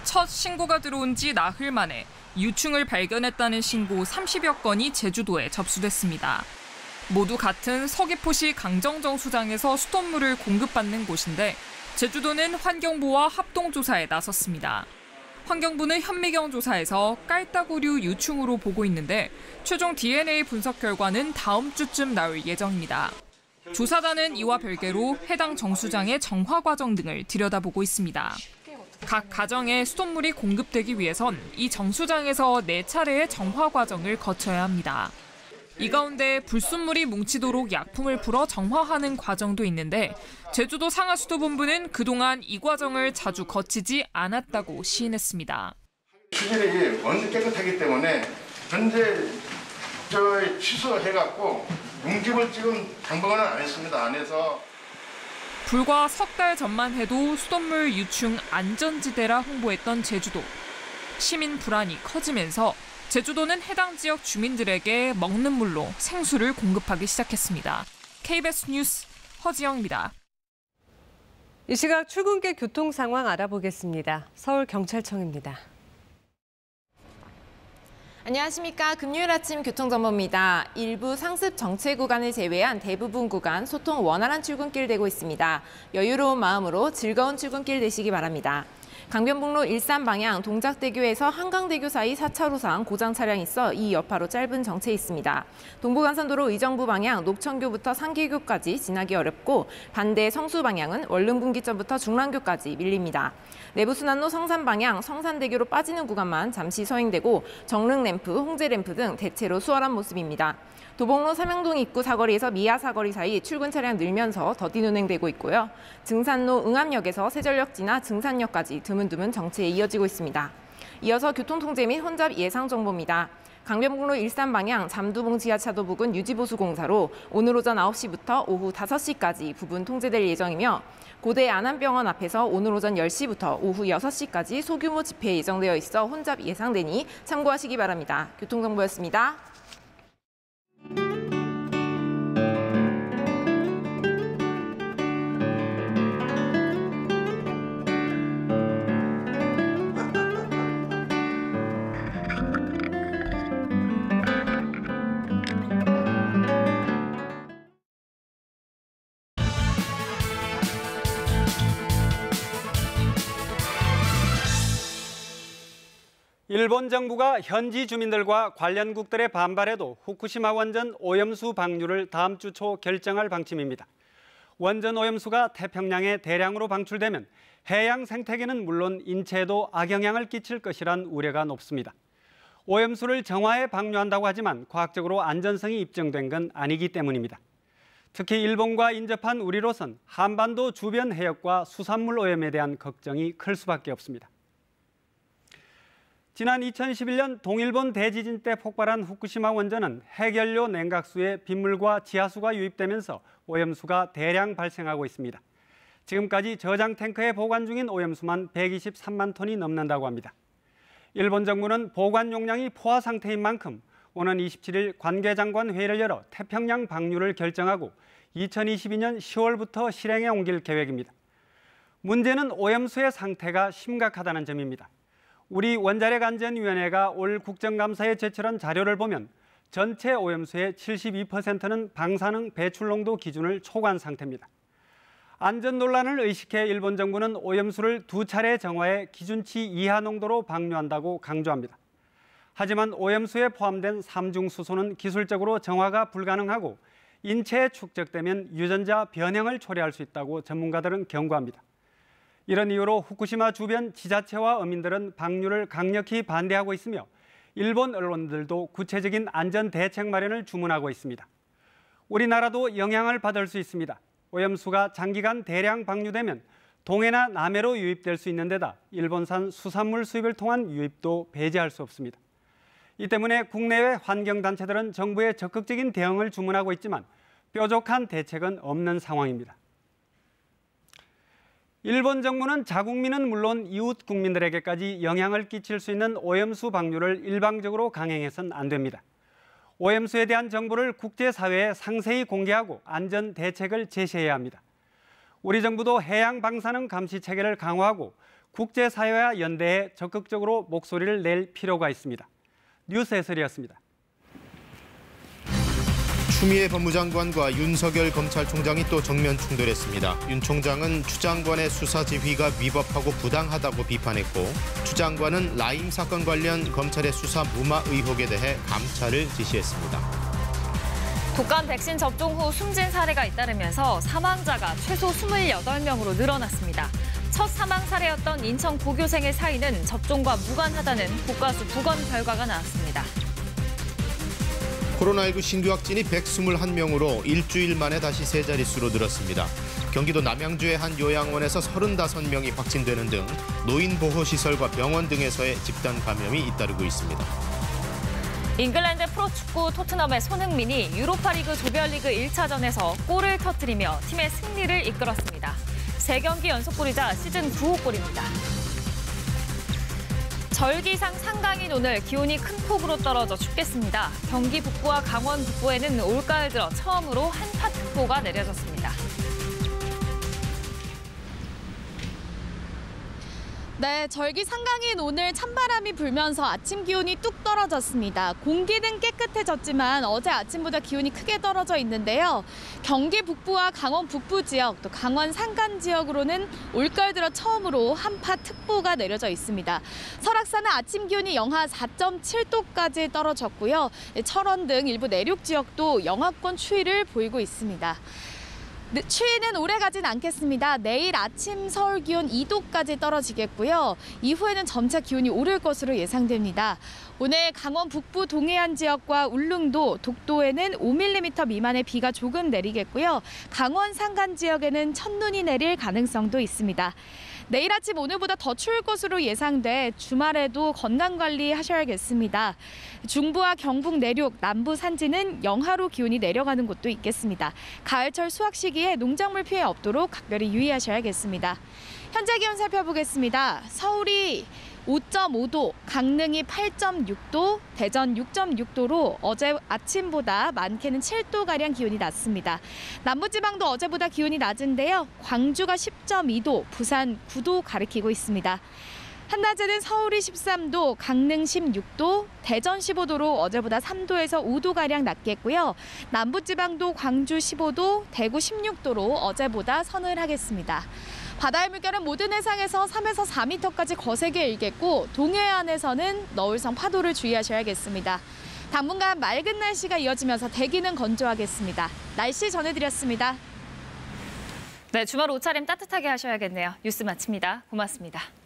[SPEAKER 10] 첫 신고가 들어온 지 나흘 만에 유충을 발견했다는 신고 30여 건이 제주도에 접수됐습니다. 모두 같은 서귀포시 강정정수장에서 수돗물을 공급받는 곳인데 제주도는 환경부와 합동조사에 나섰습니다. 환경부는 현미경 조사에서 깔따구류 유충으로 보고 있는데 최종 DNA 분석 결과는 다음 주쯤 나올 예정입니다. 조사단은 이와 별개로 해당 정수장의 정화 과정 등을 들여다보고 있습니다. 각 가정에 수돗물이 공급되기 위해선 이 정수장에서 4차례의 정화 과정을 거쳐야 합니다. 이 가운데 불순물이 뭉치도록 약품을 풀어 정화하는 과정도 있는데 제주도 상하수도본부는 그동안 이 과정을 자주 거치지 않았다고 시인했습니다.
[SPEAKER 25] 수질이 원래 깨끗하기 때문에 현재 취소해갖고 뭉집을 지금 당분간은 안 했습니다. 안 해서.
[SPEAKER 10] 불과 석 달 전만 해도 수돗물 유충 안전지대라 홍보했던 제주도. 시민 불안이 커지면서 제주도는 해당 지역 주민들에게 먹는 물로 생수를 공급하기 시작했습니다. KBS 뉴스 허지영입니다.
[SPEAKER 12] 이 시각 출근길 교통 상황 알아보겠습니다. 서울경찰청입니다.
[SPEAKER 26] 안녕하십니까. 금요일 아침 교통정보입니다. 일부 상습 정체 구간을 제외한 대부분 구간 소통 원활한 출근길 되고 있습니다. 여유로운 마음으로 즐거운 출근길 되시기 바랍니다. 강변북로 일산 방향 동작대교에서 한강대교 사이 4차로상 고장 차량이 있어 이 여파로 짧은 정체 있습니다. 동부간선도로 의정부 방향 녹천교부터 상길교까지 지나기 어렵고 반대 성수 방향은 원룸분기점부터 중랑교까지 밀립니다. 내부순환로 성산 방향 성산대교로 빠지는 구간만 잠시 서행되고 정릉램프, 홍제램프 등 대체로 수월한 모습입니다. 도봉로 삼양동 입구 사거리에서 미아 사거리 사이 출근 차량 늘면서 더딘 운행되고 있고요. 증산로 응암역에서 세전력 지나 증산역까지 드문드문 정체에 이어지고 있습니다. 이어서 교통통제 및 혼잡 예상 정보입니다. 강변북로 일산 방향 잠두봉 지하차도 부근 유지보수 공사로 오늘 오전 9시부터 오후 5시까지 부분 통제될 예정이며 고대 안암병원 앞에서 오늘 오전 10시부터 오후 6시까지 소규모 집회 예정되어 있어 혼잡 예상되니 참고하시기 바랍니다. 교통정보였습니다.
[SPEAKER 27] 일본 정부가 현지 주민들과 관련국들의 반발에도 후쿠시마 원전 오염수 방류를 다음 주 초 결정할 방침입니다. 원전 오염수가 태평양에 대량으로 방출되면 해양 생태계는 물론 인체에도 악영향을 끼칠 것이란 우려가 높습니다. 오염수를 정화해 방류한다고 하지만 과학적으로 안전성이 입증된 건 아니기 때문입니다. 특히 일본과 인접한 우리로선 한반도 주변 해역과 수산물 오염에 대한 걱정이 클 수밖에 없습니다. 지난 2011년 동일본 대지진 때 폭발한 후쿠시마 원전은 해결료 냉각수에 빗물과 지하수가 유입되면서 오염수가 대량 발생하고 있습니다. 지금까지 저장 탱크에 보관 중인 오염수만 123만 톤이 넘는다고 합니다. 일본 정부는 보관 용량이 포화 상태인 만큼 오는 27일 관계장관 회의를 열어 태평양 방류를 결정하고 2022년 10월부터 실행에 옮길 계획입니다. 문제는 오염수의 상태가 심각하다는 점입니다. 우리 원자력안전위원회가 올 국정감사에 제출한 자료를 보면 전체 오염수의 72%는 방사능 배출농도 기준을 초과한 상태입니다. 안전 논란을 의식해 일본 정부는 오염수를 2차례 정화해 기준치 이하 농도로 방류한다고 강조합니다. 하지만 오염수에 포함된 삼중수소는 기술적으로 정화가 불가능하고 인체에 축적되면 유전자 변형을 초래할 수 있다고 전문가들은 경고합니다. 이런 이유로 후쿠시마 주변 지자체와 어민들은 방류를 강력히 반대하고 있으며 일본 언론들도 구체적인 안전 대책 마련을 주문하고 있습니다. 우리나라도 영향을 받을 수 있습니다. 오염수가 장기간 대량 방류되면 동해나 남해로 유입될 수 있는 데다 일본산 수산물 수입을 통한 유입도 배제할 수 없습니다. 이 때문에 국내외 환경단체들은 정부의 적극적인 대응을 주문하고 있지만 뾰족한 대책은 없는 상황입니다. 일본 정부는 자국민은 물론 이웃 국민들에게까지 영향을 끼칠 수 있는 오염수 방류를 일방적으로 강행해서는 안 됩니다. 오염수에 대한 정보를 국제사회에 상세히 공개하고 안전 대책을 제시해야 합니다. 우리 정부도 해양 방사능 감시 체계를 강화하고 국제사회와 연대해 적극적으로 목소리를 낼 필요가 있습니다. 뉴스 해설이었습니다.
[SPEAKER 1] 추미애 법무장관과 윤석열 검찰총장이 또 정면 충돌했습니다. 윤 총장은 추 장관의 수사 지휘가 위법하고 부당하다고 비판했고 추 장관은 라임 사건 관련 검찰의 수사 무마 의혹에 대해 감찰을 지시했습니다.
[SPEAKER 2] 독감 백신 접종 후 숨진 사례가 잇따르면서 사망자가 최소 28명으로 늘어났습니다. 첫 사망 사례였던 인천 고교생의 사인은 접종과 무관하다는 국가수 부검 결과가 나왔습니다.
[SPEAKER 1] 코로나19 신규 확진이 121명으로 일주일 만에 다시 세 자릿수로 늘었습니다. 경기도 남양주의 한 요양원에서 35명이 확진되는 등 노인보호시설과 병원 등에서의 집단 감염이 잇따르고 있습니다.
[SPEAKER 2] 잉글랜드 프로축구 토트넘의 손흥민이 유로파리그 조별리그 1차전에서 골을 터뜨리며 팀의 승리를 이끌었습니다. 3경기 연속골이자 시즌 9호 골입니다. 절기상 상강인 오늘 기온이 큰 폭으로 떨어져 춥겠습니다. 경기 북부와 강원 북부에는 올가을 들어 처음으로 한파특보가 내려졌습니다.
[SPEAKER 5] 네, 절기 상강인 오늘 찬바람이 불면서 아침 기온이 뚝 떨어졌습니다. 공기는 깨끗해졌지만 어제 아침보다 기온이 크게 떨어져 있는데요. 경기 북부와 강원 북부 지역, 또 강원 산간 지역으로는 올가을 들어 처음으로 한파특보가 내려져 있습니다. 설악산은 아침 기온이 영하 4.7도까지 떨어졌고요. 철원 등 일부 내륙 지역도 영하권 추위를 보이고 있습니다. 추위는 오래 가진 않겠습니다. 내일 아침 서울 기온 2도까지 떨어지겠고요. 이후에는 점차 기온이 오를 것으로 예상됩니다. 오늘 강원 북부 동해안 지역과 울릉도, 독도에는 5mm 미만의 비가 조금 내리겠고요. 강원 산간 지역에는 첫눈이 내릴 가능성도 있습니다. 내일 아침 오늘보다 더 추울 것으로 예상돼 주말에도 건강관리 하셔야겠습니다. 중부와 경북 내륙, 남부 산지는 영하로 기온이 내려가는 곳도 있겠습니다. 가을철 수확 시기에 농작물 피해 없도록 각별히 유의하셔야겠습니다. 현재 기온 살펴보겠습니다. 서울이 5.5도, 강릉이 8.6도, 대전 6.6도로 어제 아침보다 많게는 7도가량 기온이 낮습니다. 남부지방도 어제보다 기온이 낮은데요. 광주가 10.2도, 부산 9도 가리키고 있습니다. 한낮에는 서울이 13도, 강릉 16도, 대전 15도로 어제보다 3도에서 5도가량 낮겠고요. 남부지방도 광주 15도, 대구 16도로 어제보다 서늘하겠습니다. 바다의 물결은 모든 해상에서 3에서 4m까지 거세게 일겠고 동해안에서는 너울성 파도를 주의하셔야겠습니다. 당분간 맑은 날씨가 이어지면서 대기는 건조하겠습니다. 날씨 전해드렸습니다.
[SPEAKER 2] 네, 주말 옷차림 따뜻하게 하셔야겠네요. 뉴스 마칩니다. 고맙습니다.